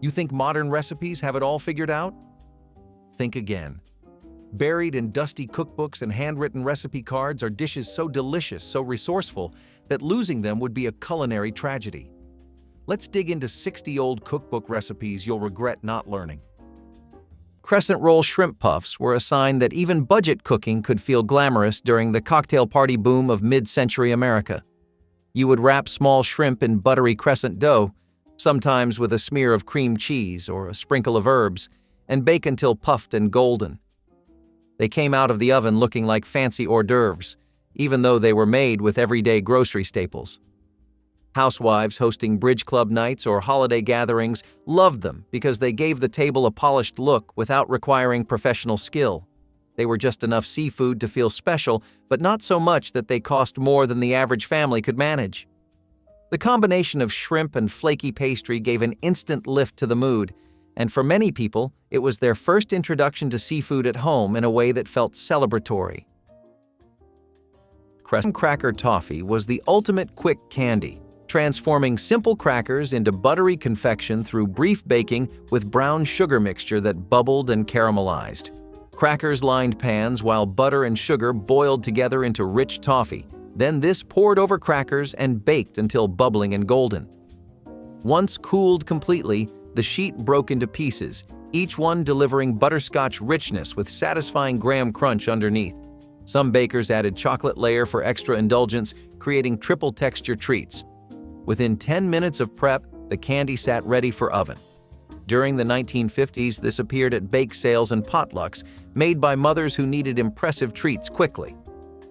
You think modern recipes have it all figured out? Think again. Buried in dusty cookbooks and handwritten recipe cards are dishes so delicious, so resourceful, that losing them would be a culinary tragedy. Let's dig into 60 old cookbook recipes you'll regret not learning. Crescent roll shrimp puffs were a sign that even budget cooking could feel glamorous during the cocktail party boom of mid-century America. You would wrap small shrimp in buttery crescent dough, sometimes with a smear of cream cheese or a sprinkle of herbs, and bake until puffed and golden. They came out of the oven looking like fancy hors d'oeuvres, even though they were made with everyday grocery staples. Housewives hosting bridge club nights or holiday gatherings loved them because they gave the table a polished look without requiring professional skill. They were just enough seafood to feel special, but not so much that they cost more than the average family could manage. The combination of shrimp and flaky pastry gave an instant lift to the mood, and for many people, it was their first introduction to seafood at home in a way that felt celebratory. Crescent cracker toffee was the ultimate quick candy, transforming simple crackers into buttery confection through brief baking with brown sugar mixture that bubbled and caramelized. Crackers lined pans while butter and sugar boiled together into rich toffee. Then this poured over crackers and baked until bubbling and golden. Once cooled completely, the sheet broke into pieces, each one delivering butterscotch richness with satisfying graham crunch underneath. Some bakers added chocolate layer for extra indulgence, creating triple texture treats. Within 10 minutes of prep, the candy sat ready for oven. During the 1950s, this appeared at bake sales and potlucks, made by mothers who needed impressive treats quickly.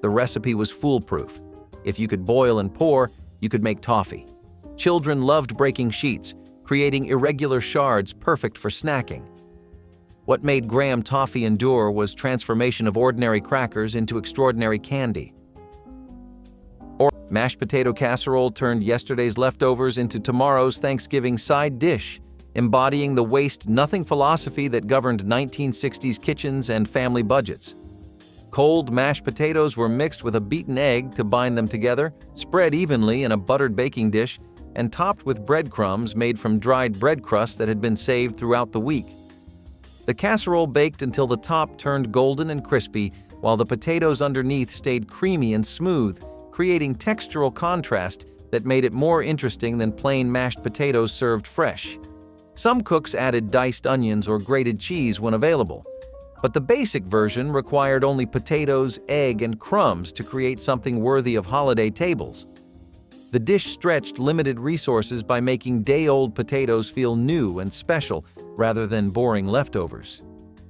The recipe was foolproof. If you could boil and pour, you could make toffee. Children loved breaking sheets, creating irregular shards perfect for snacking. What made graham toffee endure was transformation of ordinary crackers into extraordinary candy. Or mashed potato casserole turned yesterday's leftovers into tomorrow's Thanksgiving side dish, embodying the waste-nothing philosophy that governed 1960s kitchens and family budgets. Cold mashed potatoes were mixed with a beaten egg to bind them together, spread evenly in a buttered baking dish, and topped with breadcrumbs made from dried bread crust that had been saved throughout the week. The casserole baked until the top turned golden and crispy, while the potatoes underneath stayed creamy and smooth, creating textural contrast that made it more interesting than plain mashed potatoes served fresh. Some cooks added diced onions or grated cheese when available, but the basic version required only potatoes, egg, and crumbs to create something worthy of holiday tables. The dish stretched limited resources by making day-old potatoes feel new and special rather than boring leftovers.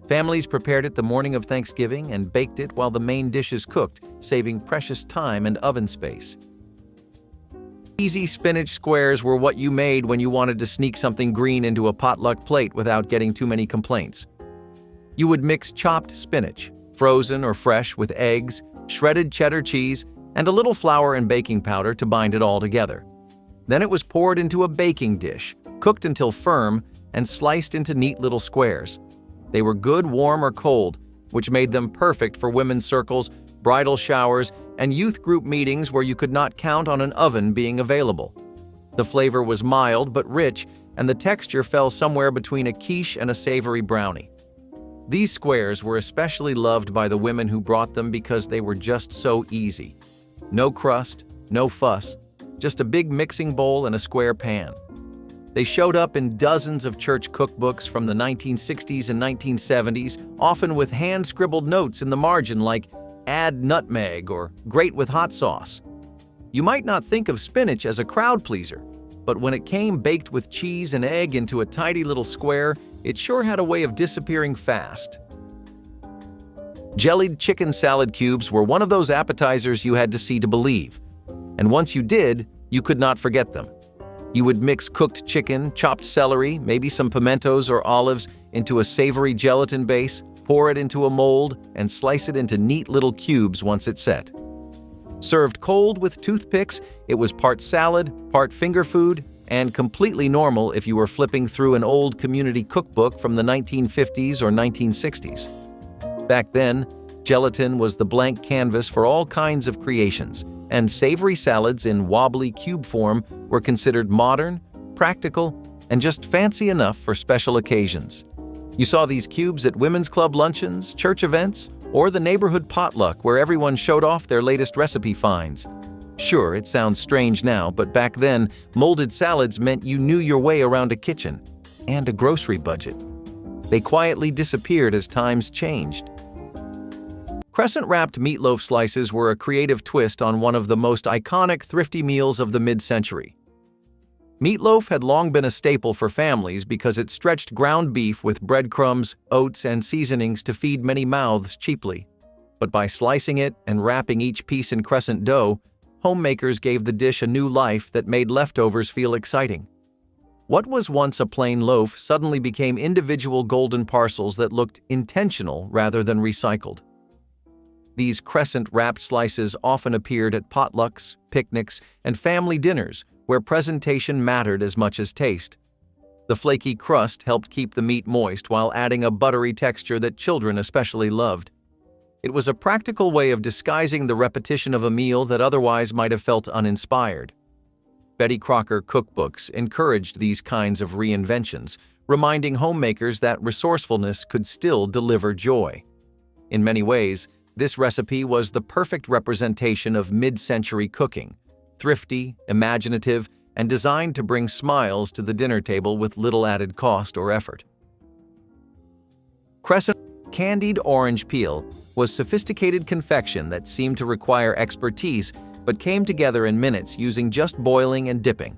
Families prepared it the morning of Thanksgiving and baked it while the main dishes cooked, saving precious time and oven space. Easy spinach squares were what you made when you wanted to sneak something green into a potluck plate without getting too many complaints. You would mix chopped spinach, frozen or fresh, with eggs, shredded cheddar cheese, and a little flour and baking powder to bind it all together. Then it was poured into a baking dish, cooked until firm, and sliced into neat little squares. They were good warm or cold, which made them perfect for women's circles, bridal showers, and youth group meetings where you could not count on an oven being available. The flavor was mild but rich, and the texture fell somewhere between a quiche and a savory brownie. These squares were especially loved by the women who brought them because they were just so easy. No crust, no fuss, just a big mixing bowl and a square pan. They showed up in dozens of church cookbooks from the 1960s and 1970s, often with hand-scribbled notes in the margin like "add nutmeg" or "great with hot sauce." You might not think of spinach as a crowd pleaser, but when it came baked with cheese and egg into a tidy little square, it sure had a way of disappearing fast. Jellied chicken salad cubes were one of those appetizers you had to see to believe. And once you did, you could not forget them. You would mix cooked chicken, chopped celery, maybe some pimentos or olives into a savory gelatin base, pour it into a mold, and slice it into neat little cubes once it's set. Served cold with toothpicks, it was part salad, part finger food, and completely normal if you were flipping through an old community cookbook from the 1950s or 1960s. Back then, gelatin was the blank canvas for all kinds of creations, and savory salads in wobbly cube form were considered modern, practical, and just fancy enough for special occasions. You saw these cubes at women's club luncheons, church events, or the neighborhood potluck where everyone showed off their latest recipe finds. Sure, it sounds strange now, but back then, molded salads meant you knew your way around a kitchen and a grocery budget. They quietly disappeared as times changed. Crescent-wrapped meatloaf slices were a creative twist on one of the most iconic thrifty meals of the mid-century. Meatloaf had long been a staple for families because it stretched ground beef with breadcrumbs, oats, and seasonings to feed many mouths cheaply. But by slicing it and wrapping each piece in crescent dough, homemakers gave the dish a new life that made leftovers feel exciting. What was once a plain loaf suddenly became individual golden parcels that looked intentional rather than recycled. These crescent-wrapped slices often appeared at potlucks, picnics, and family dinners, where presentation mattered as much as taste. The flaky crust helped keep the meat moist while adding a buttery texture that children especially loved. It was a practical way of disguising the repetition of a meal that otherwise might have felt uninspired. Betty Crocker cookbooks encouraged these kinds of reinventions, reminding homemakers that resourcefulness could still deliver joy. In many ways, this recipe was the perfect representation of mid-century cooking, thrifty, imaginative, and designed to bring smiles to the dinner table with little added cost or effort. Crescent candied orange peel was sophisticated confection that seemed to require expertise but came together in minutes using just boiling and dipping.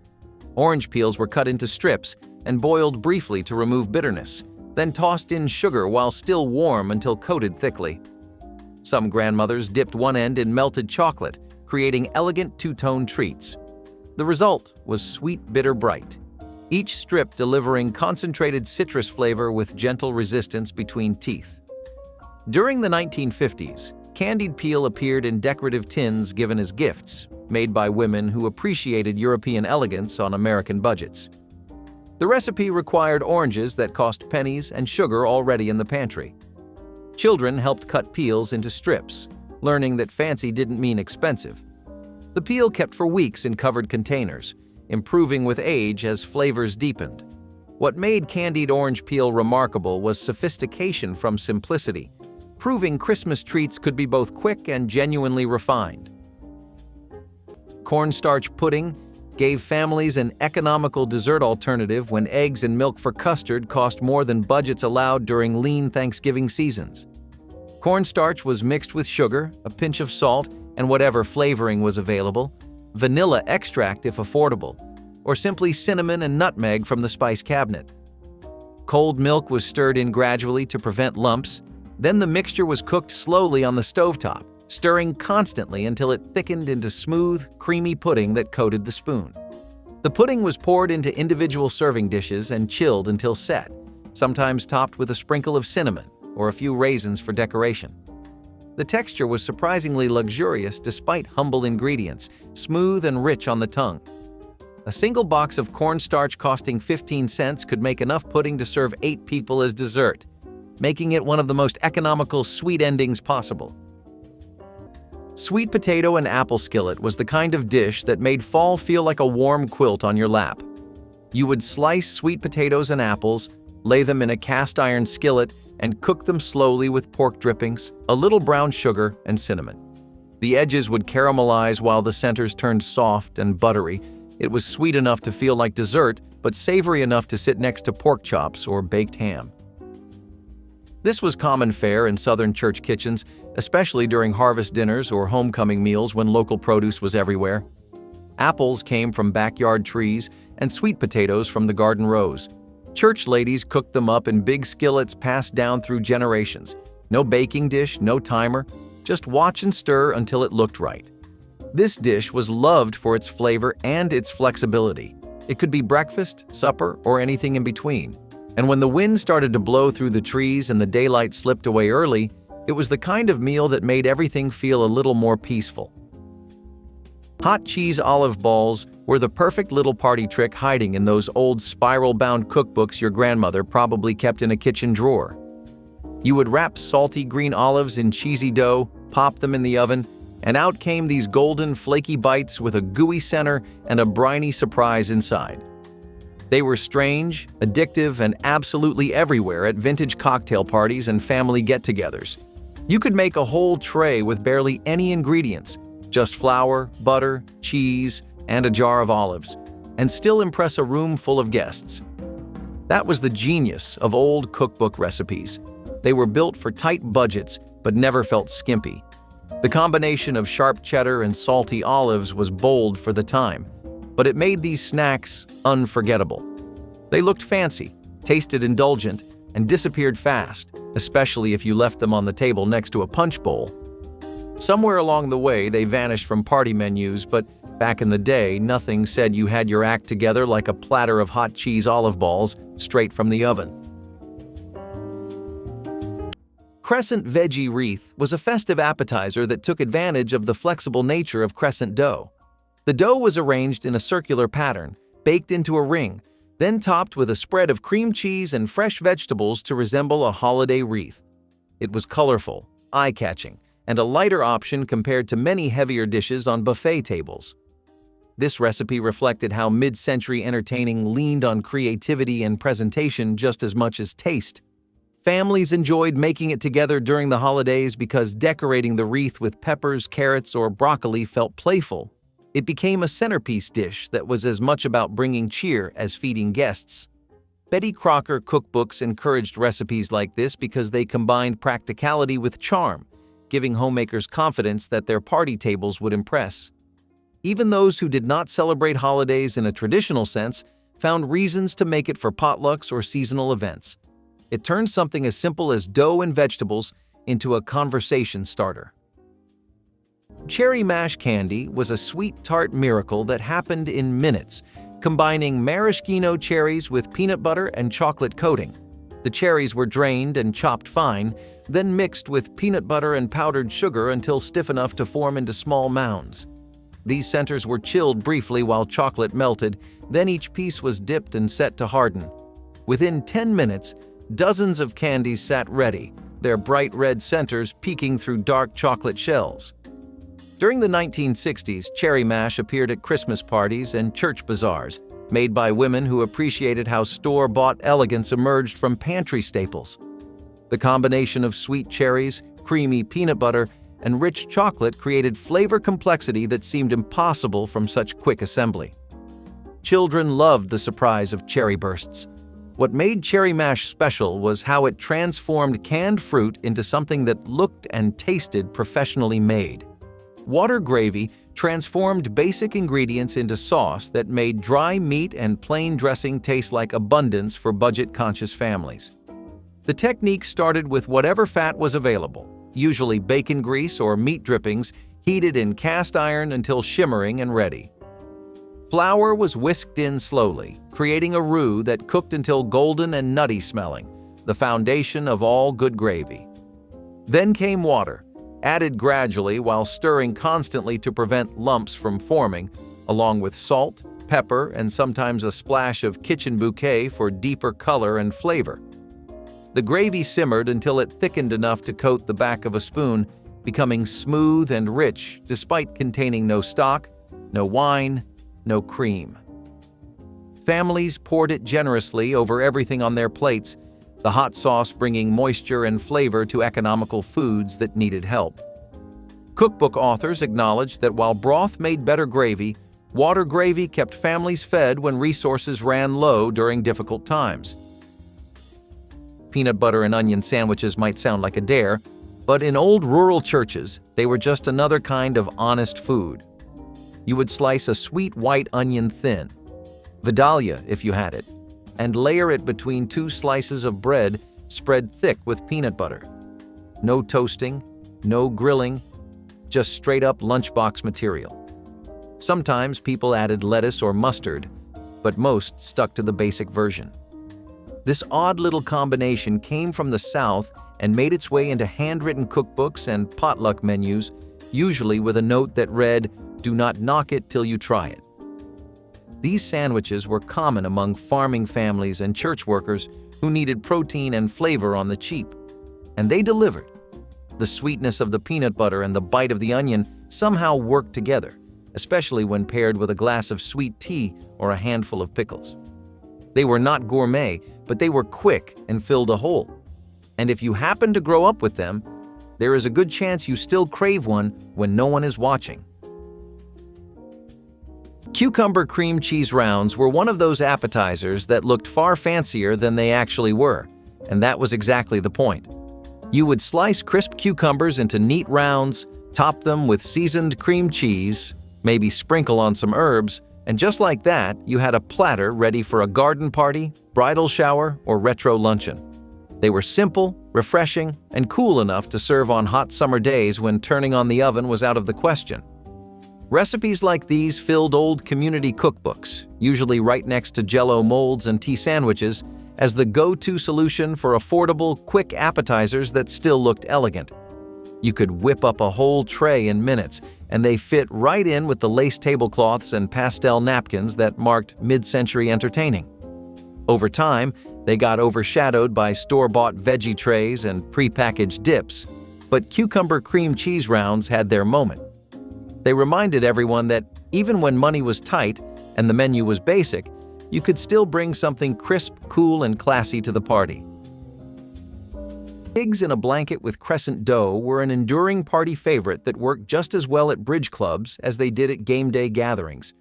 Orange peels were cut into strips and boiled briefly to remove bitterness, then tossed in sugar while still warm until coated thickly. Some grandmothers dipped one end in melted chocolate, creating elegant two-tone treats. The result was sweet, bitter, bright, each strip delivering concentrated citrus flavor with gentle resistance between teeth. During the 1950s, candied peel appeared in decorative tins given as gifts, made by women who appreciated European elegance on American budgets. The recipe required oranges that cost pennies and sugar already in the pantry. Children helped cut peels into strips, learning that fancy didn't mean expensive. The peel kept for weeks in covered containers, improving with age as flavors deepened. What made candied orange peel remarkable was sophistication from simplicity, proving Christmas treats could be both quick and genuinely refined. Cornstarch pudding gave families an economical dessert alternative when eggs and milk for custard cost more than budgets allowed during lean Thanksgiving seasons. Cornstarch was mixed with sugar, a pinch of salt, and whatever flavoring was available, vanilla extract if affordable, or simply cinnamon and nutmeg from the spice cabinet. Cold milk was stirred in gradually to prevent lumps, then the mixture was cooked slowly on the stovetop, stirring constantly until it thickened into smooth, creamy pudding that coated the spoon. The pudding was poured into individual serving dishes and chilled until set, sometimes topped with a sprinkle of cinnamon or a few raisins for decoration. The texture was surprisingly luxurious despite humble ingredients, smooth and rich on the tongue. A single box of cornstarch costing 15 cents could make enough pudding to serve 8 people as dessert, making it one of the most economical sweet endings possible. Sweet potato and apple skillet was the kind of dish that made fall feel like a warm quilt on your lap. You would slice sweet potatoes and apples, lay them in a cast-iron skillet, and cook them slowly with pork drippings, a little brown sugar, and cinnamon. The edges would caramelize while the centers turned soft and buttery. It was sweet enough to feel like dessert, but savory enough to sit next to pork chops or baked ham. This was common fare in Southern church kitchens, especially during harvest dinners or homecoming meals when local produce was everywhere. Apples came from backyard trees and sweet potatoes from the garden rows. Church ladies cooked them up in big skillets passed down through generations. No baking dish, no timer, just watch and stir until it looked right. This dish was loved for its flavor and its flexibility. It could be breakfast, supper, or anything in between. And when the wind started to blow through the trees and the daylight slipped away early, it was the kind of meal that made everything feel a little more peaceful. Hot cheese olive balls were the perfect little party trick hiding in those old spiral-bound cookbooks your grandmother probably kept in a kitchen drawer. You would wrap salty green olives in cheesy dough, pop them in the oven, and out came these golden, flaky bites with a gooey center and a briny surprise inside. They were strange, addictive, and absolutely everywhere at vintage cocktail parties and family get-togethers. You could make a whole tray with barely any ingredients, just flour, butter, cheese, and a jar of olives, and still impress a room full of guests. That was the genius of old cookbook recipes. They were built for tight budgets, but never felt skimpy. The combination of sharp cheddar and salty olives was bold for the time, but it made these snacks unforgettable. They looked fancy, tasted indulgent, and disappeared fast, especially if you left them on the table next to a punch bowl. Somewhere along the way, they vanished from party menus, but back in the day, nothing said you had your act together like a platter of hot cheese olive balls straight from the oven. Crescent veggie wreath was a festive appetizer that took advantage of the flexible nature of crescent dough. The dough was arranged in a circular pattern, baked into a ring, then topped with a spread of cream cheese and fresh vegetables to resemble a holiday wreath. It was colorful, eye-catching, and a lighter option compared to many heavier dishes on buffet tables. This recipe reflected how mid-century entertaining leaned on creativity and presentation just as much as taste. Families enjoyed making it together during the holidays because decorating the wreath with peppers, carrots, or broccoli felt playful. It became a centerpiece dish that was as much about bringing cheer as feeding guests. Betty Crocker cookbooks encouraged recipes like this because they combined practicality with charm, giving homemakers confidence that their party tables would impress. Even those who did not celebrate holidays in a traditional sense found reasons to make it for potlucks or seasonal events. It turned something as simple as dough and vegetables into a conversation starter. Cherry mash candy was a sweet tart miracle that happened in minutes, combining maraschino cherries with peanut butter and chocolate coating. The cherries were drained and chopped fine, then mixed with peanut butter and powdered sugar until stiff enough to form into small mounds. These centers were chilled briefly while chocolate melted, then each piece was dipped and set to harden. Within 10 minutes, dozens of candies sat ready, their bright red centers peeking through dark chocolate shells. During the 1960s, cherry mash appeared at Christmas parties and church bazaars, made by women who appreciated how store-bought elegance emerged from pantry staples. The combination of sweet cherries, creamy peanut butter, and rich chocolate created flavor complexity that seemed impossible from such quick assembly. Children loved the surprise of cherry bursts. What made cherry mash special was how it transformed canned fruit into something that looked and tasted professionally made. Water gravy transformed basic ingredients into sauce that made dry meat and plain dressing taste like abundance for budget-conscious families. The technique started with whatever fat was available, usually bacon grease or meat drippings, heated in cast iron until shimmering and ready. Flour was whisked in slowly, creating a roux that cooked until golden and nutty smelling, the foundation of all good gravy. Then came water, added gradually while stirring constantly to prevent lumps from forming, along with salt, pepper, and sometimes a splash of kitchen bouquet for deeper color and flavor. The gravy simmered until it thickened enough to coat the back of a spoon, becoming smooth and rich despite containing no stock, no wine, no cream. Families poured it generously over everything on their plates, the hot sauce bringing moisture and flavor to economical foods that needed help. Cookbook authors acknowledged that while broth made better gravy, water gravy kept families fed when resources ran low during difficult times. Peanut butter and onion sandwiches might sound like a dare, but in old rural churches, they were just another kind of honest food. You would slice a sweet white onion thin, Vidalia if you had it, and layer it between two slices of bread spread thick with peanut butter. No toasting, no grilling, just straight-up lunchbox material. Sometimes people added lettuce or mustard, but most stuck to the basic version. This odd little combination came from the South and made its way into handwritten cookbooks and potluck menus, usually with a note that read, "Do not knock it till you try it." These sandwiches were common among farming families and church workers who needed protein and flavor on the cheap. And they delivered. The sweetness of the peanut butter and the bite of the onion somehow worked together, especially when paired with a glass of sweet tea or a handful of pickles. They were not gourmet, but they were quick and filled a hole. And if you happen to grow up with them, there is a good chance you still crave one when no one is watching. Cucumber cream cheese rounds were one of those appetizers that looked far fancier than they actually were, and that was exactly the point. You would slice crisp cucumbers into neat rounds, top them with seasoned cream cheese, maybe sprinkle on some herbs, and just like that, you had a platter ready for a garden party, bridal shower, or retro luncheon. They were simple, refreshing, and cool enough to serve on hot summer days when turning on the oven was out of the question. Recipes like these filled old community cookbooks, usually right next to Jell-O molds and tea sandwiches, as the go-to solution for affordable, quick appetizers that still looked elegant. You could whip up a whole tray in minutes, and they fit right in with the lace tablecloths and pastel napkins that marked mid-century entertaining. Over time, they got overshadowed by store-bought veggie trays and prepackaged dips, but cucumber cream cheese rounds had their moment. They reminded everyone that even when money was tight and the menu was basic, you could still bring something crisp, cool, and classy to the party. Pigs in a blanket with crescent dough were an enduring party favorite that worked just as well at bridge clubs as they did at game day gatherings.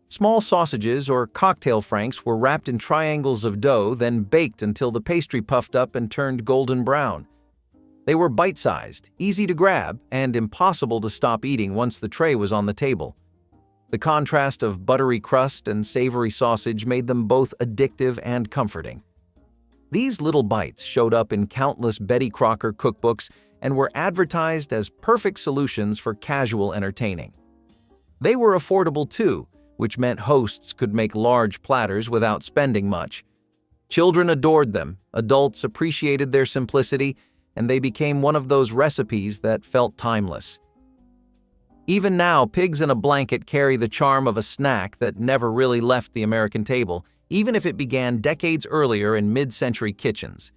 Small sausages or cocktail franks were wrapped in triangles of dough, then baked until the pastry puffed up and turned golden brown. They were bite-sized, easy to grab, and impossible to stop eating once the tray was on the table. The contrast of buttery crust and savory sausage made them both addictive and comforting. These little bites showed up in countless Betty Crocker cookbooks and were advertised as perfect solutions for casual entertaining. They were affordable too, which meant hosts could make large platters without spending much. Children adored them, adults appreciated their simplicity, and they became one of those recipes that felt timeless. Even now, pigs in a blanket carry the charm of a snack that never really left the American table, even if it began decades earlier in mid-century kitchens.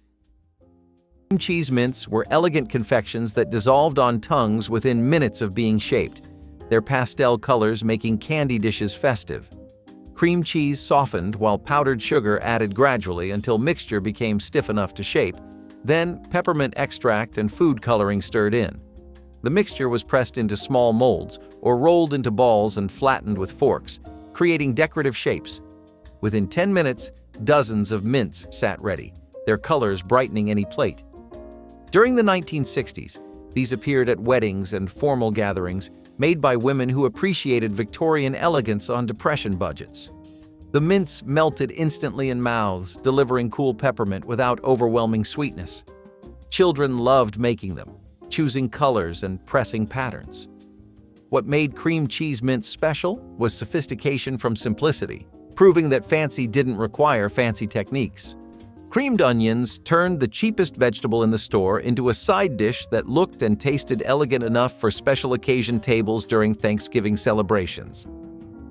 Cream cheese mints were elegant confections that dissolved on tongues within minutes of being shaped, their pastel colors making candy dishes festive. Cream cheese softened while powdered sugar added gradually until mixture became stiff enough to shape. Then, peppermint extract and food coloring stirred in. The mixture was pressed into small molds or rolled into balls and flattened with forks, creating decorative shapes. Within 10 minutes, dozens of mints sat ready, their colors brightening any plate. During the 1960s, these appeared at weddings and formal gatherings, made by women who appreciated Victorian elegance on depression budgets. The mints melted instantly in mouths, delivering cool peppermint without overwhelming sweetness. Children loved making them, choosing colors and pressing patterns. What made cream cheese mints special was sophistication from simplicity, proving that fancy didn't require fancy techniques. Creamed onions turned the cheapest vegetable in the store into a side dish that looked and tasted elegant enough for special occasion tables during Thanksgiving celebrations.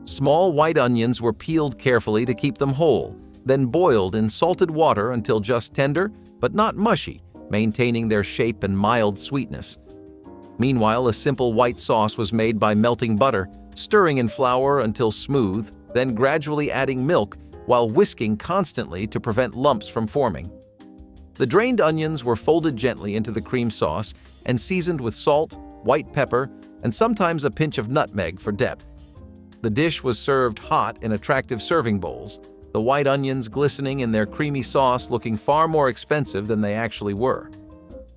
Small white onions were peeled carefully to keep them whole, then boiled in salted water until just tender, but not mushy, maintaining their shape and mild sweetness. Meanwhile, a simple white sauce was made by melting butter, stirring in flour until smooth, then gradually adding milk while whisking constantly to prevent lumps from forming. The drained onions were folded gently into the cream sauce and seasoned with salt, white pepper, and sometimes a pinch of nutmeg for depth. The dish was served hot in attractive serving bowls, the white onions glistening in their creamy sauce looking far more expensive than they actually were.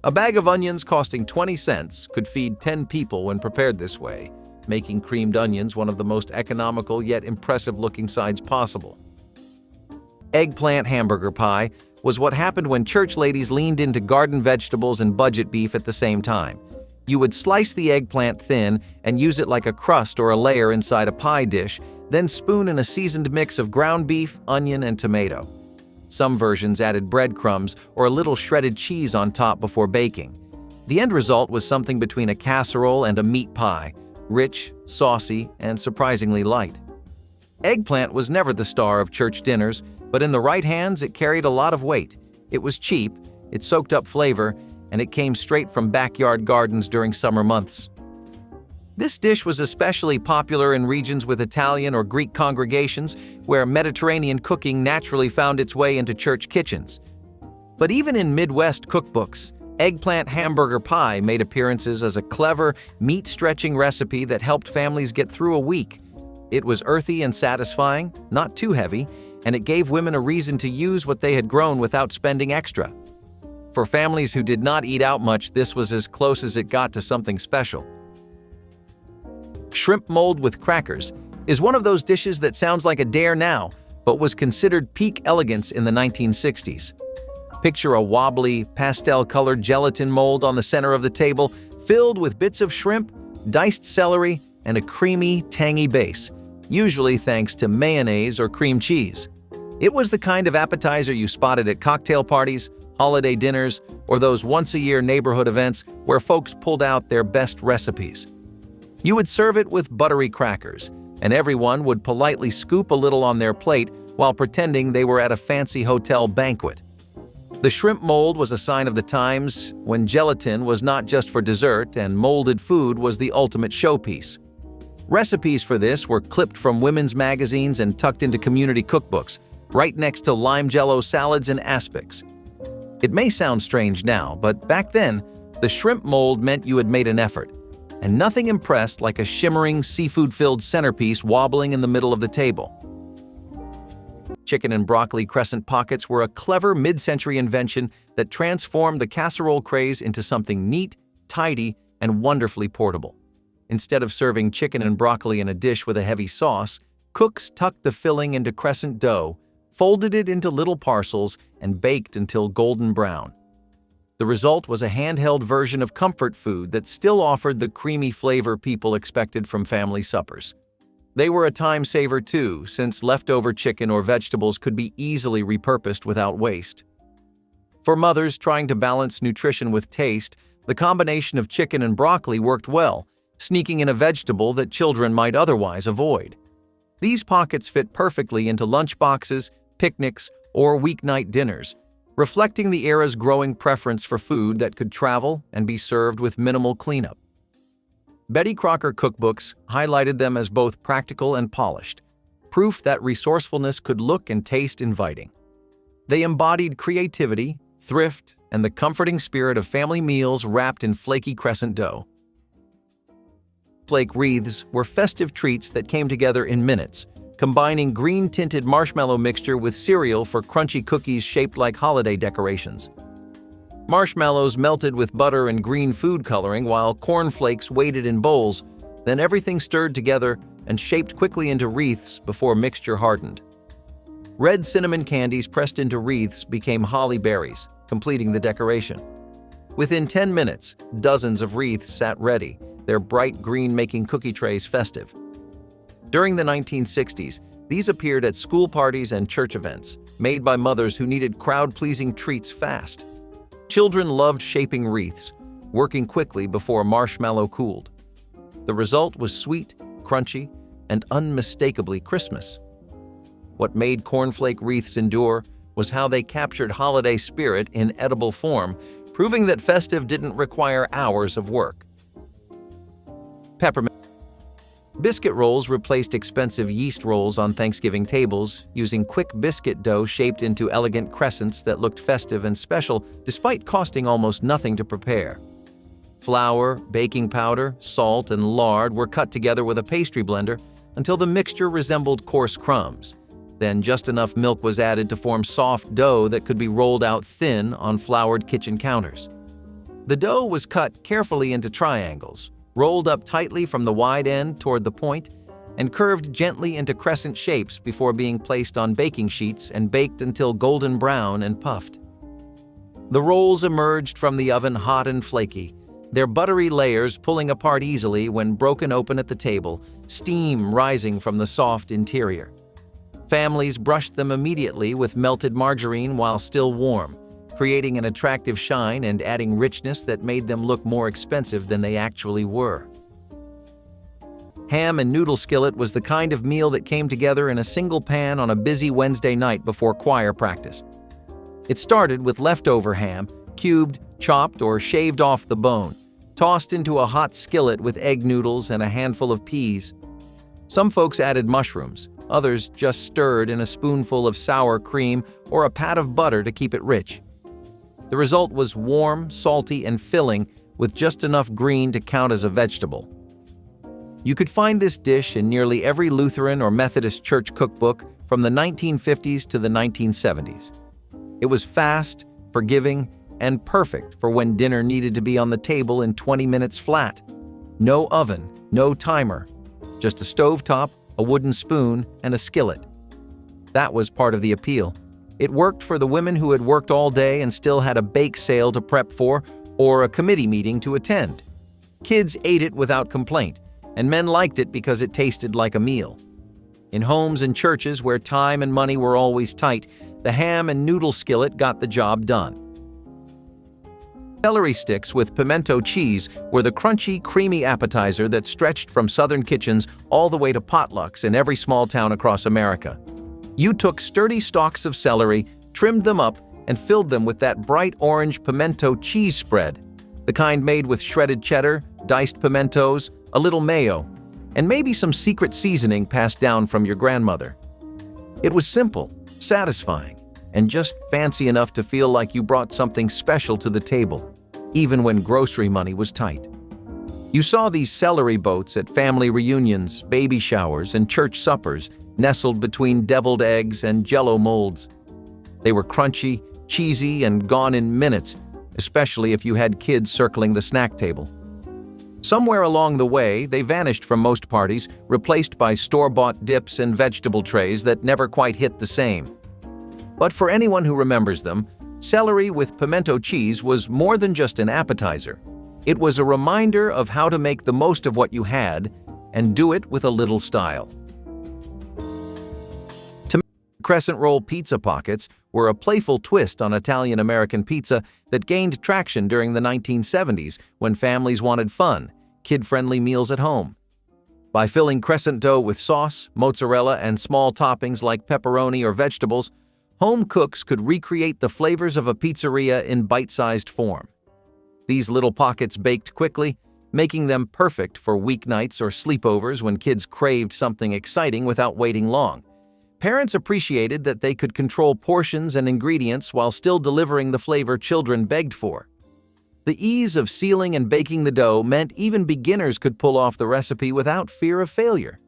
A bag of onions costing 20 cents could feed 10 people when prepared this way, making creamed onions one of the most economical yet impressive-looking sides possible. Eggplant hamburger pie was what happened when church ladies leaned into garden vegetables and budget beef at the same time. You would slice the eggplant thin and use it like a crust or a layer inside a pie dish, then spoon in a seasoned mix of ground beef, onion, and tomato. Some versions added breadcrumbs or a little shredded cheese on top before baking. The end result was something between a casserole and a meat pie, rich, saucy, and surprisingly light. Eggplant was never the star of church dinners, but in the right hands it carried a lot of weight. It was cheap, it soaked up flavor, and it came straight from backyard gardens during summer months. This dish was especially popular in regions with Italian or Greek congregations where Mediterranean cooking naturally found its way into church kitchens. But even in Midwest cookbooks, eggplant hamburger pie made appearances as a clever, meat-stretching recipe that helped families get through a week. It was earthy and satisfying, not too heavy, and it gave women a reason to use what they had grown without spending extra. For families who did not eat out much, this was as close as it got to something special. Shrimp mold with crackers is one of those dishes that sounds like a dare now, but was considered peak elegance in the 1960s. Picture a wobbly, pastel-colored gelatin mold on the center of the table, filled with bits of shrimp, diced celery, and a creamy, tangy base, usually thanks to mayonnaise or cream cheese. It was the kind of appetizer you spotted at cocktail parties, holiday dinners, or those once-a-year neighborhood events where folks pulled out their best recipes. You would serve it with buttery crackers, and everyone would politely scoop a little on their plate while pretending they were at a fancy hotel banquet. The shrimp mold was a sign of the times when gelatin was not just for dessert and molded food was the ultimate showpiece. Recipes for this were clipped from women's magazines and tucked into community cookbooks, right next to lime jello salads and aspics. It may sound strange now, but back then, the shrimp mold meant you had made an effort, and nothing impressed like a shimmering, seafood-filled centerpiece wobbling in the middle of the table. Chicken and broccoli crescent pockets were a clever mid-century invention that transformed the casserole craze into something neat, tidy, and wonderfully portable. Instead of serving chicken and broccoli in a dish with a heavy sauce, cooks tucked the filling into crescent dough, folded it into little parcels, and baked until golden brown. The result was a handheld version of comfort food that still offered the creamy flavor people expected from family suppers. They were a time saver too, since leftover chicken or vegetables could be easily repurposed without waste. For mothers trying to balance nutrition with taste, the combination of chicken and broccoli worked well, sneaking in a vegetable that children might otherwise avoid. These pockets fit perfectly into lunchboxes, picnics, or weeknight dinners, reflecting the era's growing preference for food that could travel and be served with minimal cleanup. Betty Crocker cookbooks highlighted them as both practical and polished, proof that resourcefulness could look and taste inviting. They embodied creativity, thrift, and the comforting spirit of family meals wrapped in flaky crescent dough. Flake wreaths were festive treats that came together in minutes, combining green-tinted marshmallow mixture with cereal for crunchy cookies shaped like holiday decorations. Marshmallows melted with butter and green food coloring while cornflakes waited in bowls, then everything stirred together and shaped quickly into wreaths before mixture hardened. Red cinnamon candies pressed into wreaths became holly berries, completing the decoration. Within 10 minutes, dozens of wreaths sat ready, their bright green making cookie trays festive. During the 1960s, these appeared at school parties and church events, made by mothers who needed crowd-pleasing treats fast. Children loved shaping wreaths, working quickly before marshmallow cooled. The result was sweet, crunchy, and unmistakably Christmas. What made cornflake wreaths endure was how they captured holiday spirit in edible form, proving that festive didn't require hours of work. Peppermint biscuit rolls replaced expensive yeast rolls on Thanksgiving tables, using quick biscuit dough shaped into elegant crescents that looked festive and special despite costing almost nothing to prepare. Flour, baking powder, salt, and lard were cut together with a pastry blender until the mixture resembled coarse crumbs. Then just enough milk was added to form soft dough that could be rolled out thin on floured kitchen counters. The dough was cut carefully into triangles, rolled up tightly from the wide end toward the point, and curved gently into crescent shapes before being placed on baking sheets and baked until golden brown and puffed. The rolls emerged from the oven hot and flaky, their buttery layers pulling apart easily when broken open at the table, steam rising from the soft interior. Families brushed them immediately with melted margarine while still warm, creating an attractive shine and adding richness that made them look more expensive than they actually were. Ham and noodle skillet was the kind of meal that came together in a single pan on a busy Wednesday night before choir practice. It started with leftover ham, cubed, chopped, or shaved off the bone. tossed into a hot skillet with egg noodles and a handful of peas. Some folks added mushrooms, others just stirred in a spoonful of sour cream or a pat of butter to keep it rich. The result was warm, salty, and filling with just enough green to count as a vegetable. You could find this dish in nearly every Lutheran or Methodist church cookbook from the 1950s to the 1970s. It was fast, forgiving, and perfect for when dinner needed to be on the table in 20 minutes flat. No oven, no timer, just a stovetop, a wooden spoon, and a skillet. That was part of the appeal. It worked for the women who had worked all day and still had a bake sale to prep for or a committee meeting to attend. Kids ate it without complaint, and men liked it because it tasted like a meal. In homes and churches where time and money were always tight, the ham and noodle skillet got the job done. Celery sticks with pimento cheese were the crunchy, creamy appetizer that stretched from southern kitchens all the way to potlucks in every small town across America. You took sturdy stalks of celery, trimmed them up, and filled them with that bright orange pimento cheese spread, the kind made with shredded cheddar, diced pimentos, a little mayo, and maybe some secret seasoning passed down from your grandmother. It was simple, satisfying, and just fancy enough to feel like you brought something special to the table, even when grocery money was tight. You saw these celery boats at family reunions, baby showers, and church suppers, nestled between deviled eggs and Jell-O molds. They were crunchy, cheesy, and gone in minutes, especially if you had kids circling the snack table. Somewhere along the way, they vanished from most parties, replaced by store-bought dips and vegetable trays that never quite hit the same. But for anyone who remembers them, celery with pimento cheese was more than just an appetizer. It was a reminder of how to make the most of what you had and do it with a little style. Crescent roll pizza pockets were a playful twist on Italian-American pizza that gained traction during the 1970s when families wanted fun, kid-friendly meals at home. By filling crescent dough with sauce, mozzarella, and small toppings like pepperoni or vegetables, home cooks could recreate the flavors of a pizzeria in bite-sized form. These little pockets baked quickly, making them perfect for weeknights or sleepovers when kids craved something exciting without waiting long. Parents appreciated that they could control portions and ingredients while still delivering the flavor children begged for. The ease of sealing and baking the dough meant even beginners could pull off the recipe without fear of failure.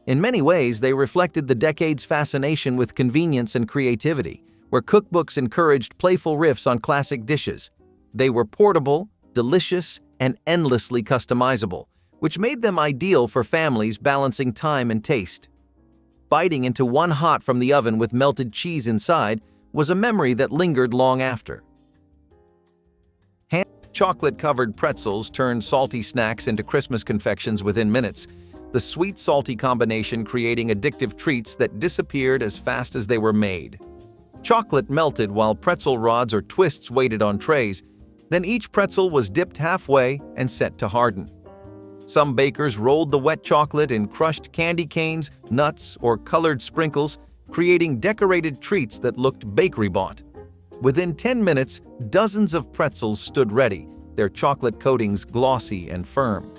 In many ways, they reflected the decade's fascination with convenience and creativity, where cookbooks encouraged playful riffs on classic dishes. They were portable, delicious, and endlessly customizable, which made them ideal for families balancing time and taste. Biting into one hot from the oven with melted cheese inside was a memory that lingered long after. Chocolate-covered pretzels turned salty snacks into Christmas confections within minutes, the sweet-salty combination creating addictive treats that disappeared as fast as they were made. Chocolate melted while pretzel rods or twists waited on trays, then each pretzel was dipped halfway and set to harden. Some bakers rolled the wet chocolate in crushed candy canes, nuts, or colored sprinkles, creating decorated treats that looked bakery-bought. Within 10 minutes, dozens of pretzels stood ready, their chocolate coatings glossy and firm.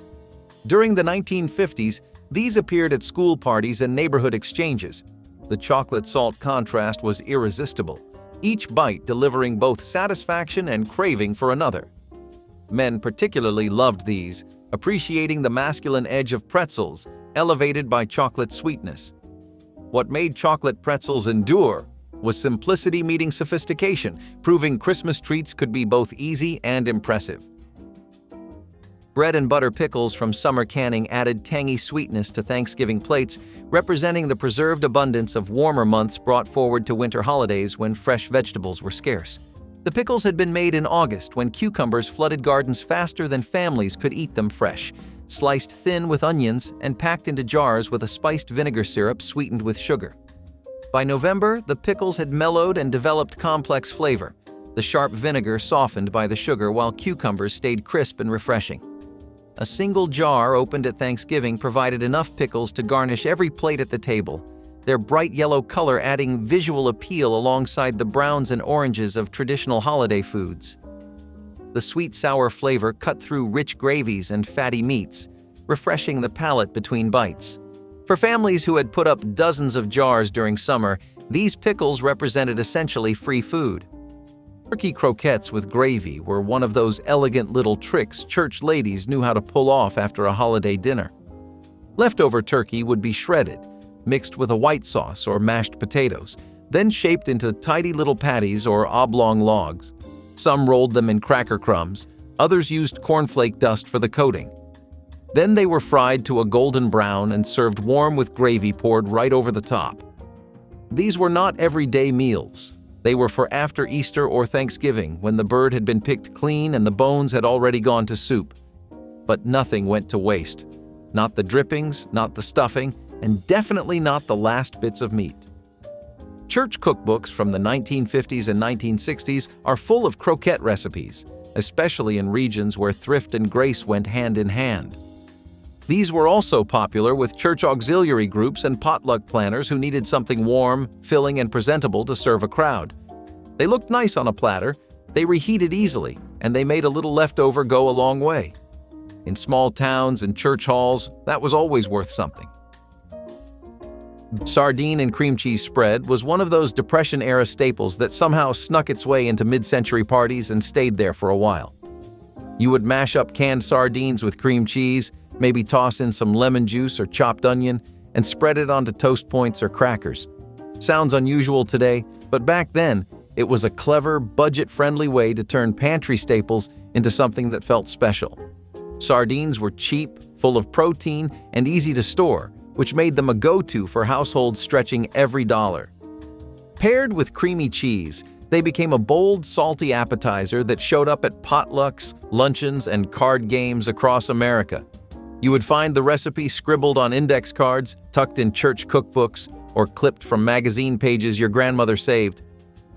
During the 1950s, these appeared at school parties and neighborhood exchanges. The chocolate-salt contrast was irresistible, each bite delivering both satisfaction and craving for another. Men particularly loved these, appreciating the masculine edge of pretzels, elevated by chocolate sweetness. What made chocolate pretzels endure was simplicity meeting sophistication, proving Christmas treats could be both easy and impressive. Bread and butter pickles from summer canning added tangy sweetness to Thanksgiving plates, representing the preserved abundance of warmer months brought forward to winter holidays when fresh vegetables were scarce. The pickles had been made in August when cucumbers flooded gardens faster than families could eat them fresh, sliced thin with onions and packed into jars with a spiced vinegar syrup sweetened with sugar. By November, the pickles had mellowed and developed complex flavor. The sharp vinegar softened by the sugar while cucumbers stayed crisp and refreshing. A single jar opened at Thanksgiving provided enough pickles to garnish every plate at the table, their bright yellow color adding visual appeal alongside the browns and oranges of traditional holiday foods. the sweet-sour flavor cut through rich gravies and fatty meats, refreshing the palate between bites. For families who had put up dozens of jars during summer, these pickles represented essentially free food. Turkey croquettes with gravy were one of those elegant little tricks church ladies knew how to pull off after a holiday dinner. Leftover turkey would be shredded, mixed with a white sauce or mashed potatoes, then shaped into tidy little patties or oblong logs. Some rolled them in cracker crumbs, others used cornflake dust for the coating. Then they were fried to a golden brown and served warm with gravy poured right over the top. These were not everyday meals. They were for after Easter or Thanksgiving, when the bird had been picked clean and the bones had already gone to soup. But nothing went to waste. Not the drippings, not the stuffing, and definitely not the last bits of meat. Church cookbooks from the 1950s and 1960s are full of croquette recipes, especially in regions where thrift and grace went hand in hand. These were also popular with church auxiliary groups and potluck planners who needed something warm, filling, and presentable to serve a crowd. They looked nice on a platter, they reheated easily, and they made a little leftover go a long way. In small towns and church halls, that was always worth something. Sardine and cream cheese spread was one of those Depression-era staples that somehow snuck its way into mid-century parties and stayed there for a while. You would mash up canned sardines with cream cheese, maybe toss in some lemon juice or chopped onion, and spread it onto toast points or crackers. Sounds unusual today, but back then, it was a clever, budget-friendly way to turn pantry staples into something that felt special. Sardines were cheap, full of protein, and easy to store, which made them a go-to for households stretching every dollar. Paired with creamy cheese, they became a bold, salty appetizer that showed up at potlucks, luncheons, and card games across America. You would find the recipe scribbled on index cards, tucked in church cookbooks, or clipped from magazine pages your grandmother saved.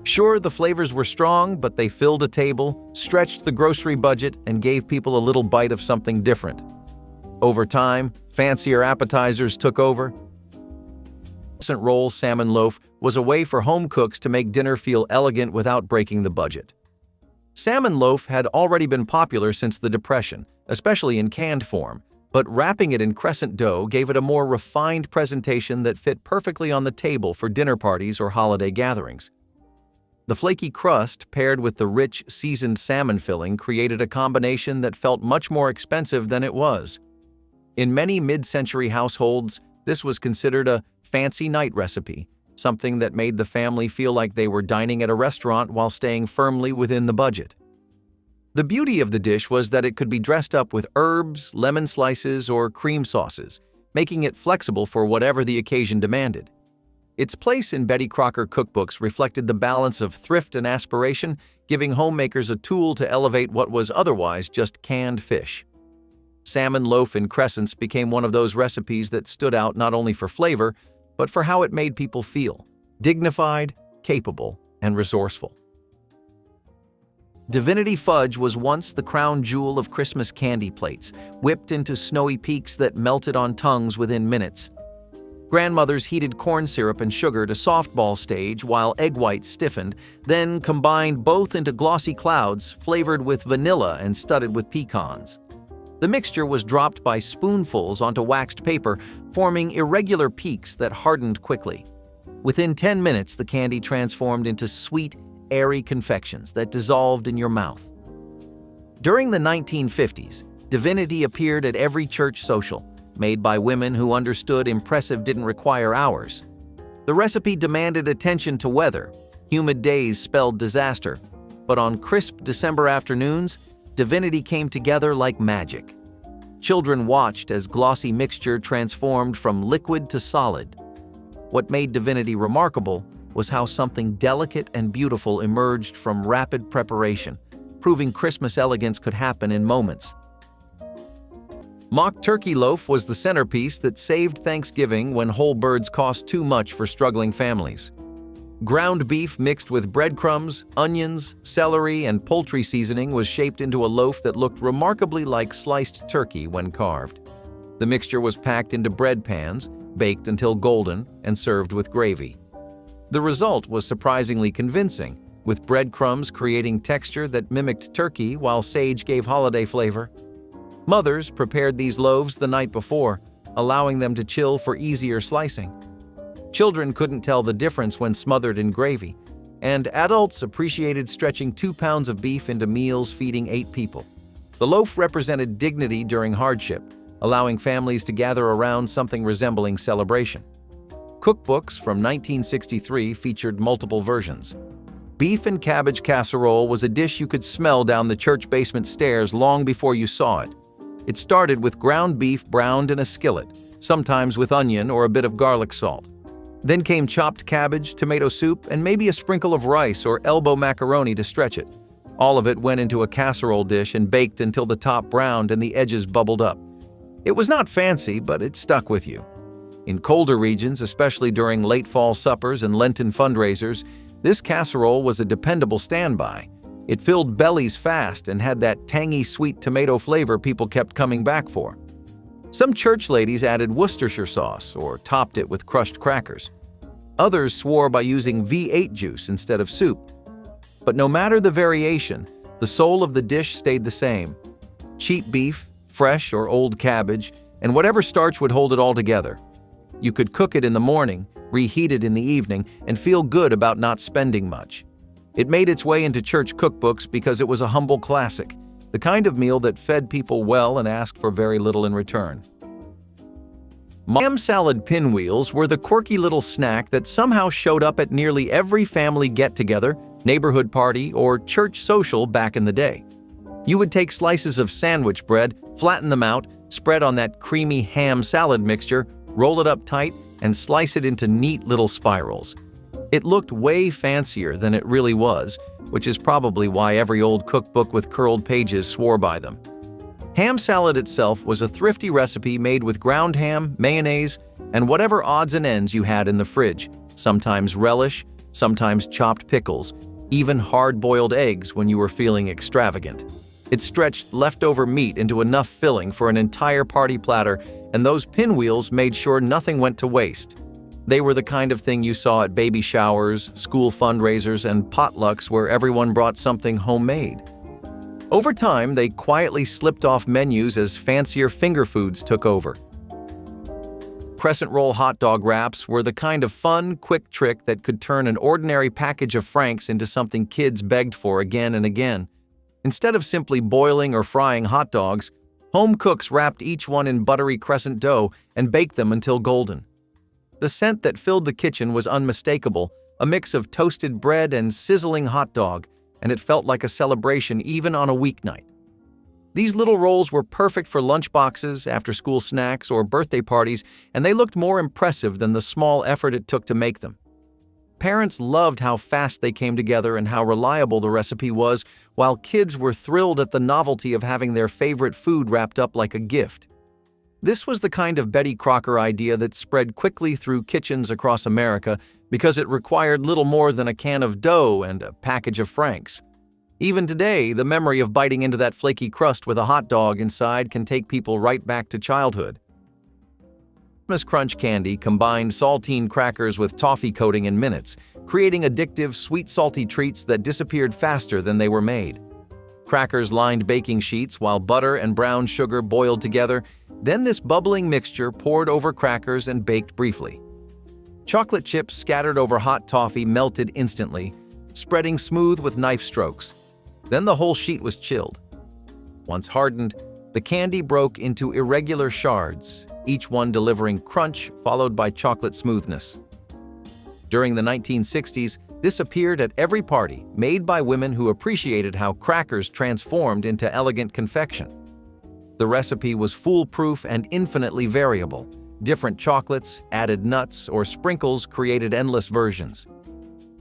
Sure, the flavors were strong, but they filled a table, stretched the grocery budget, and gave people a little bite of something different. Over time, fancier appetizers took over. Crescent roll salmon loaf was a way for home cooks to make dinner feel elegant without breaking the budget. Salmon loaf had already been popular since the Depression, especially in canned form, but wrapping it in crescent dough gave it a more refined presentation that fit perfectly on the table for dinner parties or holiday gatherings. The flaky crust paired with the rich, seasoned salmon filling created a combination that felt much more expensive than it was. In many mid-century households, this was considered a fancy night recipe, something that made the family feel like they were dining at a restaurant while staying firmly within the budget. The beauty of the dish was that it could be dressed up with herbs, lemon slices, or cream sauces, making it flexible for whatever the occasion demanded. Its place in Betty Crocker cookbooks reflected the balance of thrift and aspiration, giving homemakers a tool to elevate what was otherwise just canned fish. Salmon loaf in crescents became one of those recipes that stood out not only for flavor, but for how it made people feel: dignified, capable, and resourceful. Divinity fudge was once the crown jewel of Christmas candy plates, whipped into snowy peaks that melted on tongues within minutes. Grandmothers heated corn syrup and sugar to softball stage while egg whites stiffened, then combined both into glossy clouds flavored with vanilla and studded with pecans. The mixture was dropped by spoonfuls onto waxed paper, forming irregular peaks that hardened quickly. Within 10 minutes, the candy transformed into sweet, airy confections that dissolved in your mouth. During the 1950s, Divinity appeared at every church social, made by women who understood impressive didn't require hours. The recipe demanded attention to weather. Humid days spelled disaster. But on crisp December afternoons, Divinity came together like magic. Children watched as glossy mixture transformed from liquid to solid. What made Divinity remarkable was how something delicate and beautiful emerged from rapid preparation, proving Christmas elegance could happen in moments. Mock turkey loaf was the centerpiece that saved Thanksgiving when whole birds cost too much for struggling families. Ground beef mixed with breadcrumbs, onions, celery, and poultry seasoning was shaped into a loaf that looked remarkably like sliced turkey when carved. The mixture was packed into bread pans, baked until golden, and served with gravy. The result was surprisingly convincing, with breadcrumbs creating texture that mimicked turkey while sage gave holiday flavor. Mothers prepared these loaves the night before, allowing them to chill for easier slicing. Children couldn't tell the difference when smothered in gravy, and adults appreciated stretching 2 pounds of beef into meals feeding 8 people. The loaf represented dignity during hardship, allowing families to gather around something resembling celebration. Cookbooks from 1963 featured multiple versions. Beef and cabbage casserole was a dish you could smell down the church basement stairs long before you saw it. It started with ground beef browned in a skillet, sometimes with onion or a bit of garlic salt. Then came chopped cabbage, tomato soup, and maybe a sprinkle of rice or elbow macaroni to stretch it. All of it went into a casserole dish and baked until the top browned and the edges bubbled up. It was not fancy, but it stuck with you. In colder regions, especially during late fall suppers and Lenten fundraisers, this casserole was a dependable standby. It filled bellies fast and had that tangy sweet tomato flavor people kept coming back for. Some church ladies added Worcestershire sauce or topped it with crushed crackers. Others swore by using V8 juice instead of soup. But no matter the variation, the soul of the dish stayed the same. Cheap beef, fresh or old cabbage, and whatever starch would hold it all together. You could cook it in the morning, reheat it in the evening, and feel good about not spending much. It made its way into church cookbooks because it was a humble classic, the kind of meal that fed people well and asked for very little in return. Ham salad pinwheels were the quirky little snack that somehow showed up at nearly every family get-together, neighborhood party, or church social back in the day. You would take slices of sandwich bread, flatten them out, spread on that creamy ham salad mixture, roll it up tight, and slice it into neat little spirals. It looked way fancier than it really was, which is probably why every old cookbook with curled pages swore by them. Ham salad itself was a thrifty recipe made with ground ham, mayonnaise, and whatever odds and ends you had in the fridge, sometimes relish, sometimes chopped pickles, even hard-boiled eggs when you were feeling extravagant. It stretched leftover meat into enough filling for an entire party platter, and those pinwheels made sure nothing went to waste. They were the kind of thing you saw at baby showers, school fundraisers, and potlucks where everyone brought something homemade. Over time, they quietly slipped off menus as fancier finger foods took over. Crescent roll hot dog wraps were the kind of fun, quick trick that could turn an ordinary package of Franks into something kids begged for again and again. Instead of simply boiling or frying hot dogs, home cooks wrapped each one in buttery crescent dough and baked them until golden. The scent that filled the kitchen was unmistakable, a mix of toasted bread and sizzling hot dog, and it felt like a celebration even on a weeknight. These little rolls were perfect for lunchboxes, after-school snacks, or birthday parties, and they looked more impressive than the small effort it took to make them. Parents loved how fast they came together and how reliable the recipe was, while kids were thrilled at the novelty of having their favorite food wrapped up like a gift. This was the kind of Betty Crocker idea that spread quickly through kitchens across America because it required little more than a can of dough and a package of Franks. Even today, the memory of biting into that flaky crust with a hot dog inside can take people right back to childhood. Christmas Crunch candy combined saltine crackers with toffee coating in minutes, creating addictive, sweet, salty treats that disappeared faster than they were made. Crackers lined baking sheets while butter and brown sugar boiled together, then this bubbling mixture poured over crackers and baked briefly. Chocolate chips scattered over hot toffee melted instantly, spreading smooth with knife strokes. Then the whole sheet was chilled. Once hardened, the candy broke into irregular shards, each one delivering crunch followed by chocolate smoothness. During the 1960s, this appeared at every party, made by women who appreciated how crackers transformed into elegant confection. The recipe was foolproof and infinitely variable. Different chocolates, added nuts, or sprinkles created endless versions.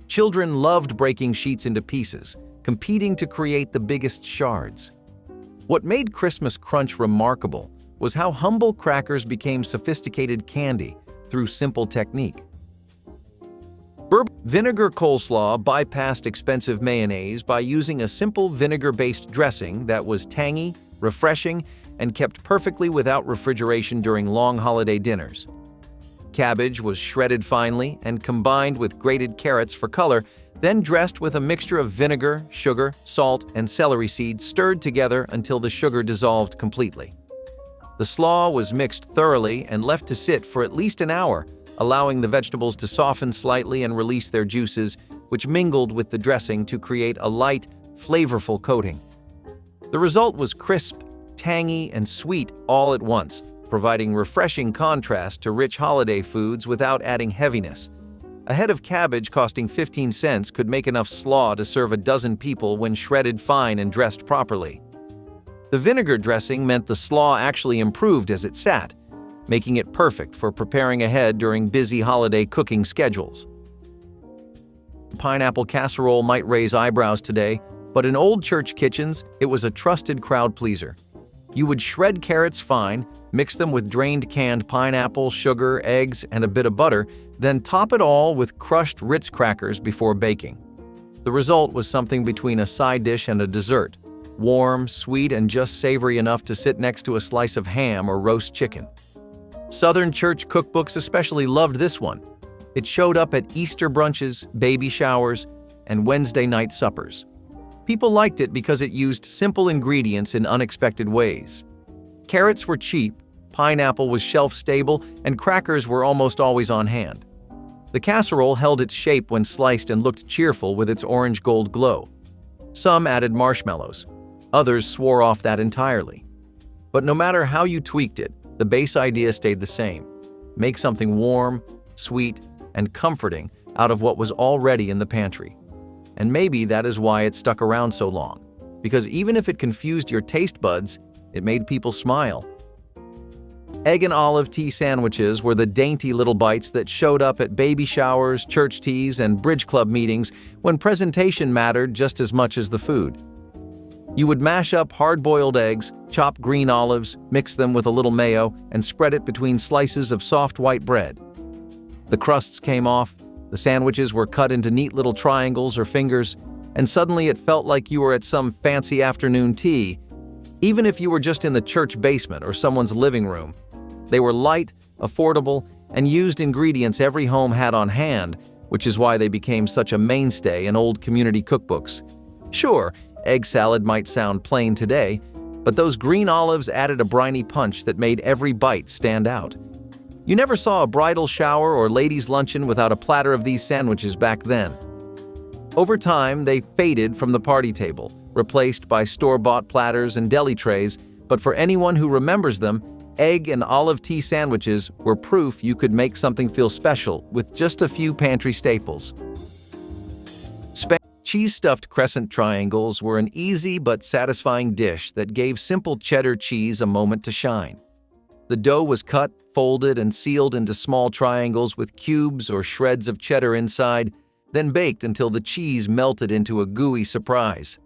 Children loved breaking sheets into pieces, competing to create the biggest shards. What made Christmas Crunch remarkable was how humble crackers became sophisticated candy through simple technique. Vinegar coleslaw bypassed expensive mayonnaise by using a simple vinegar-based dressing that was tangy, refreshing, and kept perfectly without refrigeration during long holiday dinners. Cabbage was shredded finely and combined with grated carrots for color, then dressed with a mixture of vinegar, sugar, salt, and celery seeds stirred together until the sugar dissolved completely. The slaw was mixed thoroughly and left to sit for at least an hour, allowing the vegetables to soften slightly and release their juices, which mingled with the dressing to create a light, flavorful coating. The result was crisp, tangy, and sweet all at once, providing refreshing contrast to rich holiday foods without adding heaviness. A head of cabbage costing 15 cents could make enough slaw to serve a dozen people when shredded fine and dressed properly. The vinegar dressing meant the slaw actually improved as it sat, making it perfect for preparing ahead during busy holiday cooking schedules. Pineapple casserole might raise eyebrows today, but in old church kitchens, it was a trusted crowd pleaser. You would shred carrots fine, mix them with drained canned pineapple, sugar, eggs, and a bit of butter, then top it all with crushed Ritz crackers before baking. The result was something between a side dish and a dessert, warm, sweet, and just savory enough to sit next to a slice of ham or roast chicken. Southern church cookbooks especially loved this one. It showed up at Easter brunches, baby showers, and Wednesday night suppers. People liked it because it used simple ingredients in unexpected ways. Carrots were cheap, pineapple was shelf-stable, and crackers were almost always on hand. The casserole held its shape when sliced and looked cheerful with its orange-gold glow. Some added marshmallows. Others swore off that entirely. But no matter how you tweaked it, the base idea stayed the same. Make something warm, sweet, and comforting out of what was already in the pantry. And maybe that is why it stuck around so long, because even if it confused your taste buds, it made people smile. Egg and olive tea sandwiches were the dainty little bites that showed up at baby showers, church teas, and bridge club meetings when presentation mattered just as much as the food. You would mash up hard-boiled eggs, chop green olives, mix them with a little mayo, and spread it between slices of soft white bread. The crusts came off, the sandwiches were cut into neat little triangles or fingers, and suddenly it felt like you were at some fancy afternoon tea, even if you were just in the church basement or someone's living room. They were light, affordable, and used ingredients every home had on hand, which is why they became such a mainstay in old community cookbooks. Sure, egg salad might sound plain today, but those green olives added a briny punch that made every bite stand out. You never saw a bridal shower or ladies' luncheon without a platter of these sandwiches back then. Over time, they faded from the party table, replaced by store-bought platters and deli trays, but for anyone who remembers them, egg and olive tea sandwiches were proof you could make something feel special with just a few pantry staples. Cheese-stuffed crescent triangles were an easy but satisfying dish that gave simple cheddar cheese a moment to shine. The dough was cut, folded, and sealed into small triangles with cubes or shreds of cheddar inside, then baked until the cheese melted into a gooey surprise.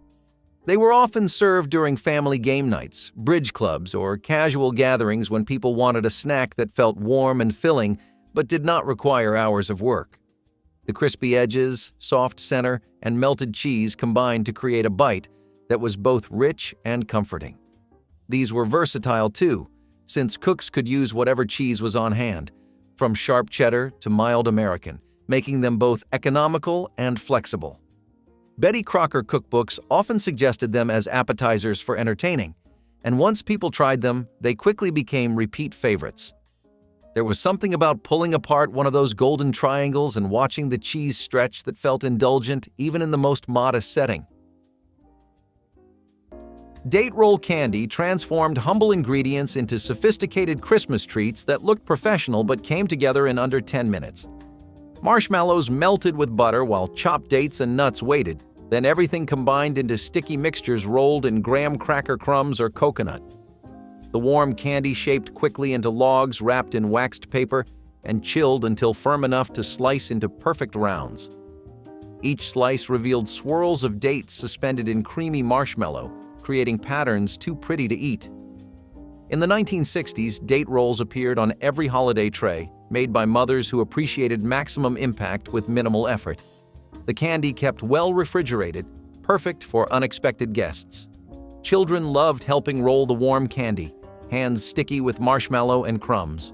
They were often served during family game nights, bridge clubs, or casual gatherings when people wanted a snack that felt warm and filling but did not require hours of work. The crispy edges, soft center, and melted cheese combined to create a bite that was both rich and comforting. These were versatile too, since cooks could use whatever cheese was on hand, from sharp cheddar to mild American, making them both economical and flexible. Betty Crocker cookbooks often suggested them as appetizers for entertaining, and once people tried them, they quickly became repeat favorites. There was something about pulling apart one of those golden triangles and watching the cheese stretch that felt indulgent even in the most modest setting. Date roll candy transformed humble ingredients into sophisticated Christmas treats that looked professional but came together in under 10 minutes. Marshmallows melted with butter while chopped dates and nuts waited, then everything combined into sticky mixtures rolled in graham cracker crumbs or coconut. The warm candy shaped quickly into logs wrapped in waxed paper and chilled until firm enough to slice into perfect rounds. Each slice revealed swirls of dates suspended in creamy marshmallow, creating patterns too pretty to eat. In the 1960s, date rolls appeared on every holiday tray, made by mothers who appreciated maximum impact with minimal effort. The candy kept well refrigerated, perfect for unexpected guests. Children loved helping roll the warm candy, hands sticky with marshmallow and crumbs.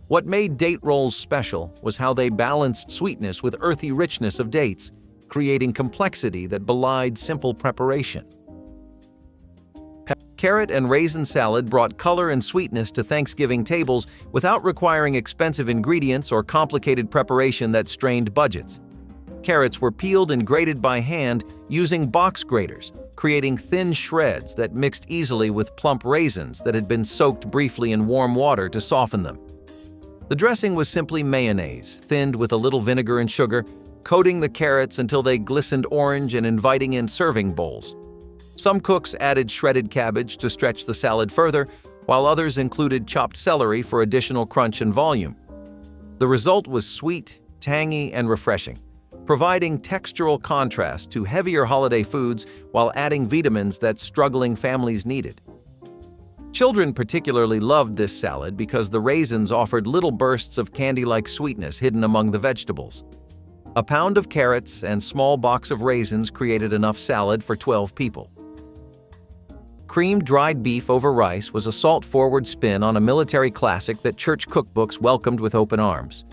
What made date rolls special was how they balanced sweetness with earthy richness of dates, creating complexity that belied simple preparation. Carrot and raisin salad brought color and sweetness to Thanksgiving tables without requiring expensive ingredients or complicated preparation that strained budgets. Carrots were peeled and grated by hand using box graters, creating thin shreds that mixed easily with plump raisins that had been soaked briefly in warm water to soften them. The dressing was simply mayonnaise, thinned with a little vinegar and sugar, coating the carrots until they glistened orange and inviting in serving bowls. Some cooks added shredded cabbage to stretch the salad further, while others included chopped celery for additional crunch and volume. The result was sweet, tangy, and refreshing, providing textural contrast to heavier holiday foods while adding vitamins that struggling families needed. Children particularly loved this salad because the raisins offered little bursts of candy-like sweetness hidden among the vegetables. A pound of carrots and small box of raisins created enough salad for 12 people. Creamed dried beef over rice was a salt-forward spin on a military classic that church cookbooks welcomed with open arms.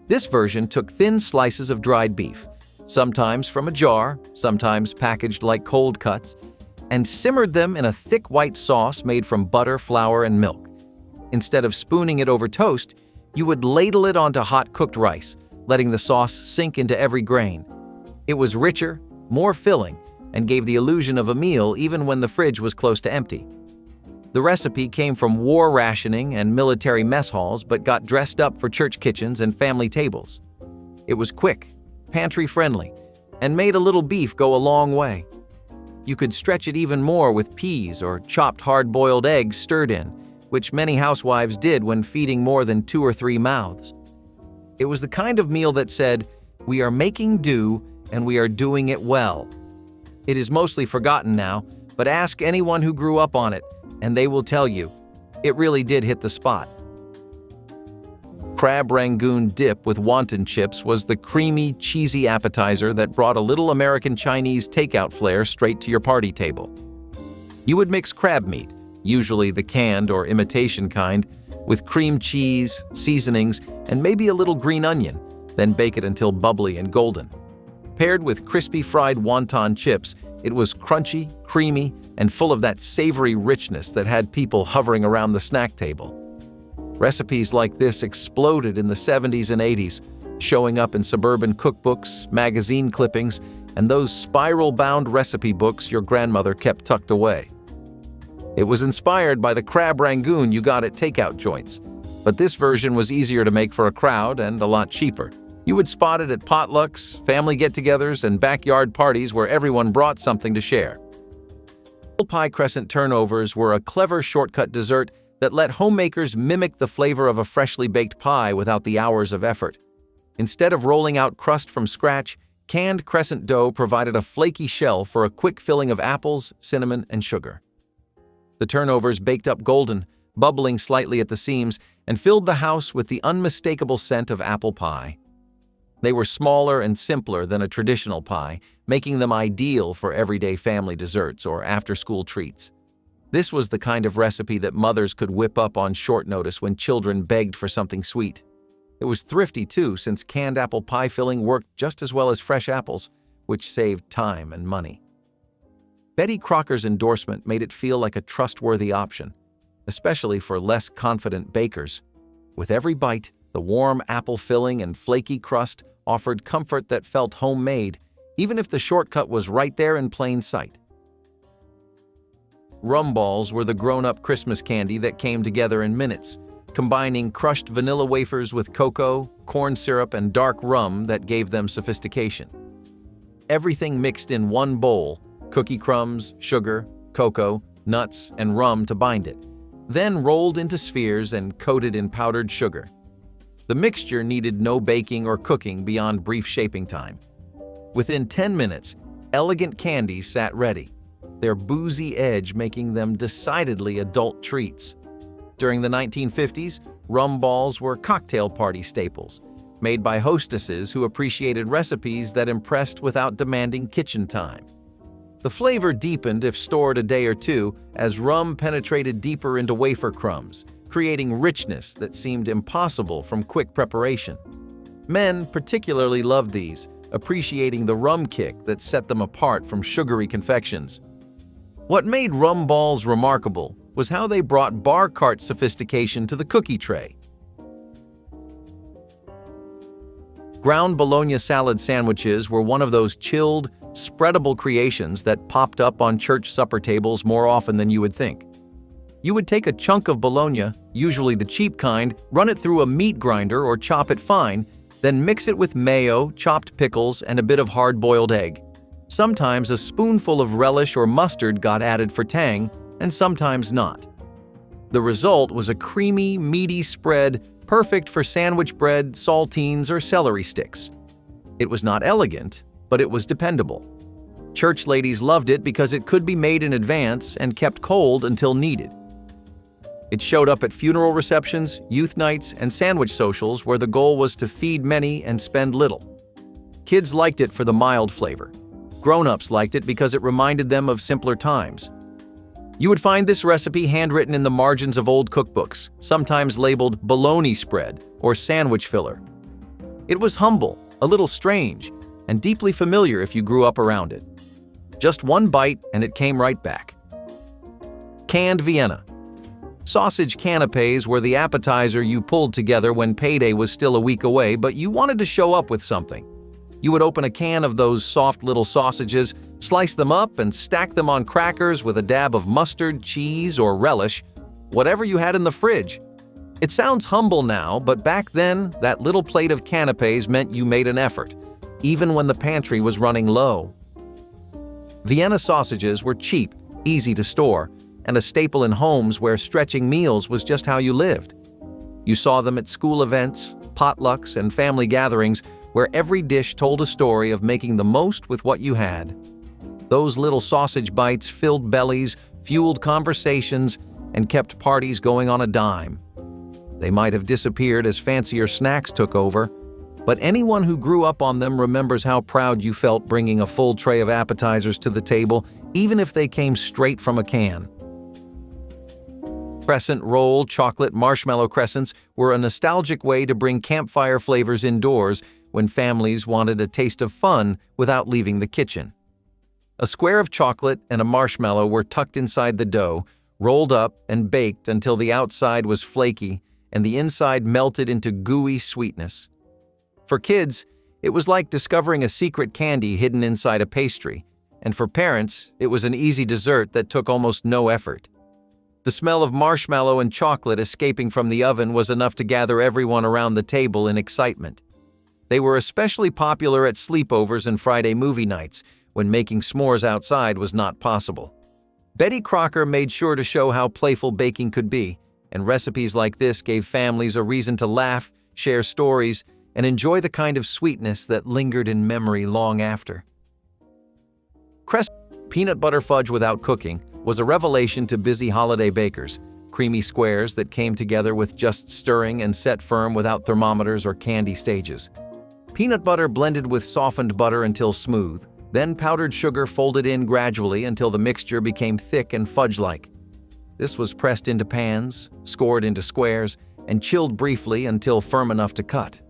This version took thin slices of dried beef, sometimes from a jar, sometimes packaged like cold cuts, and simmered them in a thick white sauce made from butter, flour, and milk. Instead of spooning it over toast, you would ladle it onto hot cooked rice, letting the sauce sink into every grain. It was richer, more filling, and gave the illusion of a meal even when the fridge was close to empty. The recipe came from war rationing and military mess halls but got dressed up for church kitchens and family tables. It was quick, pantry-friendly, and made a little beef go a long way. You could stretch it even more with peas or chopped hard-boiled eggs stirred in, which many housewives did when feeding more than 2 or 3 mouths. It was the kind of meal that said, "We are making do and we are doing it well." It is mostly forgotten now, but ask anyone who grew up on it, and they will tell you, it really did hit the spot. Crab Rangoon dip with wonton chips was the creamy, cheesy appetizer that brought a little American Chinese takeout flair straight to your party table. You would mix crab meat, usually the canned or imitation kind, with cream cheese, seasonings, and maybe a little green onion, then bake it until bubbly and golden. Paired with crispy fried wonton chips, it was crunchy, creamy, and full of that savory richness that had people hovering around the snack table. Recipes like this exploded in the 70s and 80s, showing up in suburban cookbooks, magazine clippings, and those spiral-bound recipe books your grandmother kept tucked away. It was inspired by the crab rangoon you got at takeout joints, but this version was easier to make for a crowd and a lot cheaper. You would spot it at potlucks, family get-togethers, and backyard parties where everyone brought something to share. Apple pie crescent turnovers were a clever shortcut dessert that let homemakers mimic the flavor of a freshly baked pie without the hours of effort. Instead of rolling out crust from scratch, canned crescent dough provided a flaky shell for a quick filling of apples, cinnamon, and sugar. The turnovers baked up golden, bubbling slightly at the seams, and filled the house with the unmistakable scent of apple pie. They were smaller and simpler than a traditional pie, making them ideal for everyday family desserts or after-school treats. This was the kind of recipe that mothers could whip up on short notice when children begged for something sweet. It was thrifty too, since canned apple pie filling worked just as well as fresh apples, which saved time and money. Betty Crocker's endorsement made it feel like a trustworthy option, especially for less confident bakers. With every bite, the warm apple filling and flaky crust offered comfort that felt homemade, even if the shortcut was right there in plain sight. Rum balls were the grown-up Christmas candy that came together in minutes, combining crushed vanilla wafers with cocoa, corn syrup, and dark rum that gave them sophistication. Everything mixed in one bowl, cookie crumbs, sugar, cocoa, nuts, and rum to bind it, then rolled into spheres and coated in powdered sugar. The mixture needed no baking or cooking beyond brief shaping time. Within 10 minutes, elegant candies sat ready, their boozy edge making them decidedly adult treats. During the 1950s, rum balls were cocktail party staples, made by hostesses who appreciated recipes that impressed without demanding kitchen time. The flavor deepened if stored a day or two as rum penetrated deeper into wafer crumbs, creating richness that seemed impossible from quick preparation. Men particularly loved these, appreciating the rum kick that set them apart from sugary confections. What made rum balls remarkable was how they brought bar cart sophistication to the cookie tray. Ground bologna salad sandwiches were one of those chilled, spreadable creations that popped up on church supper tables more often than you would think. You would take a chunk of bologna, usually the cheap kind, run it through a meat grinder or chop it fine, then mix it with mayo, chopped pickles, and a bit of hard-boiled egg. Sometimes a spoonful of relish or mustard got added for tang, and sometimes not. The result was a creamy, meaty spread perfect for sandwich bread, saltines, or celery sticks. It was not elegant, but it was dependable. Church ladies loved it because it could be made in advance and kept cold until needed. It showed up at funeral receptions, youth nights, and sandwich socials where the goal was to feed many and spend little. Kids liked it for the mild flavor. Grown-ups liked it because it reminded them of simpler times. You would find this recipe handwritten in the margins of old cookbooks, sometimes labeled bologna spread or sandwich filler. It was humble, a little strange, and deeply familiar if you grew up around it. Just one bite and it came right back. Canned Vienna. Sausage canapés were the appetizer you pulled together when payday was still a week away, but you wanted to show up with something. You would open a can of those soft little sausages, slice them up, and stack them on crackers with a dab of mustard, cheese, or relish, whatever you had in the fridge. It sounds humble now, but back then, that little plate of canapés meant you made an effort, even when the pantry was running low. Vienna sausages were cheap, easy to store, and a staple in homes where stretching meals was just how you lived. You saw them at school events, potlucks, and family gatherings, where every dish told a story of making the most with what you had. Those little sausage bites filled bellies, fueled conversations, and kept parties going on a dime. They might have disappeared as fancier snacks took over, but anyone who grew up on them remembers how proud you felt bringing a full tray of appetizers to the table, even if they came straight from a can. Crescent roll chocolate marshmallow crescents were a nostalgic way to bring campfire flavors indoors when families wanted a taste of fun without leaving the kitchen. A square of chocolate and a marshmallow were tucked inside the dough, rolled up and baked until the outside was flaky and the inside melted into gooey sweetness. For kids, it was like discovering a secret candy hidden inside a pastry, and for parents, it was an easy dessert that took almost no effort. The smell of marshmallow and chocolate escaping from the oven was enough to gather everyone around the table in excitement. They were especially popular at sleepovers and Friday movie nights, when making s'mores outside was not possible. Betty Crocker made sure to show how playful baking could be, and recipes like this gave families a reason to laugh, share stories, and enjoy the kind of sweetness that lingered in memory long after. Peanut butter fudge without cooking was a revelation to busy holiday bakers. Creamy squares that came together with just stirring and set firm without thermometers or candy stages. Peanut butter blended with softened butter until smooth, then powdered sugar folded in gradually until the mixture became thick and fudge-like. This was pressed into pans, scored into squares, and chilled briefly until firm enough to cut.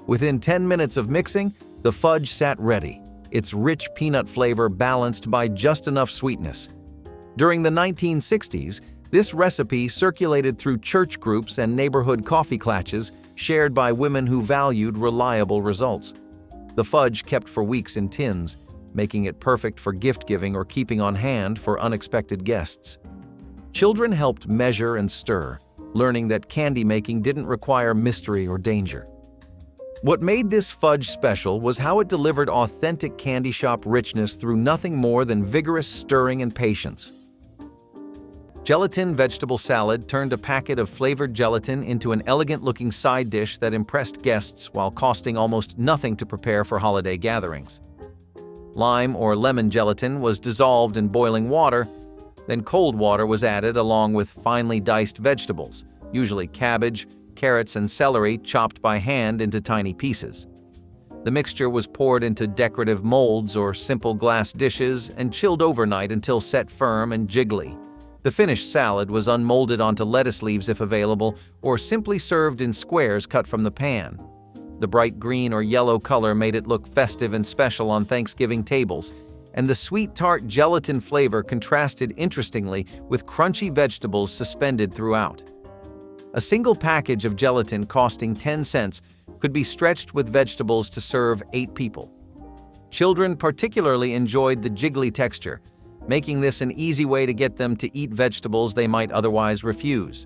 Within 10 minutes of mixing, the fudge sat ready, its rich peanut flavor balanced by just enough sweetness. During the 1960s, this recipe circulated through church groups and neighborhood coffee klatches shared by women who valued reliable results. The fudge kept for weeks in tins, making it perfect for gift-giving or keeping on hand for unexpected guests. Children helped measure and stir, learning that candy making didn't require mystery or danger. What made this fudge special was how it delivered authentic candy shop richness through nothing more than vigorous stirring and patience. Gelatin vegetable salad turned a packet of flavored gelatin into an elegant-looking side dish that impressed guests while costing almost nothing to prepare for holiday gatherings. Lime or lemon gelatin was dissolved in boiling water, then cold water was added along with finely diced vegetables, usually cabbage, carrots, and celery chopped by hand into tiny pieces. The mixture was poured into decorative molds or simple glass dishes and chilled overnight until set firm and jiggly. The finished salad was unmolded onto lettuce leaves if available, or simply served in squares cut from the pan. The bright green or yellow color made it look festive and special on Thanksgiving tables, and the sweet tart gelatin flavor contrasted interestingly with crunchy vegetables suspended throughout. A single package of gelatin costing 10 cents could be stretched with vegetables to serve 8 people. Children particularly enjoyed the jiggly texture, making this an easy way to get them to eat vegetables they might otherwise refuse.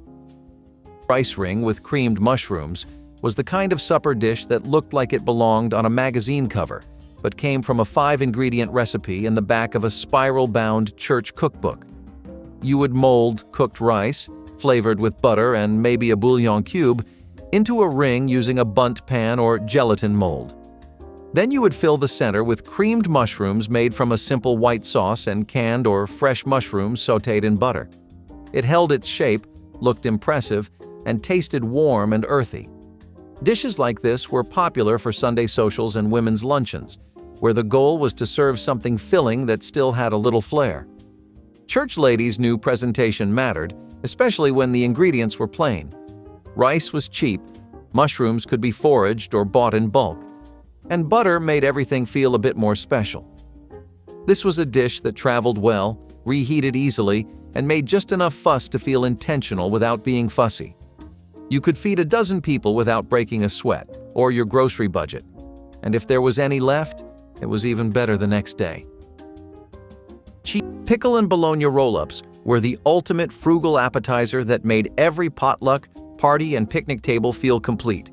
Rice ring with creamed mushrooms was the kind of supper dish that looked like it belonged on a magazine cover, but came from a 5-ingredient recipe in the back of a spiral-bound church cookbook. You would mold cooked rice, flavored with butter and maybe a bouillon cube, into a ring using a bundt pan or gelatin mold. Then you would fill the center with creamed mushrooms made from a simple white sauce and canned or fresh mushrooms sautéed in butter. It held its shape, looked impressive, and tasted warm and earthy. Dishes like this were popular for Sunday socials and women's luncheons, where the goal was to serve something filling that still had a little flair. Church ladies knew presentation mattered, especially when the ingredients were plain. Rice was cheap, mushrooms could be foraged or bought in bulk, and butter made everything feel a bit more special. This was a dish that traveled well, reheated easily, and made just enough fuss to feel intentional without being fussy. You could feed a dozen people without breaking a sweat, or your grocery budget. And if there was any left, it was even better the next day. Cheap pickle and bologna roll-ups were the ultimate frugal appetizer that made every potluck, party, and picnic table feel complete.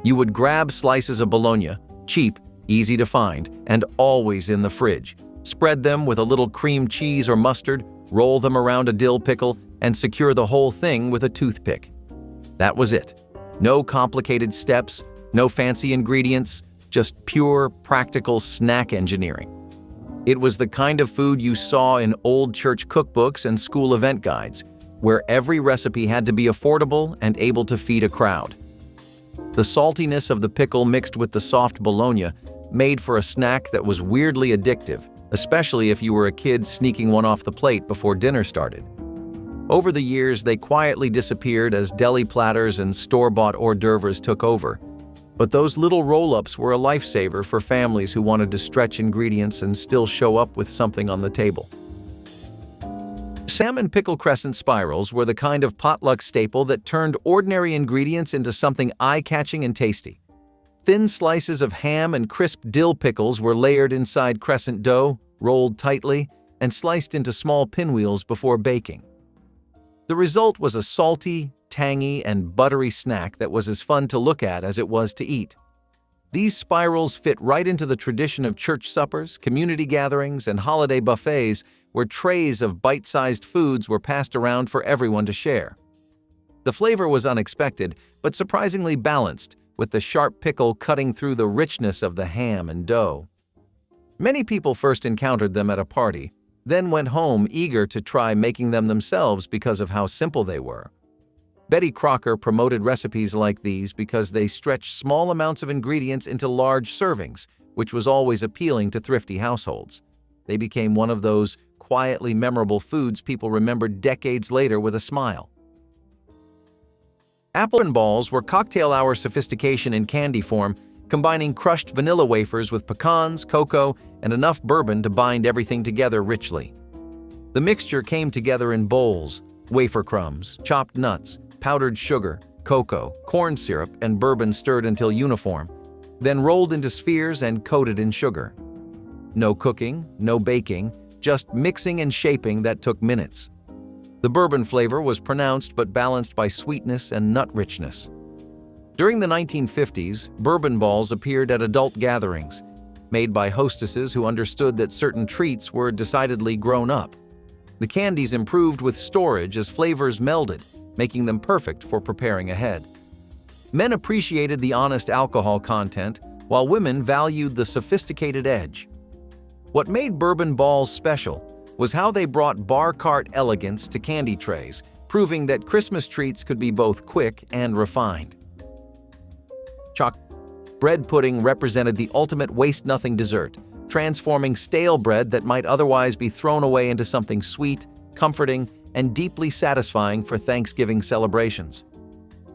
You would grab slices of bologna, cheap, easy to find, and always in the fridge. Spread them with a little cream cheese or mustard, roll them around a dill pickle, and secure the whole thing with a toothpick. That was it. No complicated steps, no fancy ingredients, just pure, practical snack engineering. It was the kind of food you saw in old church cookbooks and school event guides, where every recipe had to be affordable and able to feed a crowd. The saltiness of the pickle mixed with the soft bologna made for a snack that was weirdly addictive, especially if you were a kid sneaking one off the plate before dinner started. Over the years, they quietly disappeared as deli platters and store-bought hors d'oeuvres took over. But those little roll-ups were a lifesaver for families who wanted to stretch ingredients and still show up with something on the table. Salmon pickle crescent spirals were the kind of potluck staple that turned ordinary ingredients into something eye-catching and tasty. Thin slices of ham and crisp dill pickles were layered inside crescent dough, rolled tightly, and sliced into small pinwheels before baking. The result was a salty, tangy, and buttery snack that was as fun to look at as it was to eat. These spirals fit right into the tradition of church suppers, community gatherings, and holiday buffets where trays of bite-sized foods were passed around for everyone to share. The flavor was unexpected, but surprisingly balanced, with the sharp pickle cutting through the richness of the ham and dough. Many people first encountered them at a party, then went home eager to try making them themselves because of how simple they were. Betty Crocker promoted recipes like these because they stretched small amounts of ingredients into large servings, which was always appealing to thrifty households. They became one of those quietly memorable foods people remembered decades later with a smile. Apple and balls were cocktail hour sophistication in candy form, combining crushed vanilla wafers with pecans, cocoa, and enough bourbon to bind everything together richly. The mixture came together in bowls: wafer crumbs, chopped nuts, powdered sugar, cocoa, corn syrup, and bourbon stirred until uniform, then rolled into spheres and coated in sugar. No cooking, no baking, just mixing and shaping that took minutes. The bourbon flavor was pronounced but balanced by sweetness and nut richness. During the 1950s, bourbon balls appeared at adult gatherings, made by hostesses who understood that certain treats were decidedly grown up. The candies improved with storage as flavors melded, making them perfect for preparing ahead. Men appreciated the honest alcohol content, while women valued the sophisticated edge. What made bourbon balls special was how they brought bar cart elegance to candy trays, proving that Christmas treats could be both quick and refined. Bread pudding represented the ultimate waste-nothing dessert, transforming stale bread that might otherwise be thrown away into something sweet, comforting, and deeply satisfying for Thanksgiving celebrations.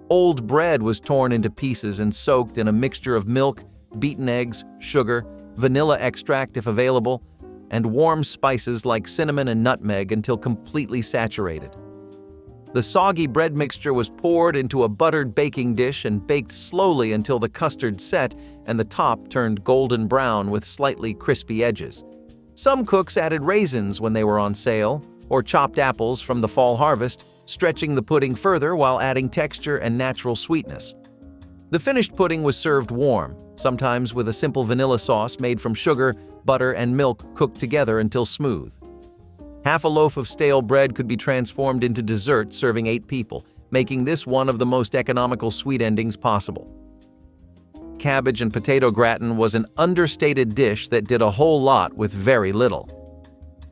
Old bread was torn into pieces and soaked in a mixture of milk, beaten eggs, sugar, vanilla extract if available, and warm spices like cinnamon and nutmeg until completely saturated. The soggy bread mixture was poured into a buttered baking dish and baked slowly until the custard set and the top turned golden brown with slightly crispy edges. Some cooks added raisins when they were on sale, or chopped apples from the fall harvest, stretching the pudding further while adding texture and natural sweetness. The finished pudding was served warm, sometimes with a simple vanilla sauce made from sugar, butter, and milk cooked together until smooth. Half a loaf of stale bread could be transformed into dessert serving 8 people, making this one of the most economical sweet endings possible. Cabbage and potato gratin was an understated dish that did a whole lot with very little.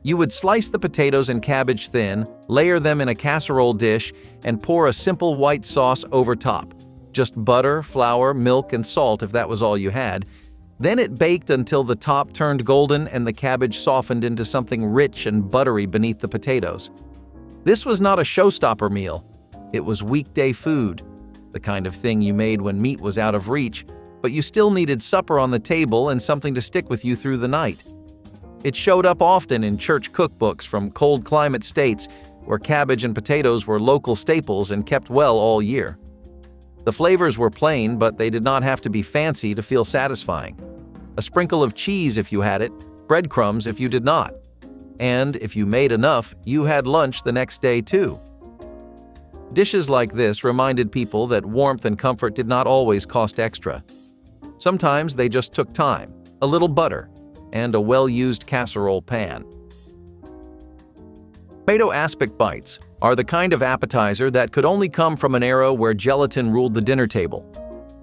You would slice the potatoes and cabbage thin, layer them in a casserole dish, and pour a simple white sauce over top. Just butter, flour, milk, and salt if that was all you had. Then it baked until the top turned golden and the cabbage softened into something rich and buttery beneath the potatoes. This was not a showstopper meal. It was weekday food, the kind of thing you made when meat was out of reach, but you still needed supper on the table and something to stick with you through the night. It showed up often in church cookbooks from cold climate states where cabbage and potatoes were local staples and kept well all year. The flavors were plain, but they did not have to be fancy to feel satisfying. A sprinkle of cheese if you had it, breadcrumbs if you did not. And if you made enough, you had lunch the next day too. Dishes like this reminded people that warmth and comfort did not always cost extra. Sometimes they just took time, a little butter, and a well-used casserole pan. Tomato aspic bites are the kind of appetizer that could only come from an era where gelatin ruled the dinner table.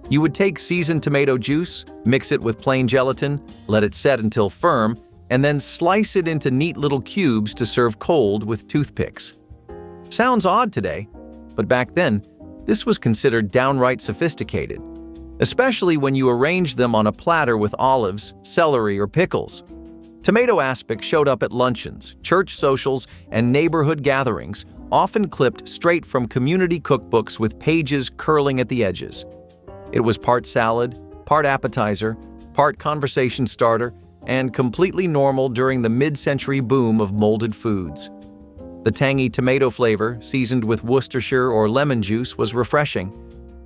You would take seasoned tomato juice, mix it with plain gelatin, let it set until firm, and then slice it into neat little cubes to serve cold with toothpicks. Sounds odd today, but back then, this was considered downright sophisticated, especially when you arranged them on a platter with olives, celery, or pickles. Tomato aspic showed up at luncheons, church socials, and neighborhood gatherings, often clipped straight from community cookbooks with pages curling at the edges. It was part salad, part appetizer, part conversation starter, and completely normal during the mid-century boom of molded foods. The tangy tomato flavor, seasoned with Worcestershire or lemon juice, was refreshing,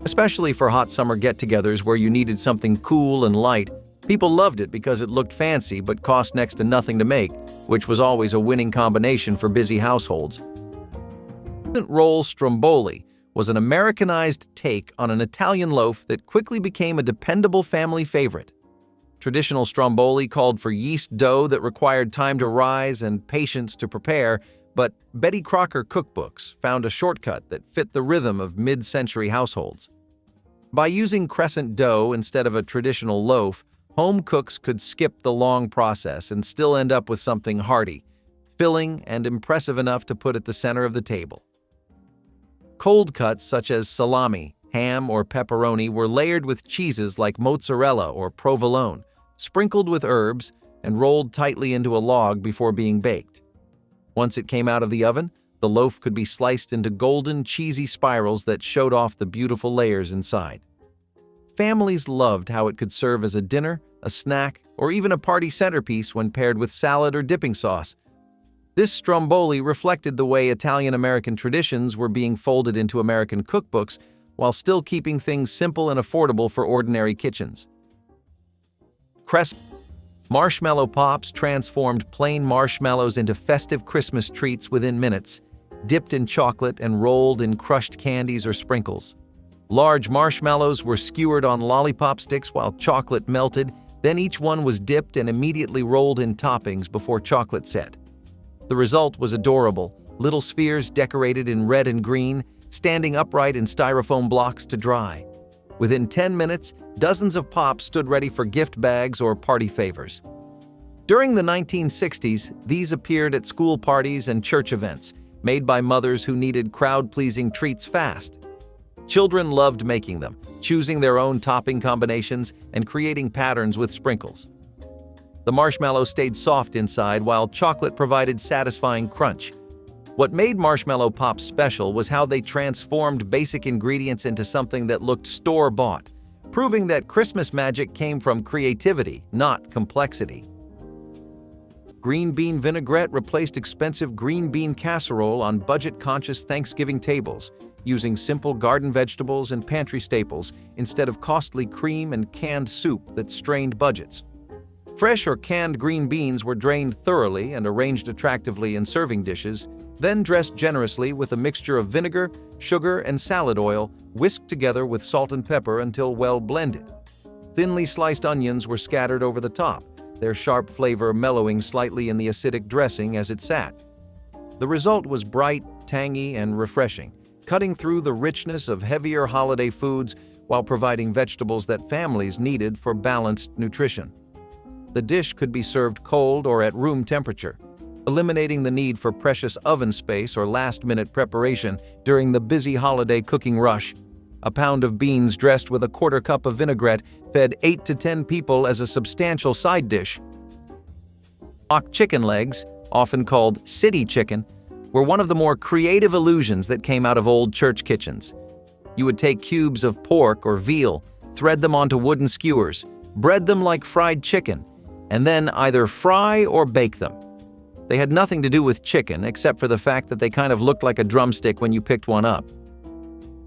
especially for hot summer get-togethers where you needed something cool and light. People loved it because it looked fancy but cost next to nothing to make, which was always a winning combination for busy households. Roll stromboli was an Americanized take on an Italian loaf that quickly became a dependable family favorite. Traditional stromboli called for yeast dough that required time to rise and patience to prepare, but Betty Crocker cookbooks found a shortcut that fit the rhythm of mid-century households. By using crescent dough instead of a traditional loaf, home cooks could skip the long process and still end up with something hearty, filling, and impressive enough to put at the center of the table. Cold cuts such as salami, ham, or pepperoni were layered with cheeses like mozzarella or provolone, sprinkled with herbs, and rolled tightly into a log before being baked. Once it came out of the oven, the loaf could be sliced into golden, cheesy spirals that showed off the beautiful layers inside. Families loved how it could serve as a dinner, a snack, or even a party centerpiece when paired with salad or dipping sauce. This stromboli reflected the way Italian-American traditions were being folded into American cookbooks while still keeping things simple and affordable for ordinary kitchens. Marshmallow pops transformed plain marshmallows into festive Christmas treats within minutes, dipped in chocolate and rolled in crushed candies or sprinkles. Large marshmallows were skewered on lollipop sticks while chocolate melted, then each one was dipped and immediately rolled in toppings before chocolate set. The result was adorable, little spheres decorated in red and green, standing upright in styrofoam blocks to dry. Within 10 minutes, dozens of pops stood ready for gift bags or party favors. During the 1960s, these appeared at school parties and church events, made by mothers who needed crowd-pleasing treats fast. Children loved making them, choosing their own topping combinations and creating patterns with sprinkles. The marshmallow stayed soft inside while chocolate provided satisfying crunch. What made Marshmallow Pops special was how they transformed basic ingredients into something that looked store-bought, proving that Christmas magic came from creativity, not complexity. Green bean vinaigrette replaced expensive green bean casserole on budget-conscious Thanksgiving tables, using simple garden vegetables and pantry staples instead of costly cream and canned soup that strained budgets. Fresh or canned green beans were drained thoroughly and arranged attractively in serving dishes, then dressed generously with a mixture of vinegar, sugar, and salad oil, whisked together with salt and pepper until well blended. Thinly sliced onions were scattered over the top, their sharp flavor mellowing slightly in the acidic dressing as it sat. The result was bright, tangy, and refreshing, cutting through the richness of heavier holiday foods while providing vegetables that families needed for balanced nutrition. The dish could be served cold or at room temperature, eliminating the need for precious oven space or last-minute preparation during the busy holiday cooking rush. A pound of beans dressed with a quarter cup of vinaigrette fed 8 to 10 people as a substantial side dish. Mock chicken legs, often called city chicken, were one of the more creative illusions that came out of old church kitchens. You would take cubes of pork or veal, thread them onto wooden skewers, bread them like fried chicken, and then either fry or bake them. They had nothing to do with chicken except for the fact that they kind of looked like a drumstick when you picked one up.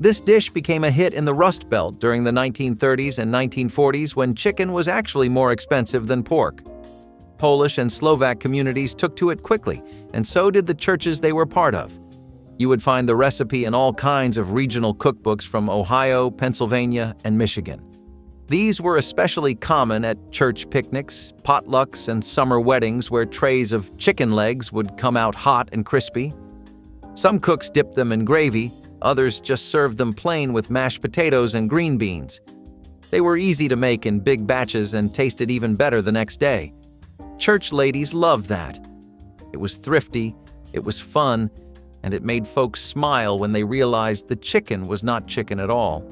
This dish became a hit in the Rust Belt during the 1930s and 1940s when chicken was actually more expensive than pork. Polish and Slovak communities took to it quickly, and so did the churches they were part of. You would find the recipe in all kinds of regional cookbooks from Ohio, Pennsylvania, and Michigan. These were especially common at church picnics, potlucks, and summer weddings where trays of chicken legs would come out hot and crispy. Some cooks dipped them in gravy, others just served them plain with mashed potatoes and green beans. They were easy to make in big batches and tasted even better the next day. Church ladies loved that. It was thrifty, it was fun, and it made folks smile when they realized the chicken was not chicken at all.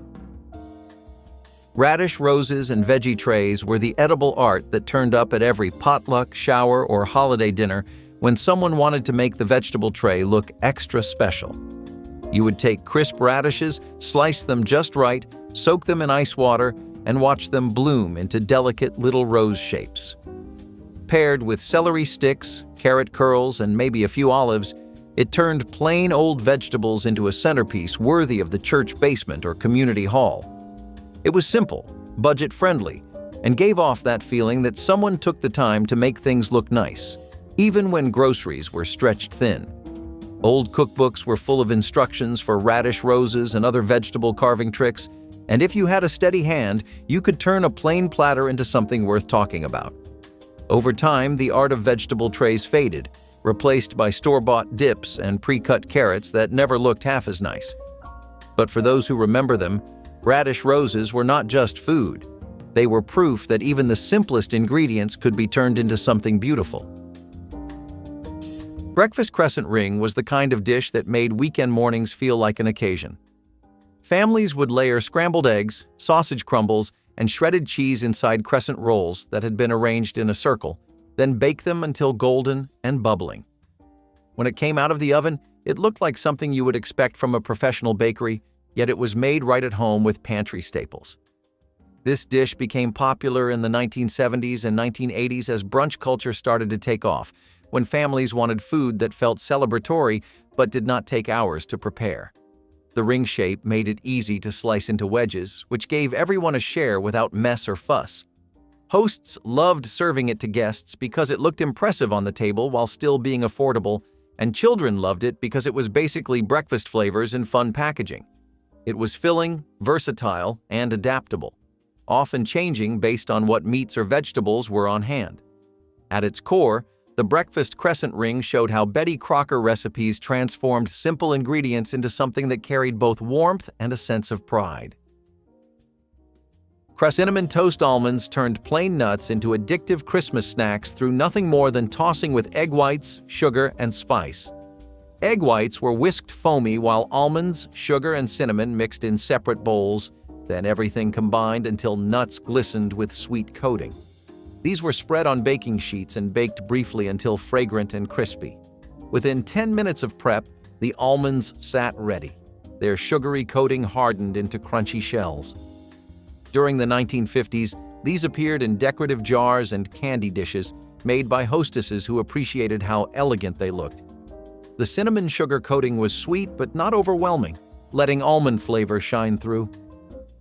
Radish roses and veggie trays were the edible art that turned up at every potluck, shower, or holiday dinner when someone wanted to make the vegetable tray look extra special. You would take crisp radishes, slice them just right, soak them in ice water, and watch them bloom into delicate little rose shapes. Paired with celery sticks, carrot curls, and maybe a few olives, it turned plain old vegetables into a centerpiece worthy of the church basement or community hall. It was simple, budget-friendly, and gave off that feeling that someone took the time to make things look nice, even when groceries were stretched thin. Old cookbooks were full of instructions for radish roses and other vegetable carving tricks, and if you had a steady hand, you could turn a plain platter into something worth talking about. Over time, the art of vegetable trays faded, replaced by store-bought dips and pre-cut carrots that never looked half as nice. But for those who remember them, radish roses were not just food. They were proof that even the simplest ingredients could be turned into something beautiful. Breakfast crescent ring was the kind of dish that made weekend mornings feel like an occasion. Families would layer scrambled eggs, sausage crumbles, and shredded cheese inside crescent rolls that had been arranged in a circle, then bake them until golden and bubbling. When it came out of the oven, it looked like something you would expect from a professional bakery, yet it was made right at home with pantry staples. This dish became popular in the 1970s and 1980s as brunch culture started to take off, when families wanted food that felt celebratory but did not take hours to prepare. The ring shape made it easy to slice into wedges, which gave everyone a share without mess or fuss. Hosts loved serving it to guests because it looked impressive on the table while still being affordable, and children loved it because it was basically breakfast flavors in fun packaging. It was filling, versatile, and adaptable, often changing based on what meats or vegetables were on hand. At its core, the breakfast crescent ring showed how Betty Crocker recipes transformed simple ingredients into something that carried both warmth and a sense of pride. Cinnamon Toast Almonds turned plain nuts into addictive Christmas snacks through nothing more than tossing with egg whites, sugar, and spice. Egg whites were whisked foamy while almonds, sugar, and cinnamon mixed in separate bowls, then everything combined until nuts glistened with sweet coating. These were spread on baking sheets and baked briefly until fragrant and crispy. Within 10 minutes of prep, The almonds sat ready, their sugary coating hardened into crunchy shells. During the 1950s, these appeared in decorative jars and candy dishes made by hostesses who appreciated how elegant they looked. The cinnamon sugar coating was sweet but not overwhelming, letting almond flavor shine through.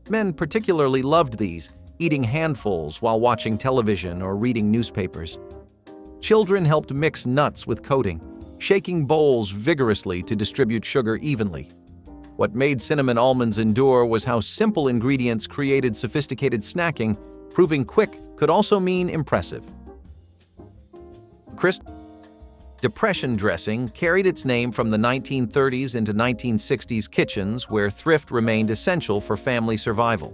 Men particularly loved these, eating handfuls while watching television or reading newspapers. Children helped mix nuts with coating, shaking bowls vigorously to distribute sugar evenly. What made cinnamon almonds endure was how simple ingredients created sophisticated snacking, proving quick could also mean impressive. Crisp depression dressing carried its name from the 1930s into 1960s kitchens where thrift remained essential for family survival.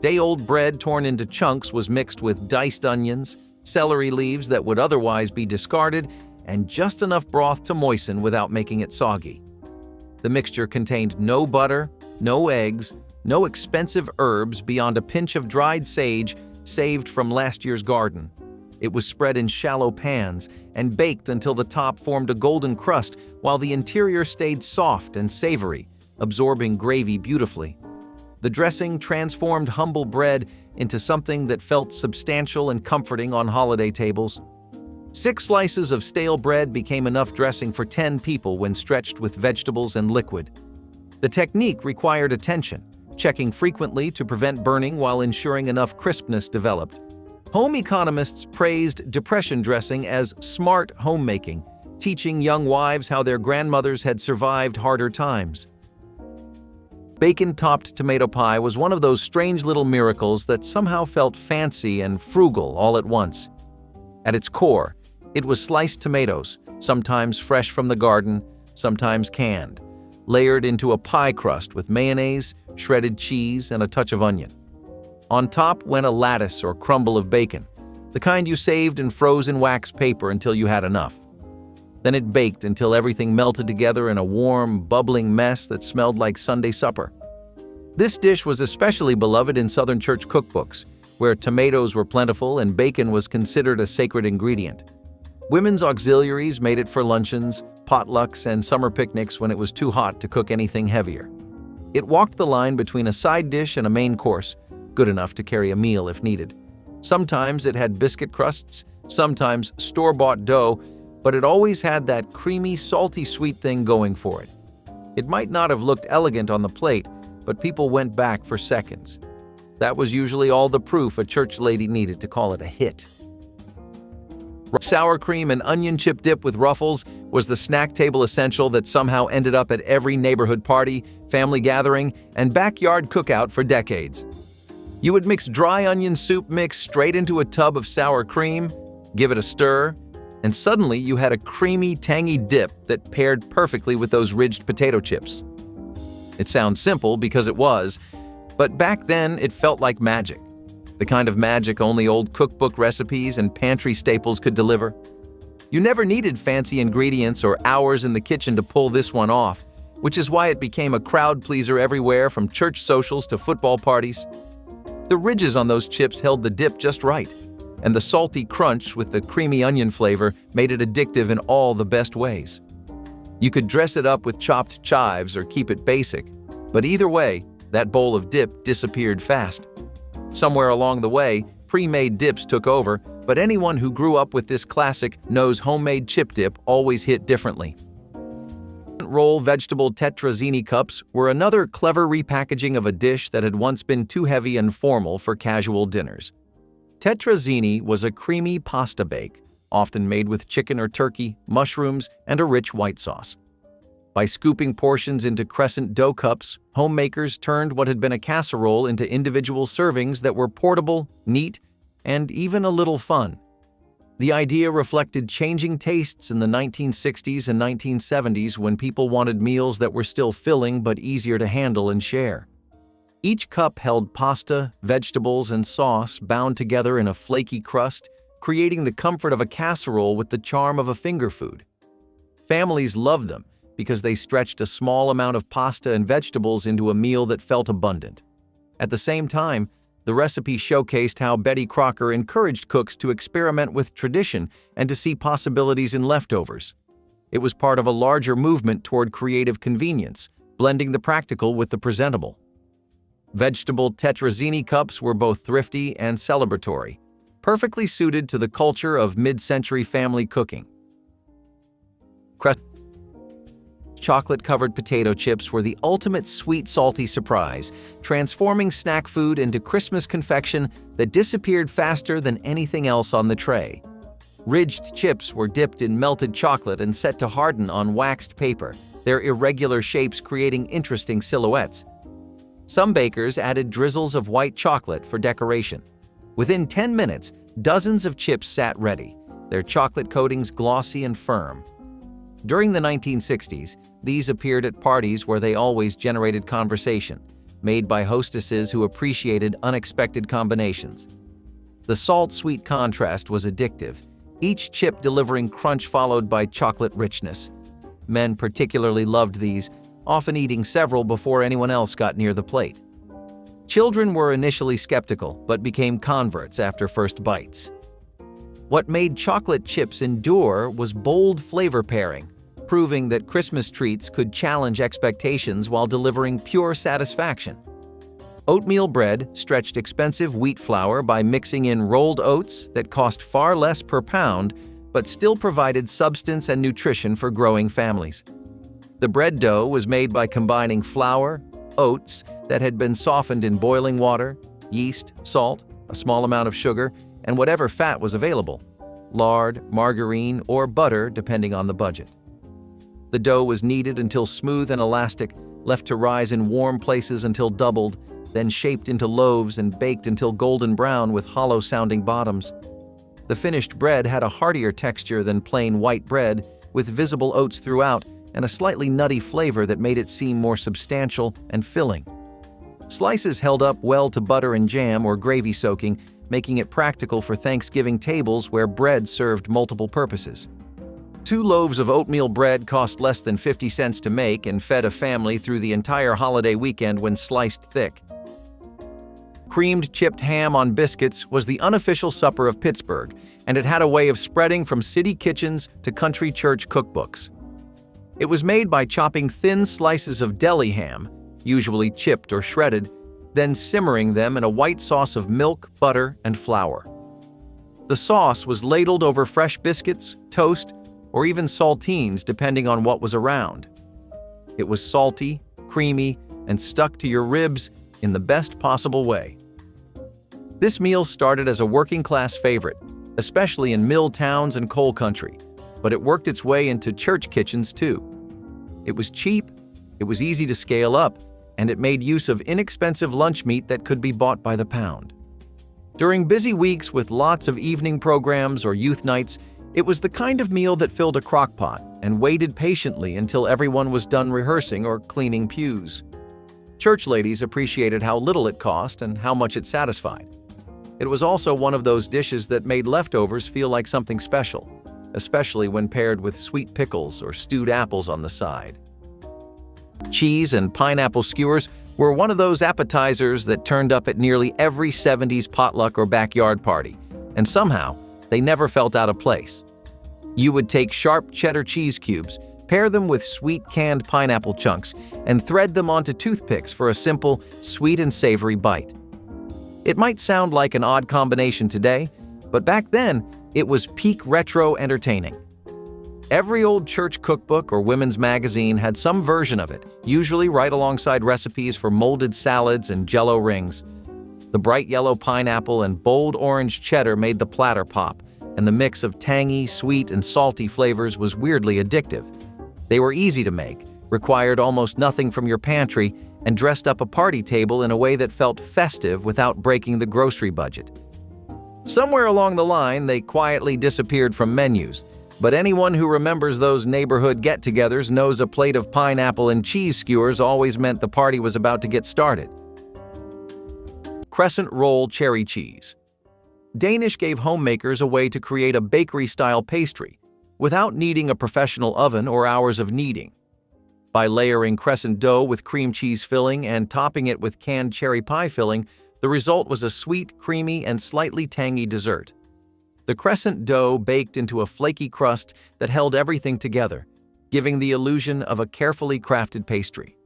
Day-old bread torn into chunks was mixed with diced onions, celery leaves that would otherwise be discarded, and just enough broth to moisten without making it soggy. The mixture contained no butter, no eggs, no expensive herbs beyond a pinch of dried sage saved from last year's garden. It was spread in shallow pans and baked until the top formed a golden crust while the interior stayed soft and savory, absorbing gravy beautifully. The dressing transformed humble bread into something that felt substantial and comforting on holiday tables. 6 slices of stale bread became enough dressing for 10 people when stretched with vegetables and liquid. The technique required attention, checking frequently to prevent burning while ensuring enough crispness developed. Home economists praised depression dressing as smart homemaking, teaching young wives how their grandmothers had survived harder times. Bacon-topped tomato pie was one of those strange little miracles that somehow felt fancy and frugal all at once. At its core, it was sliced tomatoes, sometimes fresh from the garden, sometimes canned, layered into a pie crust with mayonnaise, shredded cheese, and a touch of onion. On top went a lattice or crumble of bacon, the kind you saved and froze in wax paper until you had enough. Then it baked until everything melted together in a warm, bubbling mess that smelled like Sunday supper. This dish was especially beloved in Southern church cookbooks, where tomatoes were plentiful and bacon was considered a sacred ingredient. Women's auxiliaries made it for luncheons, potlucks, and summer picnics when it was too hot to cook anything heavier. It walked the line between a side dish and a main course, good enough to carry a meal if needed. Sometimes it had biscuit crusts, sometimes store-bought dough, but it always had that creamy, salty sweet thing going for it. It might not have looked elegant on the plate, but people went back for seconds. That was usually all the proof a church lady needed to call it a hit. Sour cream and onion chip dip with Ruffles was the snack table essential that somehow ended up at every neighborhood party, family gathering, and backyard cookout for decades. You would mix dry onion soup mix straight into a tub of sour cream, give it a stir, and suddenly you had a creamy, tangy dip that paired perfectly with those ridged potato chips. It sounds simple because it was, but back then it felt like magic. The kind of magic only old cookbook recipes and pantry staples could deliver. You never needed fancy ingredients or hours in the kitchen to pull this one off, which is why it became a crowd pleaser everywhere from church socials to football parties. The ridges on those chips held the dip just right, and the salty crunch with the creamy onion flavor made it addictive in all the best ways. You could dress it up with chopped chives or keep it basic, but either way, that bowl of dip disappeared fast. Somewhere along the way, pre-made dips took over, but anyone who grew up with this classic knows homemade chip dip always hit differently. Roll vegetable tetrazzini cups were another clever repackaging of a dish that had once been too heavy and formal for casual dinners. Tetrazzini was a creamy pasta bake, often made with chicken or turkey, mushrooms, and a rich white sauce. By scooping portions into crescent dough cups, homemakers turned what had been a casserole into individual servings that were portable, neat, and even a little fun. The idea reflected changing tastes in the 1960s and 1970s when people wanted meals that were still filling but easier to handle and share. Each cup held pasta, vegetables, and sauce bound together in a flaky crust, creating the comfort of a casserole with the charm of a finger food. Families loved them because they stretched a small amount of pasta and vegetables into a meal that felt abundant. At the same time, the recipe showcased how Betty Crocker encouraged cooks to experiment with tradition and to see possibilities in leftovers. It was part of a larger movement toward creative convenience, blending the practical with the presentable. Vegetable tetrazzini cups were both thrifty and celebratory, perfectly suited to the culture of mid-century family cooking. Chocolate-covered potato chips were the ultimate sweet-salty surprise, transforming snack food into Christmas confection that disappeared faster than anything else on the tray. Ridged chips were dipped in melted chocolate and set to harden on waxed paper, their irregular shapes creating interesting silhouettes. Some bakers added drizzles of white chocolate for decoration. Within 10 minutes, dozens of chips sat ready, their chocolate coatings glossy and firm. During the 1960s, these appeared at parties where they always generated conversation, made by hostesses who appreciated unexpected combinations. The salt-sweet contrast was addictive, each chip delivering crunch followed by chocolate richness. Men particularly loved these, often eating several before anyone else got near the plate. Children were initially skeptical, but became converts after first bites. What made chocolate chips endure was bold flavor pairing, proving that Christmas treats could challenge expectations while delivering pure satisfaction. Oatmeal bread stretched expensive wheat flour by mixing in rolled oats that cost far less per pound, but still provided substance and nutrition for growing families. The bread dough was made by combining flour, oats that had been softened in boiling water, yeast, salt, a small amount of sugar, and whatever fat was available, lard, margarine, or butter depending on the budget. The dough was kneaded until smooth and elastic, left to rise in warm places until doubled, then shaped into loaves and baked until golden brown with hollow-sounding bottoms. The finished bread had a heartier texture than plain white bread, with visible oats throughout and a slightly nutty flavor that made it seem more substantial and filling. Slices held up well to butter and jam or gravy soaking, making it practical for Thanksgiving tables where bread served multiple purposes. 2 loaves of oatmeal bread cost less than 50 cents to make and fed a family through the entire holiday weekend when sliced thick. Creamed chipped ham on biscuits was the unofficial supper of Pittsburgh, and it had a way of spreading from city kitchens to country church cookbooks. It was made by chopping thin slices of deli ham, usually chipped or shredded, then simmering them in a white sauce of milk, butter, and flour. The sauce was ladled over fresh biscuits, toast, or even saltines depending on what was around. It was salty, creamy, and stuck to your ribs in the best possible way. This meal started as a working-class favorite, especially in mill towns and coal country, but it worked its way into church kitchens too. It was cheap, it was easy to scale up, and it made use of inexpensive lunch meat that could be bought by the pound. During busy weeks with lots of evening programs or youth nights, it was the kind of meal that filled a crock-pot and waited patiently until everyone was done rehearsing or cleaning pews. Church ladies appreciated how little it cost and how much it satisfied. It was also one of those dishes that made leftovers feel like something special, especially when paired with sweet pickles or stewed apples on the side. Cheese and pineapple skewers were one of those appetizers that turned up at nearly every 70s potluck or backyard party, and somehow they never felt out of place. You would take sharp cheddar cheese cubes, pair them with sweet canned pineapple chunks, and thread them onto toothpicks for a simple, sweet and savory bite. It might sound like an odd combination today, but back then, it was peak retro entertaining. Every old church cookbook or women's magazine had some version of it, usually right alongside recipes for molded salads and Jell-O rings. The bright yellow pineapple and bold orange cheddar made the platter pop, and the mix of tangy, sweet, and salty flavors was weirdly addictive. They were easy to make, required almost nothing from your pantry, and dressed up a party table in a way that felt festive without breaking the grocery budget. Somewhere along the line, they quietly disappeared from menus, but anyone who remembers those neighborhood get-togethers knows a plate of pineapple and cheese skewers always meant the party was about to get started. Crescent roll cherry cheese. Danish gave homemakers a way to create a bakery-style pastry without needing a professional oven or hours of kneading. By layering crescent dough with cream cheese filling and topping it with canned cherry pie filling, the result was a sweet, creamy, and slightly tangy dessert. The crescent dough baked into a flaky crust that held everything together, giving the illusion of a carefully crafted pastry.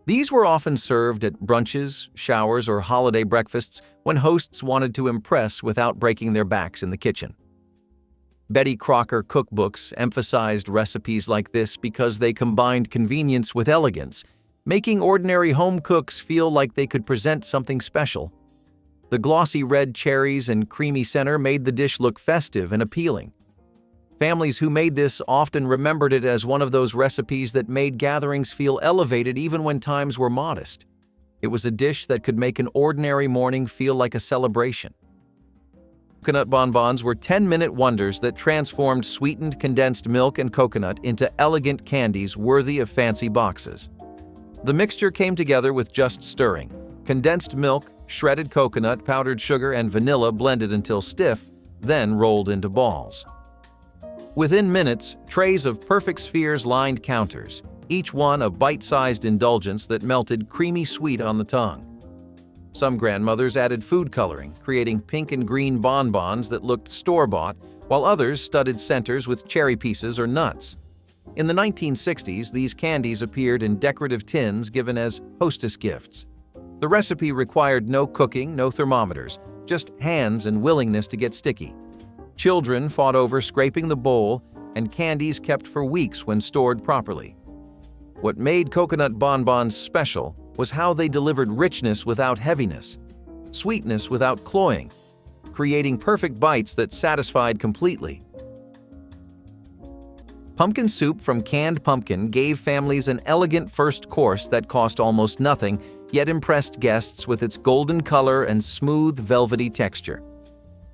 These were often served at brunches, showers, or holiday breakfasts when hosts wanted to impress without breaking their backs in the kitchen. Betty Crocker cookbooks emphasized recipes like this because they combined convenience with elegance, making ordinary home cooks feel like they could present something special. The glossy red cherries and creamy center made the dish look festive and appealing. Families who made this often remembered it as one of those recipes that made gatherings feel elevated even when times were modest. It was a dish that could make an ordinary morning feel like a celebration. Coconut bonbons were 10-minute wonders that transformed sweetened condensed milk and coconut into elegant candies worthy of fancy boxes. The mixture came together with just stirring. Condensed milk, shredded coconut, powdered sugar, and vanilla blended until stiff, then rolled into balls. Within minutes, trays of perfect spheres lined counters, each one a bite-sized indulgence that melted creamy sweet on the tongue. Some grandmothers added food coloring, creating pink and green bonbons that looked store-bought, while others studded centers with cherry pieces or nuts. In the 1960s, these candies appeared in decorative tins given as hostess gifts. The recipe required no cooking, no thermometers, just hands and willingness to get sticky. Children fought over scraping the bowl, and candies kept for weeks when stored properly. What made coconut bonbons special was how they delivered richness without heaviness, sweetness without cloying, creating perfect bites that satisfied completely. Pumpkin soup from canned pumpkin gave families an elegant first course that cost almost nothing, yet impressed guests with its golden color and smooth, velvety texture.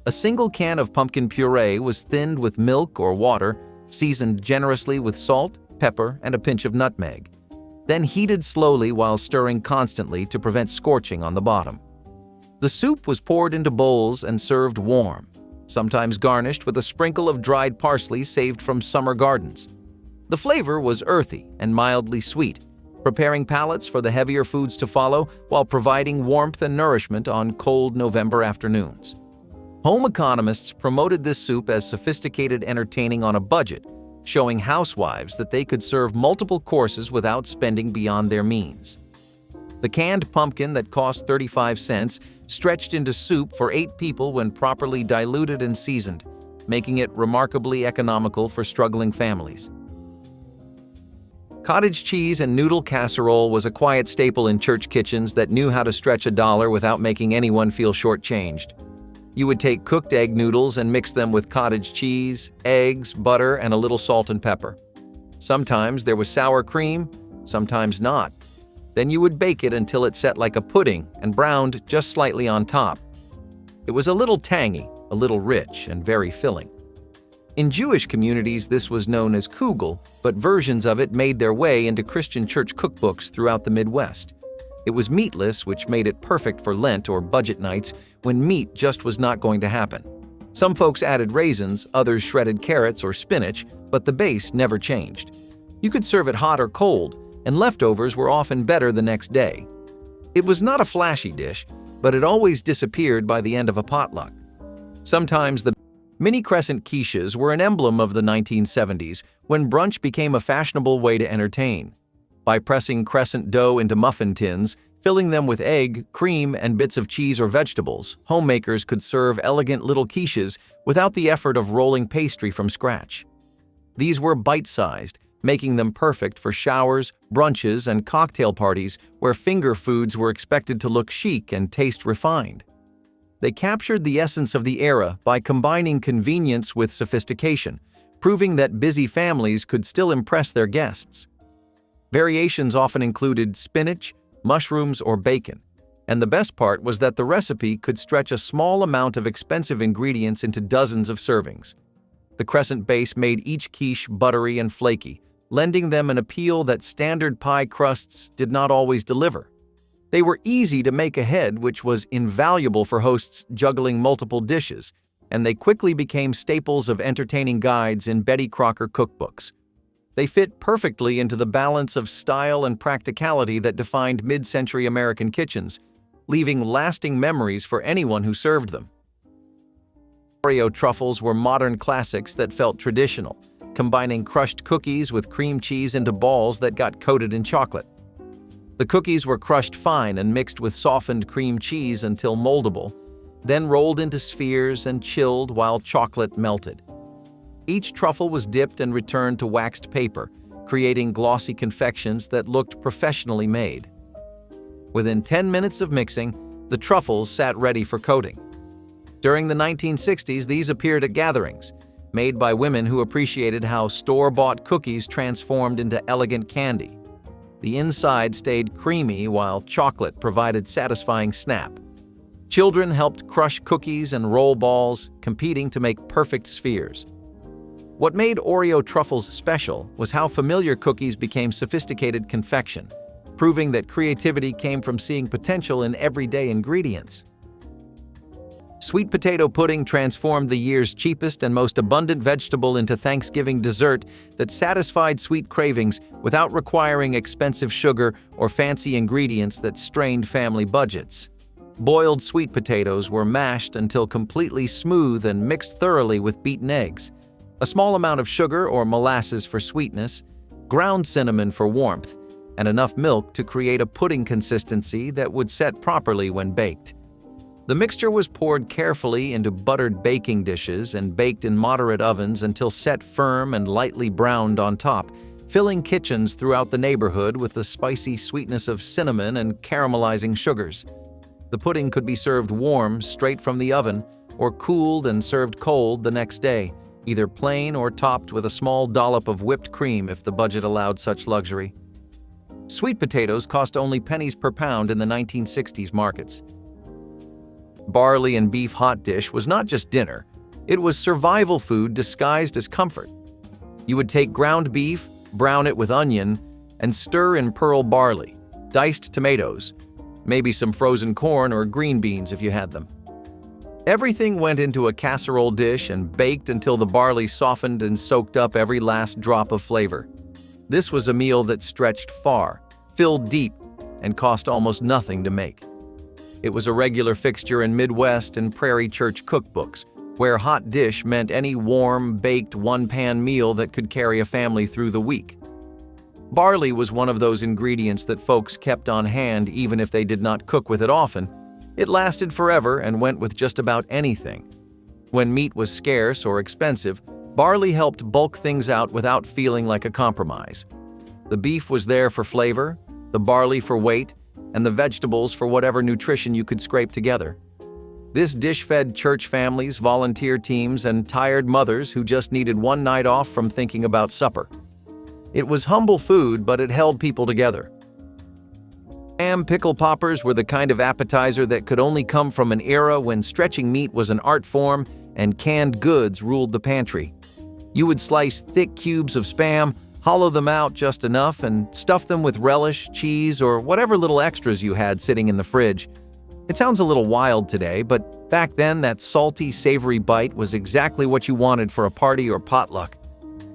A single can of pumpkin puree was thinned with milk or water, seasoned generously with salt, pepper, and a pinch of nutmeg, then heated slowly while stirring constantly to prevent scorching on the bottom. The soup was poured into bowls and served warm, sometimes garnished with a sprinkle of dried parsley saved from summer gardens. The flavor was earthy and mildly sweet, preparing palates for the heavier foods to follow while providing warmth and nourishment on cold November afternoons. Home economists promoted this soup as sophisticated entertaining on a budget, showing housewives that they could serve multiple courses without spending beyond their means. The canned pumpkin that cost 35 cents stretched into soup for 8 people when properly diluted and seasoned, making it remarkably economical for struggling families. Cottage cheese and noodle casserole was a quiet staple in church kitchens that knew how to stretch a dollar without making anyone feel shortchanged. You would take cooked egg noodles and mix them with cottage cheese, eggs, butter, and a little salt and pepper. Sometimes there was sour cream, sometimes not. Then you would bake it until it set like a pudding and browned just slightly on top. It was a little tangy, a little rich, and very filling. In Jewish communities, this was known as kugel, but versions of it made their way into Christian church cookbooks throughout the Midwest. It was meatless, which made it perfect for Lent or budget nights when meat just was not going to happen. Some folks added raisins, others shredded carrots or spinach, but the base never changed. You could serve it hot or cold, and leftovers were often better the next day. It was not a flashy dish, but it always disappeared by the end of a potluck. Sometimes the mini crescent quiches were an emblem of the 1970s when brunch became a fashionable way to entertain. By pressing crescent dough into muffin tins, filling them with egg, cream, and bits of cheese or vegetables, homemakers could serve elegant little quiches without the effort of rolling pastry from scratch. These were bite-sized, making them perfect for showers, brunches, and cocktail parties where finger foods were expected to look chic and taste refined. They captured the essence of the era by combining convenience with sophistication, proving that busy families could still impress their guests. Variations often included spinach, mushrooms, or bacon, and the best part was that the recipe could stretch a small amount of expensive ingredients into dozens of servings. The crescent base made each quiche buttery and flaky, lending them an appeal that standard pie crusts did not always deliver. They were easy to make ahead, which was invaluable for hosts juggling multiple dishes, and they quickly became staples of entertaining guides in Betty Crocker cookbooks. They fit perfectly into the balance of style and practicality that defined mid-century American kitchens, leaving lasting memories for anyone who served them. Oreo truffles were modern classics that felt traditional, combining crushed cookies with cream cheese into balls that got coated in chocolate. The cookies were crushed fine and mixed with softened cream cheese until moldable, then rolled into spheres and chilled while chocolate melted. Each truffle was dipped and returned to waxed paper, creating glossy confections that looked professionally made. Within 10 minutes of mixing, the truffles sat ready for coating. During the 1960s, these appeared at gatherings, made by women who appreciated how store-bought cookies transformed into elegant candy. The inside stayed creamy while chocolate provided satisfying snap. Children helped crush cookies and roll balls, competing to make perfect spheres. What made Oreo truffles special was how familiar cookies became sophisticated confection, proving that creativity came from seeing potential in everyday ingredients. Sweet potato pudding transformed the year's cheapest and most abundant vegetable into Thanksgiving dessert that satisfied sweet cravings without requiring expensive sugar or fancy ingredients that strained family budgets. Boiled sweet potatoes were mashed until completely smooth and mixed thoroughly with beaten eggs, a small amount of sugar or molasses for sweetness, ground cinnamon for warmth, and enough milk to create a pudding consistency that would set properly when baked. The mixture was poured carefully into buttered baking dishes and baked in moderate ovens until set firm and lightly browned on top, filling kitchens throughout the neighborhood with the spicy sweetness of cinnamon and caramelizing sugars. The pudding could be served warm, straight from the oven, or cooled and served cold the next day, either plain or topped with a small dollop of whipped cream if the budget allowed such luxury. Sweet potatoes cost only pennies per pound in the 1960s markets. Barley and beef hot dish was not just dinner, it was survival food disguised as comfort. You would take ground beef, brown it with onion, and stir in pearl barley, diced tomatoes, maybe some frozen corn or green beans if you had them. Everything went into a casserole dish and baked until the barley softened and soaked up every last drop of flavor. This was a meal that stretched far, filled deep, and cost almost nothing to make. It was a regular fixture in Midwest and Prairie Church cookbooks, where hot dish meant any warm, baked, one-pan meal that could carry a family through the week. Barley was one of those ingredients that folks kept on hand even if they did not cook with it often. It lasted forever and went with just about anything. When meat was scarce or expensive, barley helped bulk things out without feeling like a compromise. The beef was there for flavor, the barley for weight, and the vegetables for whatever nutrition you could scrape together. This dish fed church families, volunteer teams, and tired mothers who just needed one night off from thinking about supper. It was humble food, but it held people together. Spam pickle poppers were the kind of appetizer that could only come from an era when stretching meat was an art form and canned goods ruled the pantry. You would slice thick cubes of Spam, hollow them out just enough, and stuff them with relish, cheese, or whatever little extras you had sitting in the fridge. It sounds a little wild today, but back then that salty, savory bite was exactly what you wanted for a party or potluck.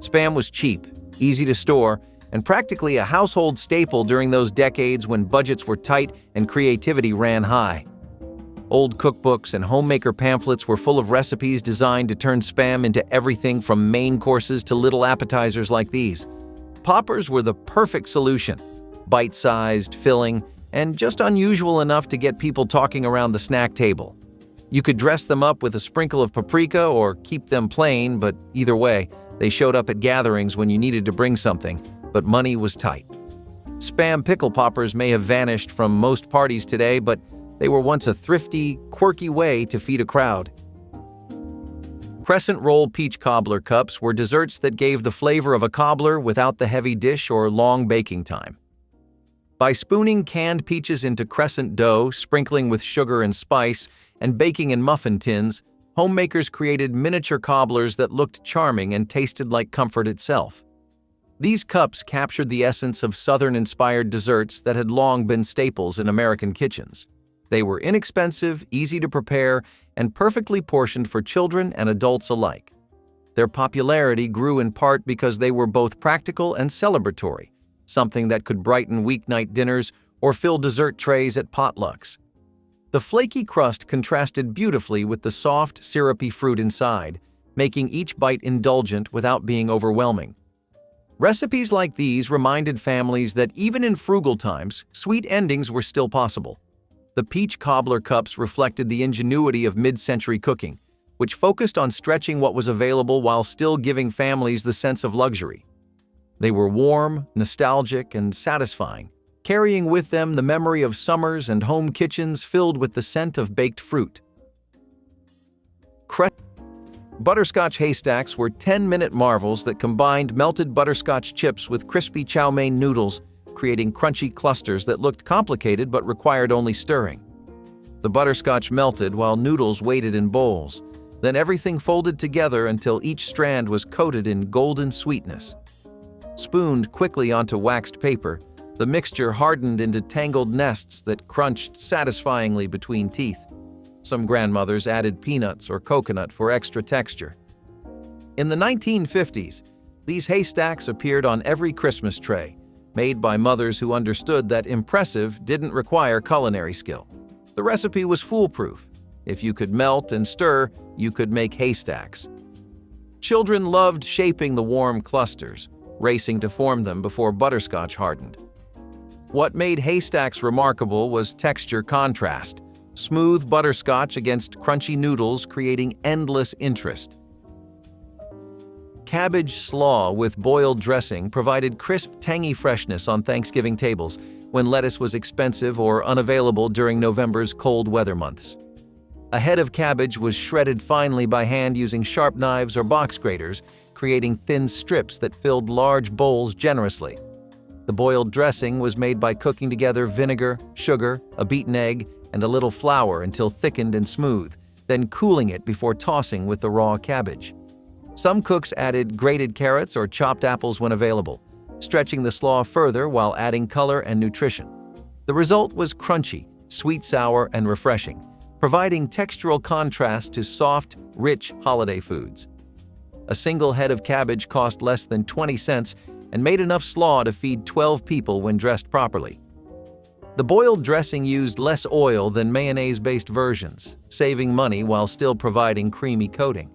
Spam was cheap, easy to store, and practically a household staple during those decades when budgets were tight and creativity ran high. Old cookbooks and homemaker pamphlets were full of recipes designed to turn Spam into everything from main courses to little appetizers like these. Poppers were the perfect solution, bite-sized, filling, and just unusual enough to get people talking around the snack table. You could dress them up with a sprinkle of paprika or keep them plain, but either way, they showed up at gatherings when you needed to bring something, but money was tight. Spam pickle poppers may have vanished from most parties today, but they were once a thrifty, quirky way to feed a crowd. Crescent roll peach cobbler cups were desserts that gave the flavor of a cobbler without the heavy dish or long baking time. By spooning canned peaches into crescent dough, sprinkling with sugar and spice, and baking in muffin tins, homemakers created miniature cobblers that looked charming and tasted like comfort itself. These cups captured the essence of Southern-inspired desserts that had long been staples in American kitchens. They were inexpensive, easy to prepare, and perfectly portioned for children and adults alike. Their popularity grew in part because they were both practical and celebratory, something that could brighten weeknight dinners or fill dessert trays at potlucks. The flaky crust contrasted beautifully with the soft, syrupy fruit inside, making each bite indulgent without being overwhelming. Recipes like these reminded families that even in frugal times, sweet endings were still possible. The peach cobbler cups reflected the ingenuity of mid-century cooking, which focused on stretching what was available while still giving families the sense of luxury. They were warm, nostalgic, and satisfying, carrying with them the memory of summers and home kitchens filled with the scent of baked fruit. Butterscotch haystacks were 10-minute marvels that combined melted butterscotch chips with crispy chow mein noodles, creating crunchy clusters that looked complicated but required only stirring. The butterscotch melted while noodles waited in bowls. Then everything folded together until each strand was coated in golden sweetness. Spooned quickly onto waxed paper, the mixture hardened into tangled nests that crunched satisfyingly between teeth. Some grandmothers added peanuts or coconut for extra texture. In the 1950s, these haystacks appeared on every Christmas tray, made by mothers who understood that impressive didn't require culinary skill. The recipe was foolproof. If you could melt and stir, you could make haystacks. Children loved shaping the warm clusters, racing to form them before butterscotch hardened. What made haystacks remarkable was texture contrast. Smooth butterscotch against crunchy noodles creating endless interest. Cabbage slaw with boiled dressing provided crisp, tangy freshness on Thanksgiving tables when lettuce was expensive or unavailable during November's cold weather months. A head of cabbage was shredded finely by hand using sharp knives or box graters, creating thin strips that filled large bowls generously. The boiled dressing was made by cooking together vinegar, sugar, a beaten egg, and a little flour until thickened and smooth, then cooling it before tossing with the raw cabbage. Some cooks added grated carrots or chopped apples when available, stretching the slaw further while adding color and nutrition. The result was crunchy, sweet-sour, and refreshing, providing textural contrast to soft, rich holiday foods. A single head of cabbage cost less than 20 cents and made enough slaw to feed 12 people when dressed properly. The boiled dressing used less oil than mayonnaise-based versions, saving money while still providing creamy coating.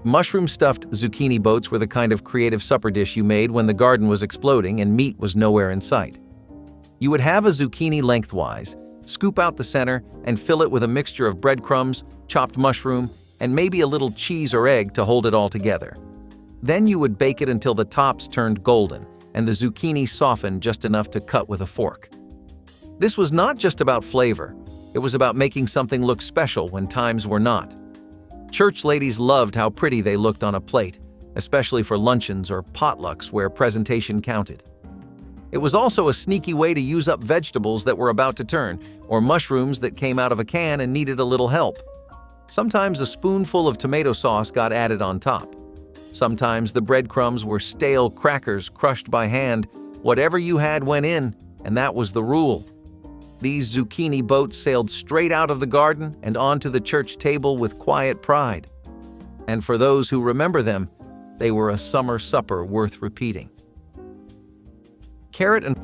Mushroom-stuffed zucchini boats were the kind of creative supper dish you made when the garden was exploding and meat was nowhere in sight. You would have a zucchini lengthwise, scoop out the center, and fill it with a mixture of breadcrumbs, chopped mushroom, and maybe a little cheese or egg to hold it all together. Then you would bake it until the tops turned golden and the zucchini softened just enough to cut with a fork. This was not just about flavor. It was about making something look special when times were not. Church ladies loved how pretty they looked on a plate, especially for luncheons or potlucks where presentation counted. It was also a sneaky way to use up vegetables that were about to turn, or mushrooms that came out of a can and needed a little help. Sometimes a spoonful of tomato sauce got added on top. Sometimes the breadcrumbs were stale crackers crushed by hand. Whatever you had went in, and that was the rule. These zucchini boats sailed straight out of the garden and onto the church table with quiet pride. And for those who remember them, they were a summer supper worth repeating. Carrot and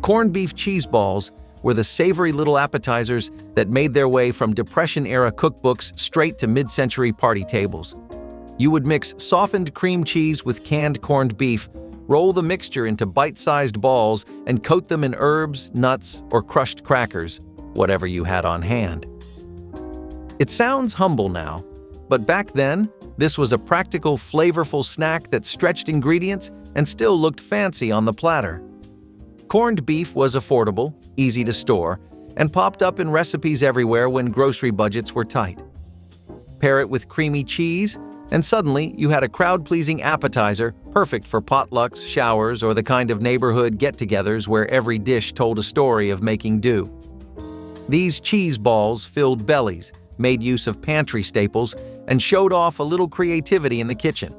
corned beef cheese balls were the savory little appetizers that made their way from Depression-era cookbooks straight to mid-century party tables. You would mix softened cream cheese with canned corned beef, roll the mixture into bite-sized balls, and coat them in herbs, nuts, or crushed crackers, whatever you had on hand. It sounds humble now, but back then, this was a practical, flavorful snack that stretched ingredients and still looked fancy on the platter. Corned beef was affordable, easy to store, and popped up in recipes everywhere when grocery budgets were tight. Pair it with creamy cheese, and suddenly you had a crowd-pleasing appetizer perfect for potlucks, showers, or the kind of neighborhood get-togethers where every dish told a story of making do. These cheese balls filled bellies, made use of pantry staples, and showed off a little creativity in the kitchen.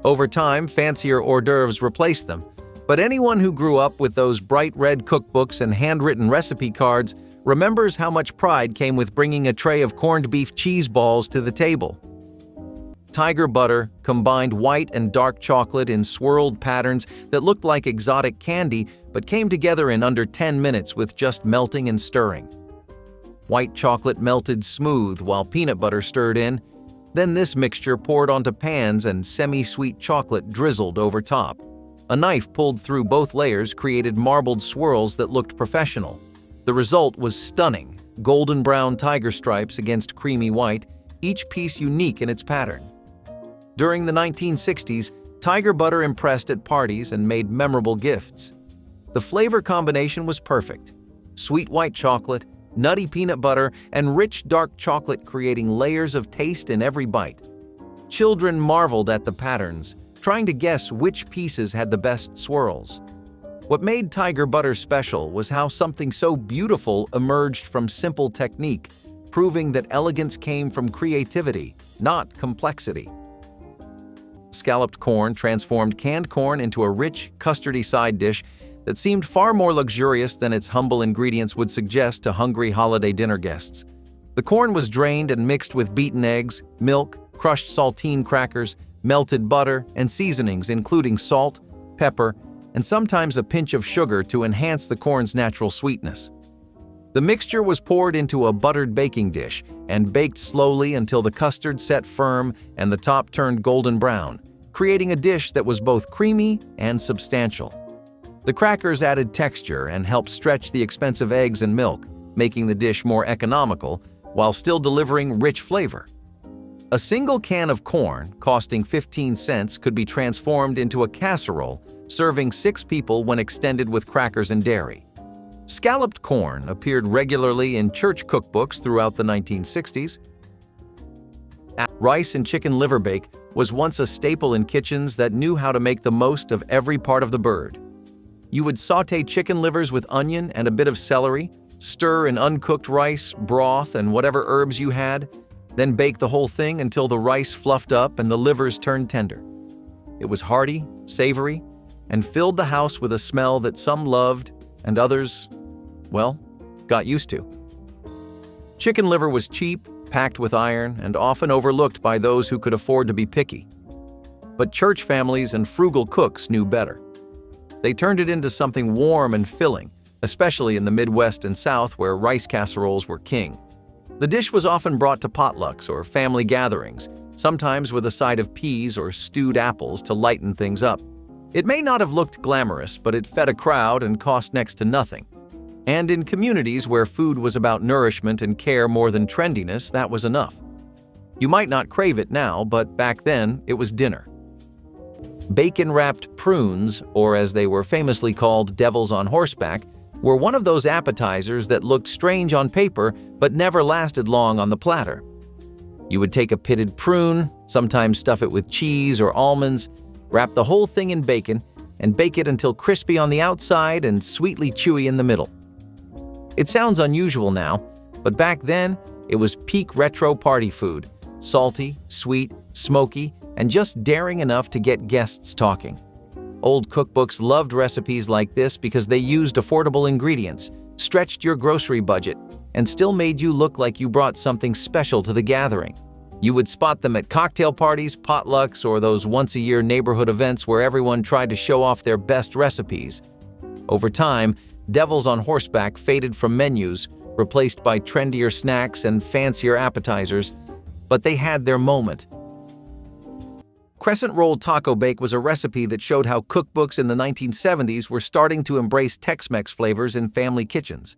Over time, fancier hors d'oeuvres replaced them, but anyone who grew up with those bright red cookbooks and handwritten recipe cards remembers how much pride came with bringing a tray of corned beef cheese balls to the table. Tiger butter combined white and dark chocolate in swirled patterns that looked like exotic candy but came together in under 10 minutes with just melting and stirring. White chocolate melted smooth while peanut butter stirred in, Then this mixture poured onto pans and semi-sweet chocolate drizzled over top. A knife pulled through both layers created marbled swirls that looked professional. The result was stunning, golden brown tiger stripes against creamy white, each piece unique in its pattern. During the 1960s, tiger butter impressed at parties and made memorable gifts. The flavor combination was perfect. Sweet white chocolate, nutty peanut butter, and rich dark chocolate creating layers of taste in every bite. Children marveled at the patterns, trying to guess which pieces had the best swirls. What made tiger butter special was how something so beautiful emerged from simple technique, proving that elegance came from creativity, not complexity. Scalloped corn transformed canned corn into a rich, custardy side dish that seemed far more luxurious than its humble ingredients would suggest to hungry holiday dinner guests. The corn was drained and mixed with beaten eggs, milk, crushed saltine crackers, melted butter, and seasonings including salt, pepper, and sometimes a pinch of sugar to enhance the corn's natural sweetness. The mixture was poured into a buttered baking dish and baked slowly until the custard set firm and the top turned golden brown, creating a dish that was both creamy and substantial. The crackers added texture and helped stretch the expensive eggs and milk, making the dish more economical while still delivering rich flavor. A single can of corn, costing 15 cents, could be transformed into a casserole, serving 6 people when extended with crackers and dairy. Scalloped corn appeared regularly in church cookbooks throughout the 1960s. Rice and chicken liver bake was once a staple in kitchens that knew how to make the most of every part of the bird. You would sauté chicken livers with onion and a bit of celery, stir in uncooked rice, broth, and whatever herbs you had, then bake the whole thing until the rice fluffed up and the livers turned tender. It was hearty, savory, and filled the house with a smell that some loved and others, well, got used to. Chicken liver was cheap, packed with iron, and often overlooked by those who could afford to be picky. But church families and frugal cooks knew better. They turned it into something warm and filling, especially in the Midwest and South where rice casseroles were king. The dish was often brought to potlucks or family gatherings, sometimes with a side of peas or stewed apples to lighten things up. It may not have looked glamorous, but it fed a crowd and cost next to nothing. And in communities where food was about nourishment and care more than trendiness, that was enough. You might not crave it now, but back then it was dinner. Bacon-wrapped prunes, or as they were famously called, devils on horseback, were one of those appetizers that looked strange on paper but never lasted long on the platter. You would take a pitted prune, sometimes stuff it with cheese or almonds, wrap the whole thing in bacon, and bake it until crispy on the outside and sweetly chewy in the middle. It sounds unusual now, but back then it was peak retro party food, salty, sweet, smoky, and just daring enough to get guests talking. Old cookbooks loved recipes like this because they used affordable ingredients, stretched your grocery budget, and still made you look like you brought something special to the gathering. You would spot them at cocktail parties, potlucks, or those once-a-year neighborhood events where everyone tried to show off their best recipes. Over time, devils on horseback faded from menus, replaced by trendier snacks and fancier appetizers, but they had their moment. Crescent roll taco bake was a recipe that showed how cookbooks in the 1970s were starting to embrace Tex-Mex flavors in family kitchens.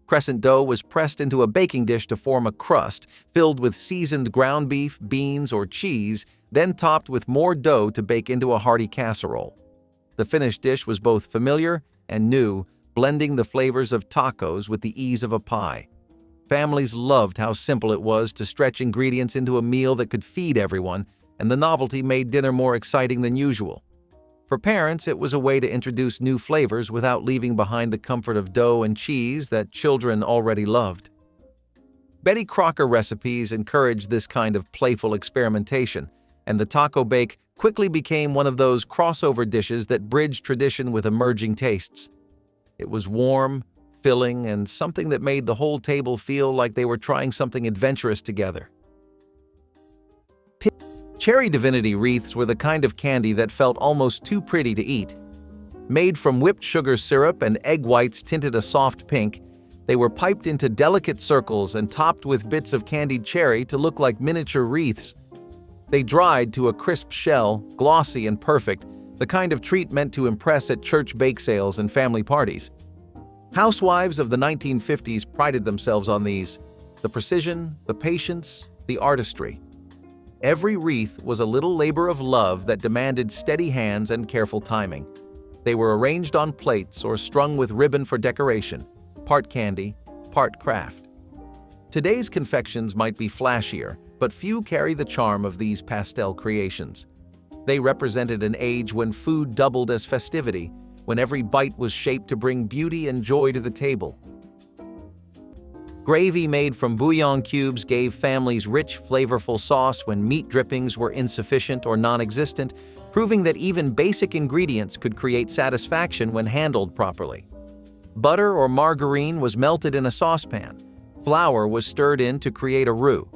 Crescent dough was pressed into a baking dish to form a crust filled with seasoned ground beef, beans, or cheese, then topped with more dough to bake into a hearty casserole. The finished dish was both familiar and new, blending the flavors of tacos with the ease of a pie. Families loved how simple it was to stretch ingredients into a meal that could feed everyone, and the novelty made dinner more exciting than usual. For parents, it was a way to introduce new flavors without leaving behind the comfort of dough and cheese that children already loved. Betty Crocker recipes encouraged this kind of playful experimentation, and the taco bake quickly became one of those crossover dishes that bridged tradition with emerging tastes. It was warm, filling, and something that made the whole table feel like they were trying something adventurous together. Cherry divinity wreaths were the kind of candy that felt almost too pretty to eat. Made from whipped sugar syrup and egg whites tinted a soft pink, they were piped into delicate circles and topped with bits of candied cherry to look like miniature wreaths, They dried to a crisp shell, glossy and perfect, the kind of treat meant to impress at church bake sales and family parties. Housewives of the 1950s prided themselves on these: the precision, the patience, the artistry. Every wreath was a little labor of love that demanded steady hands and careful timing. They were arranged on plates or strung with ribbon for decoration, part candy, part craft. Today's confections might be flashier, but few carry the charm of these pastel creations. They represented an age when food doubled as festivity, when every bite was shaped to bring beauty and joy to the table. Gravy made from bouillon cubes gave families rich, flavorful sauce when meat drippings were insufficient or non-existent, proving that even basic ingredients could create satisfaction when handled properly. Butter or margarine was melted in a saucepan. Flour was stirred in to create a roux.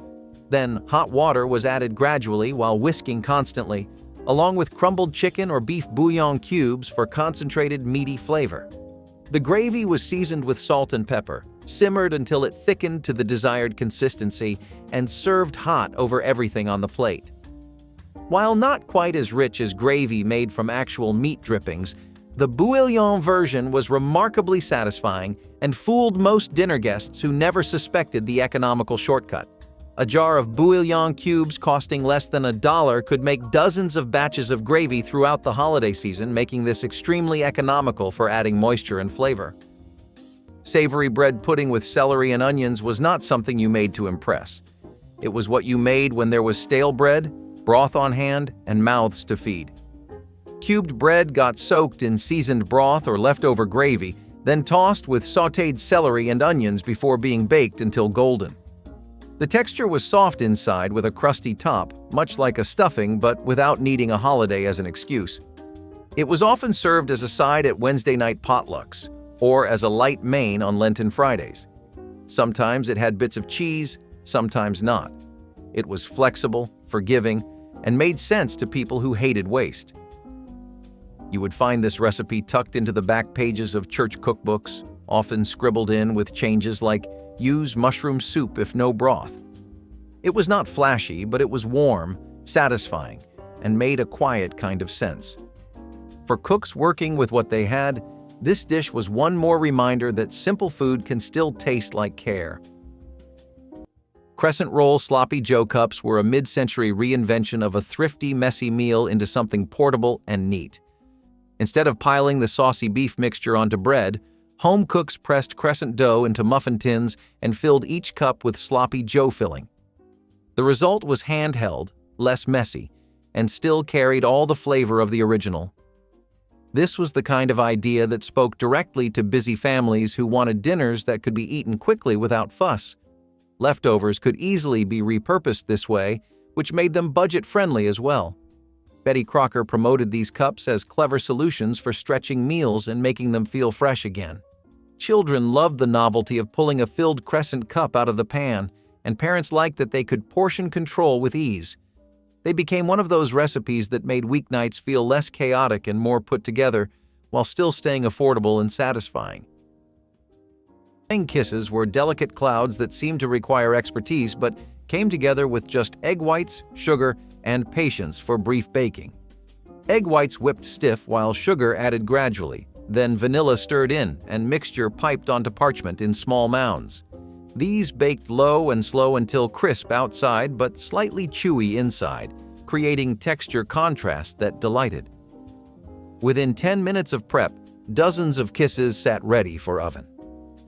Then hot water was added gradually while whisking constantly, along with crumbled chicken or beef bouillon cubes for concentrated meaty flavor. The gravy was seasoned with salt and pepper, simmered until it thickened to the desired consistency, and served hot over everything on the plate. While not quite as rich as gravy made from actual meat drippings, the bouillon version was remarkably satisfying and fooled most dinner guests who never suspected the economical shortcut. A jar of bouillon cubes costing less than $1 could make dozens of batches of gravy throughout the holiday season, making this extremely economical for adding moisture and flavor. Savory bread pudding with celery and onions was not something you made to impress. It was what you made when there was stale bread, broth on hand, and mouths to feed. Cubed bread got soaked in seasoned broth or leftover gravy, then tossed with sautéed celery and onions before being baked until golden. The texture was soft inside with a crusty top, much like a stuffing but without needing a holiday as an excuse. It was often served as a side at Wednesday night potlucks, or as a light main on Lenten Fridays. Sometimes it had bits of cheese, sometimes not. It was flexible, forgiving, and made sense to people who hated waste. You would find this recipe tucked into the back pages of church cookbooks, often scribbled in with changes like, "Use mushroom soup if no broth." It was not flashy, but it was warm, satisfying, and made a quiet kind of sense. For cooks working with what they had, this dish was one more reminder that simple food can still taste like care. Crescent roll sloppy joe cups were a mid-century reinvention of a thrifty, messy meal into something portable and neat. Instead of piling the saucy beef mixture onto bread, home cooks pressed crescent dough into muffin tins and filled each cup with sloppy joe filling. The result was handheld, less messy, and still carried all the flavor of the original. This was the kind of idea that spoke directly to busy families who wanted dinners that could be eaten quickly without fuss. Leftovers could easily be repurposed this way, which made them budget-friendly as well. Betty Crocker promoted these cups as clever solutions for stretching meals and making them feel fresh again. Children loved the novelty of pulling a filled crescent cup out of the pan, and parents liked that they could portion control with ease. They became one of those recipes that made weeknights feel less chaotic and more put together, while still staying affordable and satisfying. Flying kisses were delicate clouds that seemed to require expertise but came together with just egg whites, sugar, and patience for brief baking. Egg whites whipped stiff while sugar added gradually, then vanilla stirred in and mixture piped onto parchment in small mounds. These baked low and slow until crisp outside but slightly chewy inside, creating texture contrast that delighted. Within 10 minutes of prep, dozens of kisses sat ready for oven.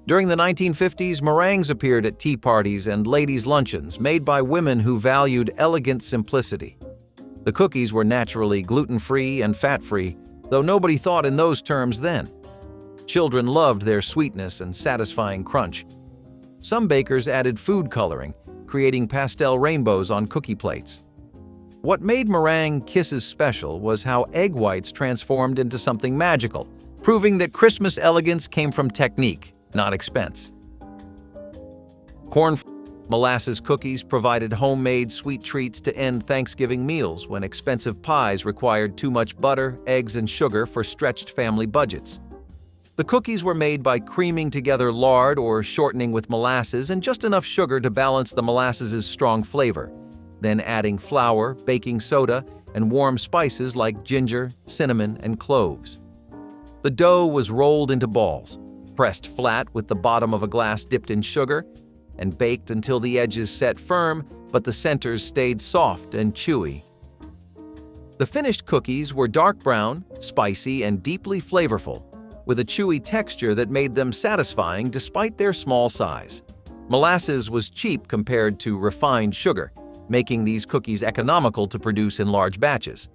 During the 1950s, meringues appeared at tea parties and ladies' luncheons made by women who valued elegant simplicity. The cookies were naturally gluten-free and fat-free, though nobody thought in those terms then. Children loved their sweetness and satisfying crunch. Some bakers added food coloring, creating pastel rainbows on cookie plates. What made meringue kisses special was how egg whites transformed into something magical, proving that Christmas elegance came from technique, not expense. Corn molasses cookies provided homemade sweet treats to end Thanksgiving meals when expensive pies required too much butter, eggs, and sugar for stretched family budgets. The cookies were made by creaming together lard or shortening with molasses and just enough sugar to balance the molasses' strong flavor. then adding flour, baking soda, and warm spices like ginger, cinnamon, and cloves. The dough was rolled into balls, pressed flat with the bottom of a glass dipped in sugar, and baked until the edges set firm but the centers stayed soft and chewy. The finished cookies were dark brown, spicy, and deeply flavorful, with a chewy texture that made them satisfying despite their small size. Molasses was cheap compared to refined sugar, making these cookies economical to produce in large batches.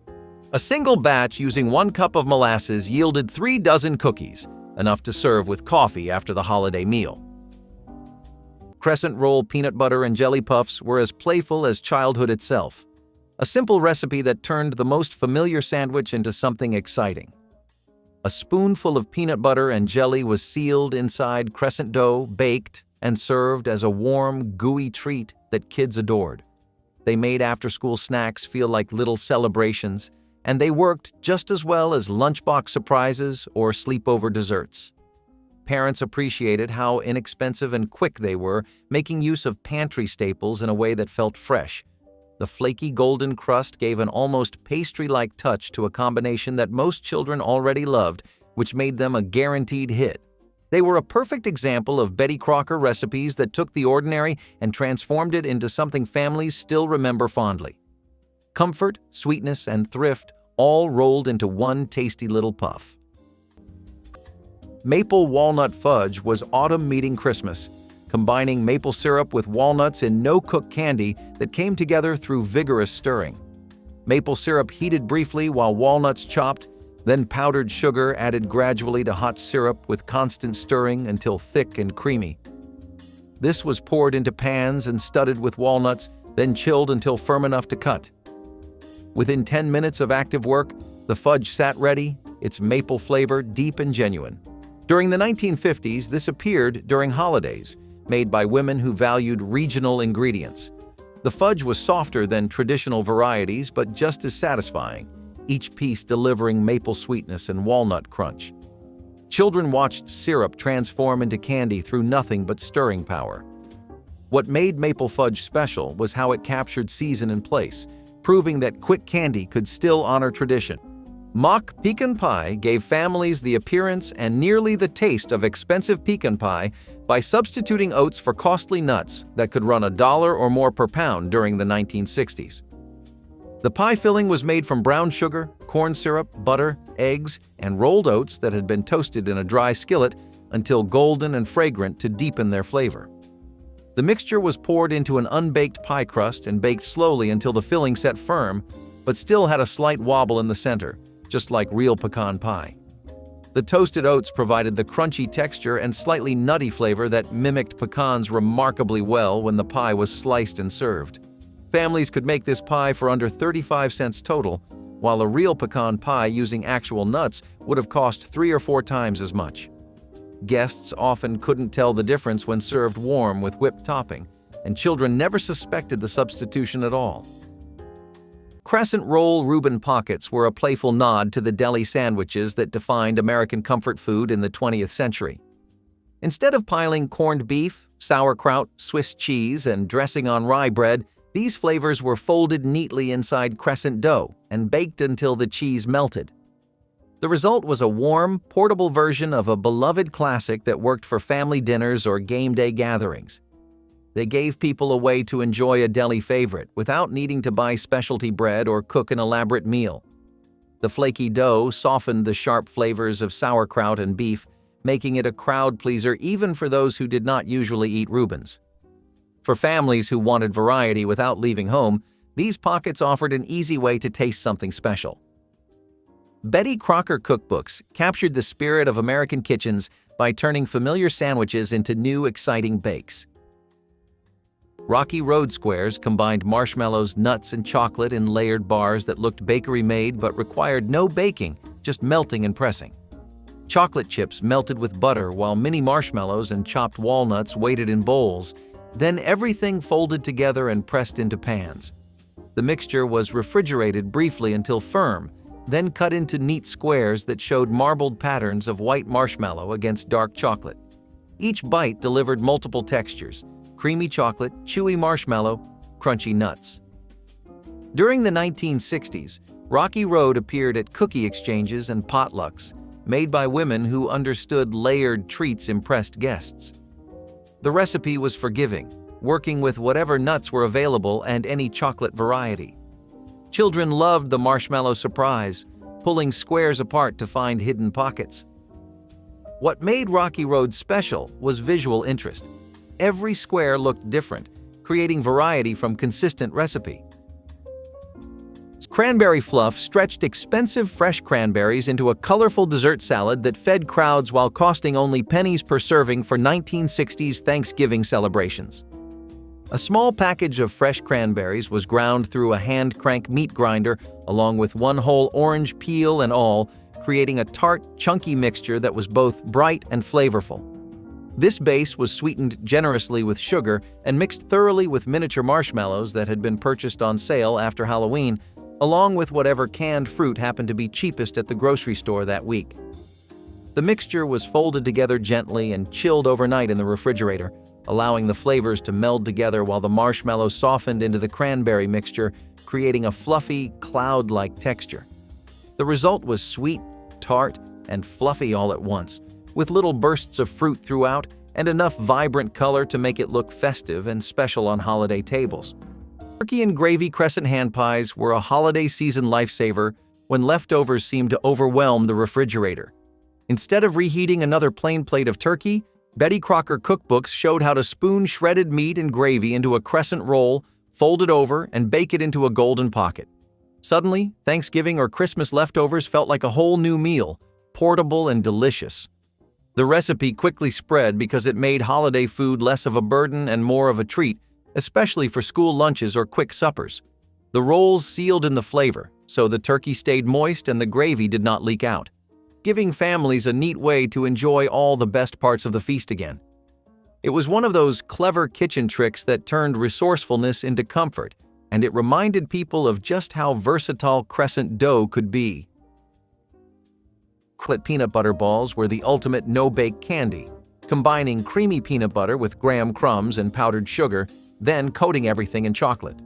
A single batch using 1 cup of molasses yielded 3 dozen cookies, enough to serve with coffee after the holiday meal. Crescent roll peanut butter and jelly puffs were as playful as childhood itself. A simple recipe that turned the most familiar sandwich into something exciting. A spoonful of peanut butter and jelly was sealed inside crescent dough, baked, and served as a warm, gooey treat that kids adored. They made after-school snacks feel like little celebrations, and they worked just as well as lunchbox surprises or sleepover desserts. Parents appreciated how inexpensive and quick they were, making use of pantry staples in a way that felt fresh. The flaky golden crust gave an almost pastry-like touch to a combination that most children already loved, which made them a guaranteed hit. They were a perfect example of Betty Crocker recipes that took the ordinary and transformed it into something families still remember fondly. Comfort, sweetness, and thrift all rolled into one tasty little puff. Maple walnut fudge was autumn meeting Christmas, combining maple syrup with walnuts in no-cook candy that came together through vigorous stirring. Maple syrup heated briefly while walnuts chopped, then powdered sugar added gradually to hot syrup with constant stirring until thick and creamy. This was poured into pans and studded with walnuts, then chilled until firm enough to cut. Within 10 minutes of active work, the fudge sat ready, its maple flavor deep and genuine. During the 1950s, this appeared during holidays, made by women who valued regional ingredients. The fudge was softer than traditional varieties, but just as satisfying, each piece delivering maple sweetness and walnut crunch. Children watched syrup transform into candy through nothing but stirring power. What made maple fudge special was how it captured season and place, proving that quick candy could still honor tradition. Mock pecan pie gave families the appearance and nearly the taste of expensive pecan pie by substituting oats for costly nuts that could run $1 or more per pound during the 1960s. The pie filling was made from brown sugar, corn syrup, butter, eggs, and rolled oats that had been toasted in a dry skillet until golden and fragrant to deepen their flavor. The mixture was poured into an unbaked pie crust and baked slowly until the filling set firm, but still had a slight wobble in the center, just like real pecan pie. The toasted oats provided the crunchy texture and slightly nutty flavor that mimicked pecans remarkably well when the pie was sliced and served. Families could make this pie for under 35 cents total, while a real pecan pie using actual nuts would have cost 3 or 4 times as much. Guests often couldn't tell the difference when served warm with whipped topping, and children never suspected the substitution at all. Crescent roll Reuben pockets were a playful nod to the deli sandwiches that defined American comfort food in the 20th century. Instead of piling corned beef, sauerkraut, Swiss cheese, and dressing on rye bread, these flavors were folded neatly inside crescent dough and baked until the cheese melted. The result was a warm, portable version of a beloved classic that worked for family dinners or game day gatherings. They gave people a way to enjoy a deli favorite without needing to buy specialty bread or cook an elaborate meal. The flaky dough softened the sharp flavors of sauerkraut and beef, making it a crowd pleaser even for those who did not usually eat Reubens. For families who wanted variety without leaving home, these pockets offered an easy way to taste something special. Betty Crocker cookbooks captured the spirit of American kitchens by turning familiar sandwiches into new, exciting bakes. Rocky Road squares combined marshmallows, nuts, and chocolate in layered bars that looked bakery-made but required no baking, just melting and pressing. Chocolate chips melted with butter while mini marshmallows and chopped walnuts waited in bowls. Then everything folded together and pressed into pans. The mixture was refrigerated briefly until firm, then cut into neat squares that showed marbled patterns of white marshmallow against dark chocolate. Each bite delivered multiple textures: creamy chocolate, chewy marshmallow, crunchy nuts. During the 1960s, Rocky Road appeared at cookie exchanges and potlucks, made by women who understood layered treats impressed guests. The recipe was forgiving, working with whatever nuts were available and any chocolate variety. Children loved the marshmallow surprise, pulling squares apart to find hidden pockets. What made Rocky Road special was visual interest. Every square looked different, creating variety from consistent recipe. Cranberry fluff stretched expensive fresh cranberries into a colorful dessert salad that fed crowds while costing only pennies per serving for 1960s Thanksgiving celebrations. A small package of fresh cranberries was ground through a hand-crank meat grinder along with one whole orange peel and all, creating a tart, chunky mixture that was both bright and flavorful. This base was sweetened generously with sugar and mixed thoroughly with miniature marshmallows that had been purchased on sale after Halloween, along with whatever canned fruit happened to be cheapest at the grocery store that week. The mixture was folded together gently and chilled overnight in the refrigerator, allowing the flavors to meld together while the marshmallows softened into the cranberry mixture, creating a fluffy, cloud-like texture. The result was sweet, tart, and fluffy all at once, with little bursts of fruit throughout and enough vibrant color to make it look festive and special on holiday tables. Turkey and gravy crescent hand pies were a holiday season lifesaver when leftovers seemed to overwhelm the refrigerator. Instead of reheating another plain plate of turkey, Betty Crocker cookbooks showed how to spoon shredded meat and gravy into a crescent roll, fold it over, and bake it into a golden pocket. Suddenly, Thanksgiving or Christmas leftovers felt like a whole new meal, portable and delicious. The recipe quickly spread because it made holiday food less of a burden and more of a treat, especially for school lunches or quick suppers. The rolls sealed in the flavor, so the turkey stayed moist and the gravy did not leak out, giving families a neat way to enjoy all the best parts of the feast again. It was one of those clever kitchen tricks that turned resourcefulness into comfort, and it reminded people of just how versatile crescent dough could be. Chocolate peanut butter balls were the ultimate no-bake candy, combining creamy peanut butter with graham crumbs and powdered sugar, then coating everything in chocolate.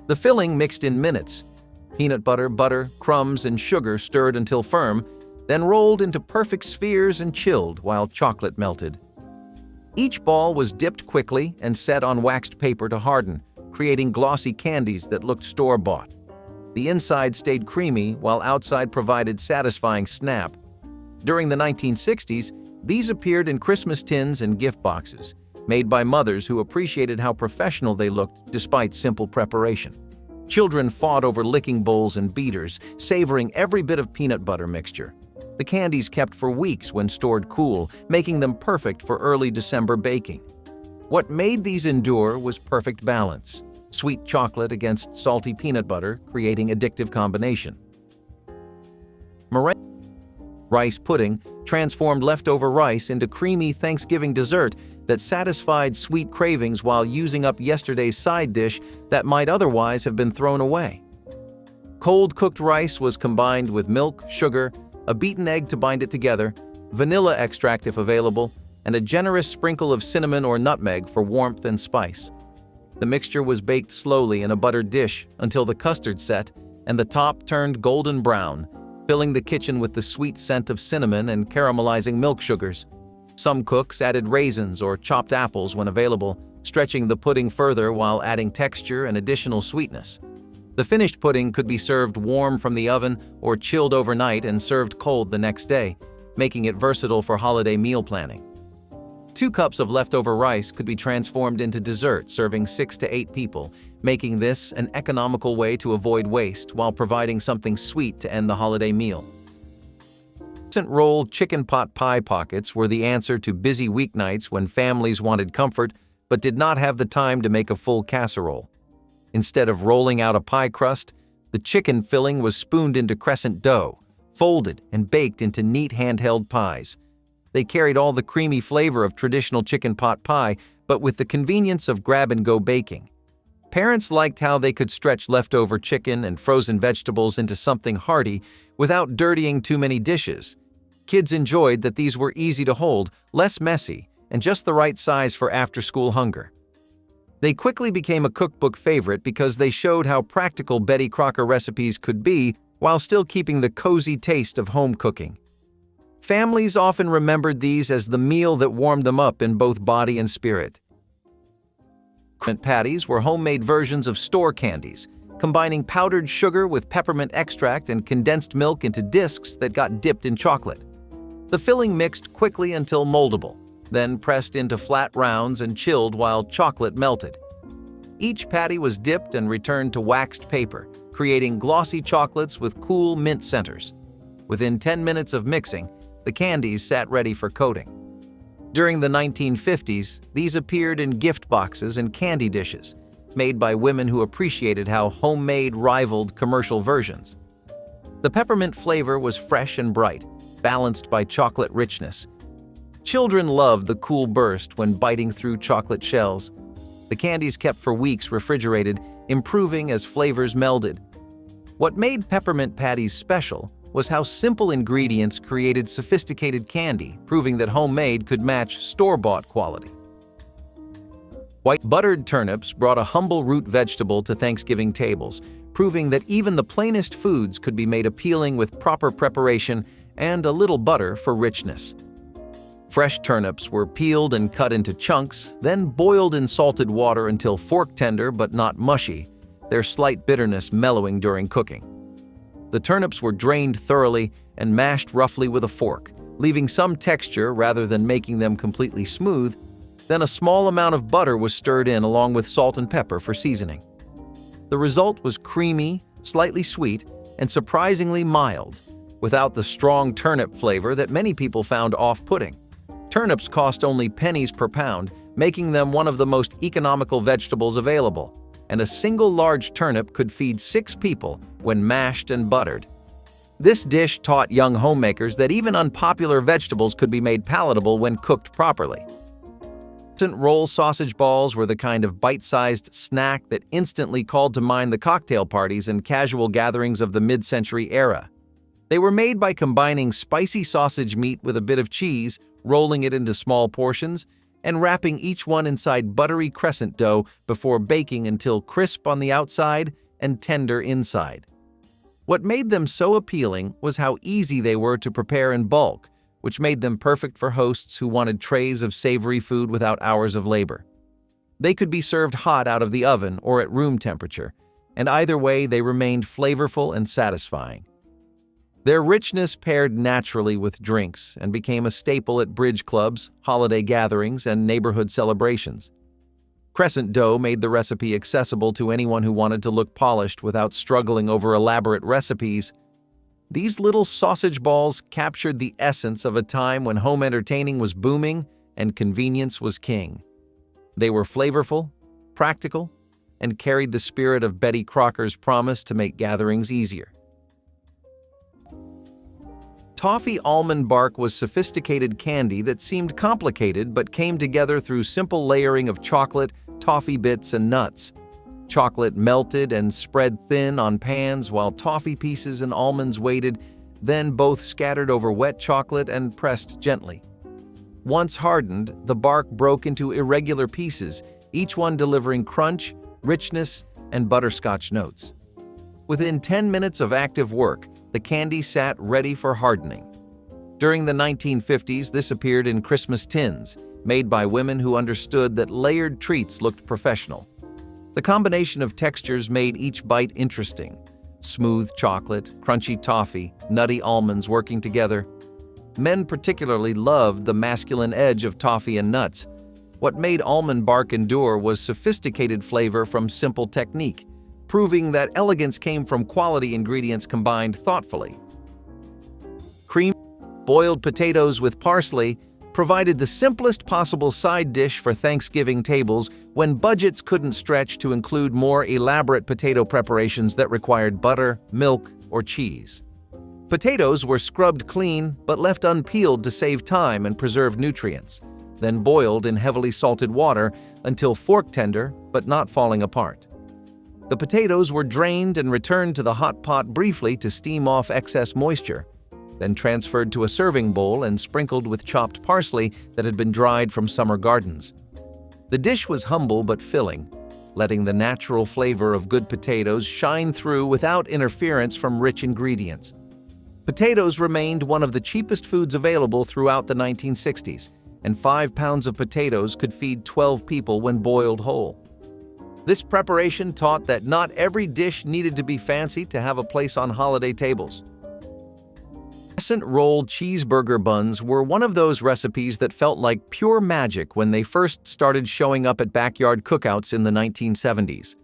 The filling mixed in minutes. Peanut butter, crumbs, and sugar stirred until firm, then rolled into perfect spheres and chilled while chocolate melted. Each ball was dipped quickly and set on waxed paper to harden, creating glossy candies that looked store-bought. The inside stayed creamy while outside provided satisfying snap. During the 1960s, these appeared in Christmas tins and gift boxes, made by mothers who appreciated how professional they looked despite simple preparation. Children fought over licking bowls and beaters, savoring every bit of peanut butter mixture. The candies kept for weeks when stored cool, making them perfect for early December baking. What made these endure was perfect balance. Sweet chocolate against salty peanut butter, creating addictive combination. Meringue rice pudding transformed leftover rice into creamy Thanksgiving dessert that satisfied sweet cravings while using up yesterday's side dish that might otherwise have been thrown away. Cold cooked rice was combined with milk, sugar, a beaten egg to bind it together, vanilla extract if available, and a generous sprinkle of cinnamon or nutmeg for warmth and spice. The mixture was baked slowly in a buttered dish until the custard set and the top turned golden brown, filling the kitchen with the sweet scent of cinnamon and caramelizing milk sugars. Some cooks added raisins or chopped apples when available, stretching the pudding further while adding texture and additional sweetness. The finished pudding could be served warm from the oven or chilled overnight and served cold the next day, making it versatile for holiday meal planning. 2 cups of leftover rice could be transformed into dessert, serving 6 to 8 people, making this an economical way to avoid waste while providing something sweet to end the holiday meal. Crescent roll chicken pot pie pockets were the answer to busy weeknights when families wanted comfort but did not have the time to make a full casserole. Instead of rolling out a pie crust, the chicken filling was spooned into crescent dough, folded and baked into neat handheld pies. They carried all the creamy flavor of traditional chicken pot pie, but with the convenience of grab-and-go baking. Parents liked how they could stretch leftover chicken and frozen vegetables into something hearty without dirtying too many dishes. Kids enjoyed that these were easy to hold, less messy, and just the right size for after-school hunger. They quickly became a cookbook favorite because they showed how practical Betty Crocker recipes could be while still keeping the cozy taste of home cooking. Families often remembered these as the meal that warmed them up in both body and spirit. Peppermint patties were homemade versions of store candies, combining powdered sugar with peppermint extract and condensed milk into discs that got dipped in chocolate. The filling mixed quickly until moldable, then pressed into flat rounds and chilled while chocolate melted. Each patty was dipped and returned to waxed paper, creating glossy chocolates with cool mint centers. Within 10 minutes of mixing, the candies sat ready for coating. During the 1950s, these appeared in gift boxes and candy dishes, made by women who appreciated how homemade rivaled commercial versions. The peppermint flavor was fresh and bright, balanced by chocolate richness. Children loved the cool burst when biting through chocolate shells. The candies kept for weeks refrigerated, improving as flavors melded. What made peppermint patties special was how simple ingredients created sophisticated candy, proving that homemade could match store-bought quality. White buttered turnips brought a humble root vegetable to Thanksgiving tables, proving that even the plainest foods could be made appealing with proper preparation and a little butter for richness. Fresh turnips were peeled and cut into chunks, then boiled in salted water until fork tender but not mushy, their slight bitterness mellowing during cooking. The turnips were drained thoroughly and mashed roughly with a fork, leaving some texture rather than making them completely smooth. Then a small amount of butter was stirred in along with salt and pepper for seasoning. The result was creamy, slightly sweet, and surprisingly mild, without the strong turnip flavor that many people found off-putting. Turnips cost only pennies per pound, making them one of the most economical vegetables available, and a single large turnip could feed 6 people when mashed and buttered. This dish taught young homemakers that even unpopular vegetables could be made palatable when cooked properly. Roll sausage balls were the kind of bite-sized snack that instantly called to mind the cocktail parties and casual gatherings of the mid-century era. They were made by combining spicy sausage meat with a bit of cheese, rolling it into small portions, and wrapping each one inside buttery crescent dough before baking until crisp on the outside and tender inside. What made them so appealing was how easy they were to prepare in bulk, which made them perfect for hosts who wanted trays of savory food without hours of labor. They could be served hot out of the oven or at room temperature, and either way they remained flavorful and satisfying. Their richness paired naturally with drinks and became a staple at bridge clubs, holiday gatherings, and neighborhood celebrations. Crescent dough made the recipe accessible to anyone who wanted to look polished without struggling over elaborate recipes. These little sausage balls captured the essence of a time when home entertaining was booming and convenience was king. They were flavorful, practical, and carried the spirit of Betty Crocker's promise to make gatherings easier. Toffee almond bark was sophisticated candy that seemed complicated but came together through simple layering of chocolate, toffee bits, and nuts. Chocolate melted and spread thin on pans while toffee pieces and almonds waited, then both scattered over wet chocolate and pressed gently. Once hardened, the bark broke into irregular pieces, each one delivering crunch, richness, and butterscotch notes. Within 10 minutes of active work, the candy sat ready for hardening. During the 1950s, this appeared in Christmas tins, made by women who understood that layered treats looked professional. The combination of textures made each bite interesting. Smooth chocolate, crunchy toffee, nutty almonds working together. Men particularly loved the masculine edge of toffee and nuts. What made almond bark endure was sophisticated flavor from simple technique, proving that elegance came from quality ingredients combined thoughtfully. Creamed boiled potatoes with parsley provided the simplest possible side dish for Thanksgiving tables when budgets couldn't stretch to include more elaborate potato preparations that required butter, milk, or cheese. Potatoes were scrubbed clean but left unpeeled to save time and preserve nutrients, then boiled in heavily salted water until fork tender but not falling apart. The potatoes were drained and returned to the hot pot briefly to steam off excess moisture, then transferred to a serving bowl and sprinkled with chopped parsley that had been dried from summer gardens. The dish was humble but filling, letting the natural flavor of good potatoes shine through without interference from rich ingredients. Potatoes remained one of the cheapest foods available throughout the 1960s, and 5 pounds of potatoes could feed 12 people when boiled whole. This preparation taught that not every dish needed to be fancy to have a place on holiday tables. Crescent rolled cheeseburger buns were one of those recipes that felt like pure magic when they first started showing up at backyard cookouts in the 1970s.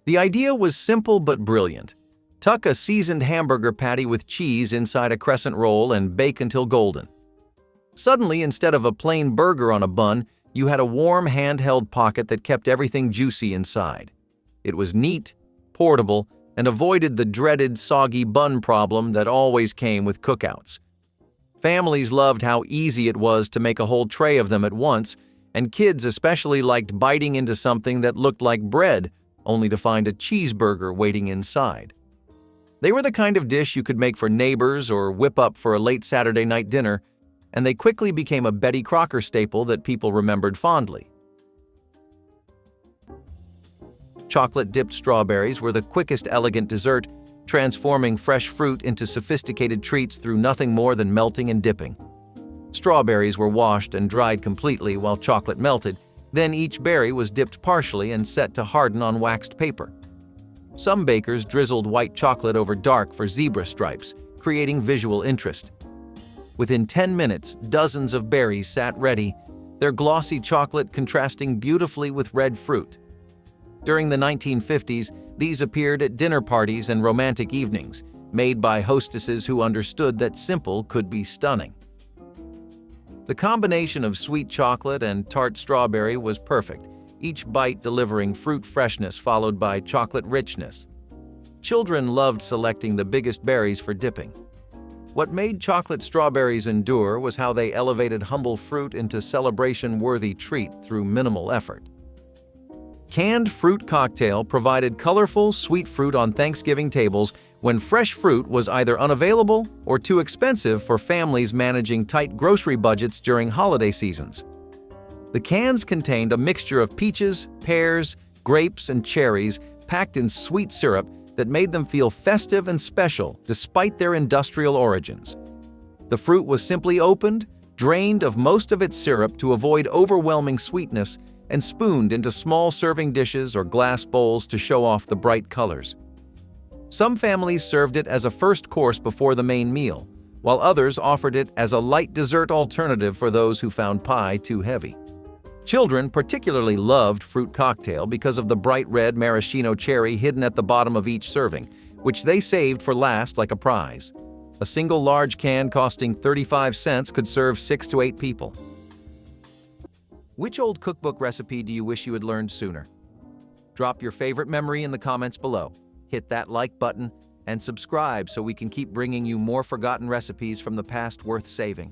The idea was simple but brilliant. Tuck a seasoned hamburger patty with cheese inside a crescent roll and bake until golden. Suddenly, instead of a plain burger on a bun, you had a warm handheld pocket that kept everything juicy inside. It was neat, portable, and avoided the dreaded soggy bun problem that always came with cookouts. Families loved how easy it was to make a whole tray of them at once, and kids especially liked biting into something that looked like bread, only to find a cheeseburger waiting inside. They were the kind of dish you could make for neighbors or whip up for a late Saturday night dinner, and they quickly became a Betty Crocker staple that people remembered fondly. Chocolate-dipped strawberries were the quickest elegant dessert, transforming fresh fruit into sophisticated treats through nothing more than melting and dipping. Strawberries were washed and dried completely while chocolate melted, then each berry was dipped partially and set to harden on waxed paper. Some bakers drizzled white chocolate over dark for zebra stripes, creating visual interest. Within 10 minutes, dozens of berries sat ready, their glossy chocolate contrasting beautifully with red fruit. During the 1950s, these appeared at dinner parties and romantic evenings, made by hostesses who understood that simple could be stunning. The combination of sweet chocolate and tart strawberry was perfect, each bite delivering fruit freshness followed by chocolate richness. Children loved selecting the biggest berries for dipping. What made chocolate strawberries endure was how they elevated humble fruit into celebration-worthy treat through minimal effort. Canned fruit cocktail provided colorful, sweet fruit on Thanksgiving tables when fresh fruit was either unavailable or too expensive for families managing tight grocery budgets during holiday seasons. The cans contained a mixture of peaches, pears, grapes, and cherries packed in sweet syrup that made them feel festive and special despite their industrial origins. The fruit was simply opened, drained of most of its syrup to avoid overwhelming sweetness, and spooned into small serving dishes or glass bowls to show off the bright colors. Some families served it as a first course before the main meal, while others offered it as a light dessert alternative for those who found pie too heavy. Children particularly loved fruit cocktail because of the bright red maraschino cherry hidden at the bottom of each serving, which they saved for last like a prize. A single large can costing 35 cents could serve 6 to 8 people. Which old cookbook recipe do you wish you had learned sooner? Drop your favorite memory in the comments below. Hit that like button and subscribe so we can keep bringing you more forgotten recipes from the past worth saving.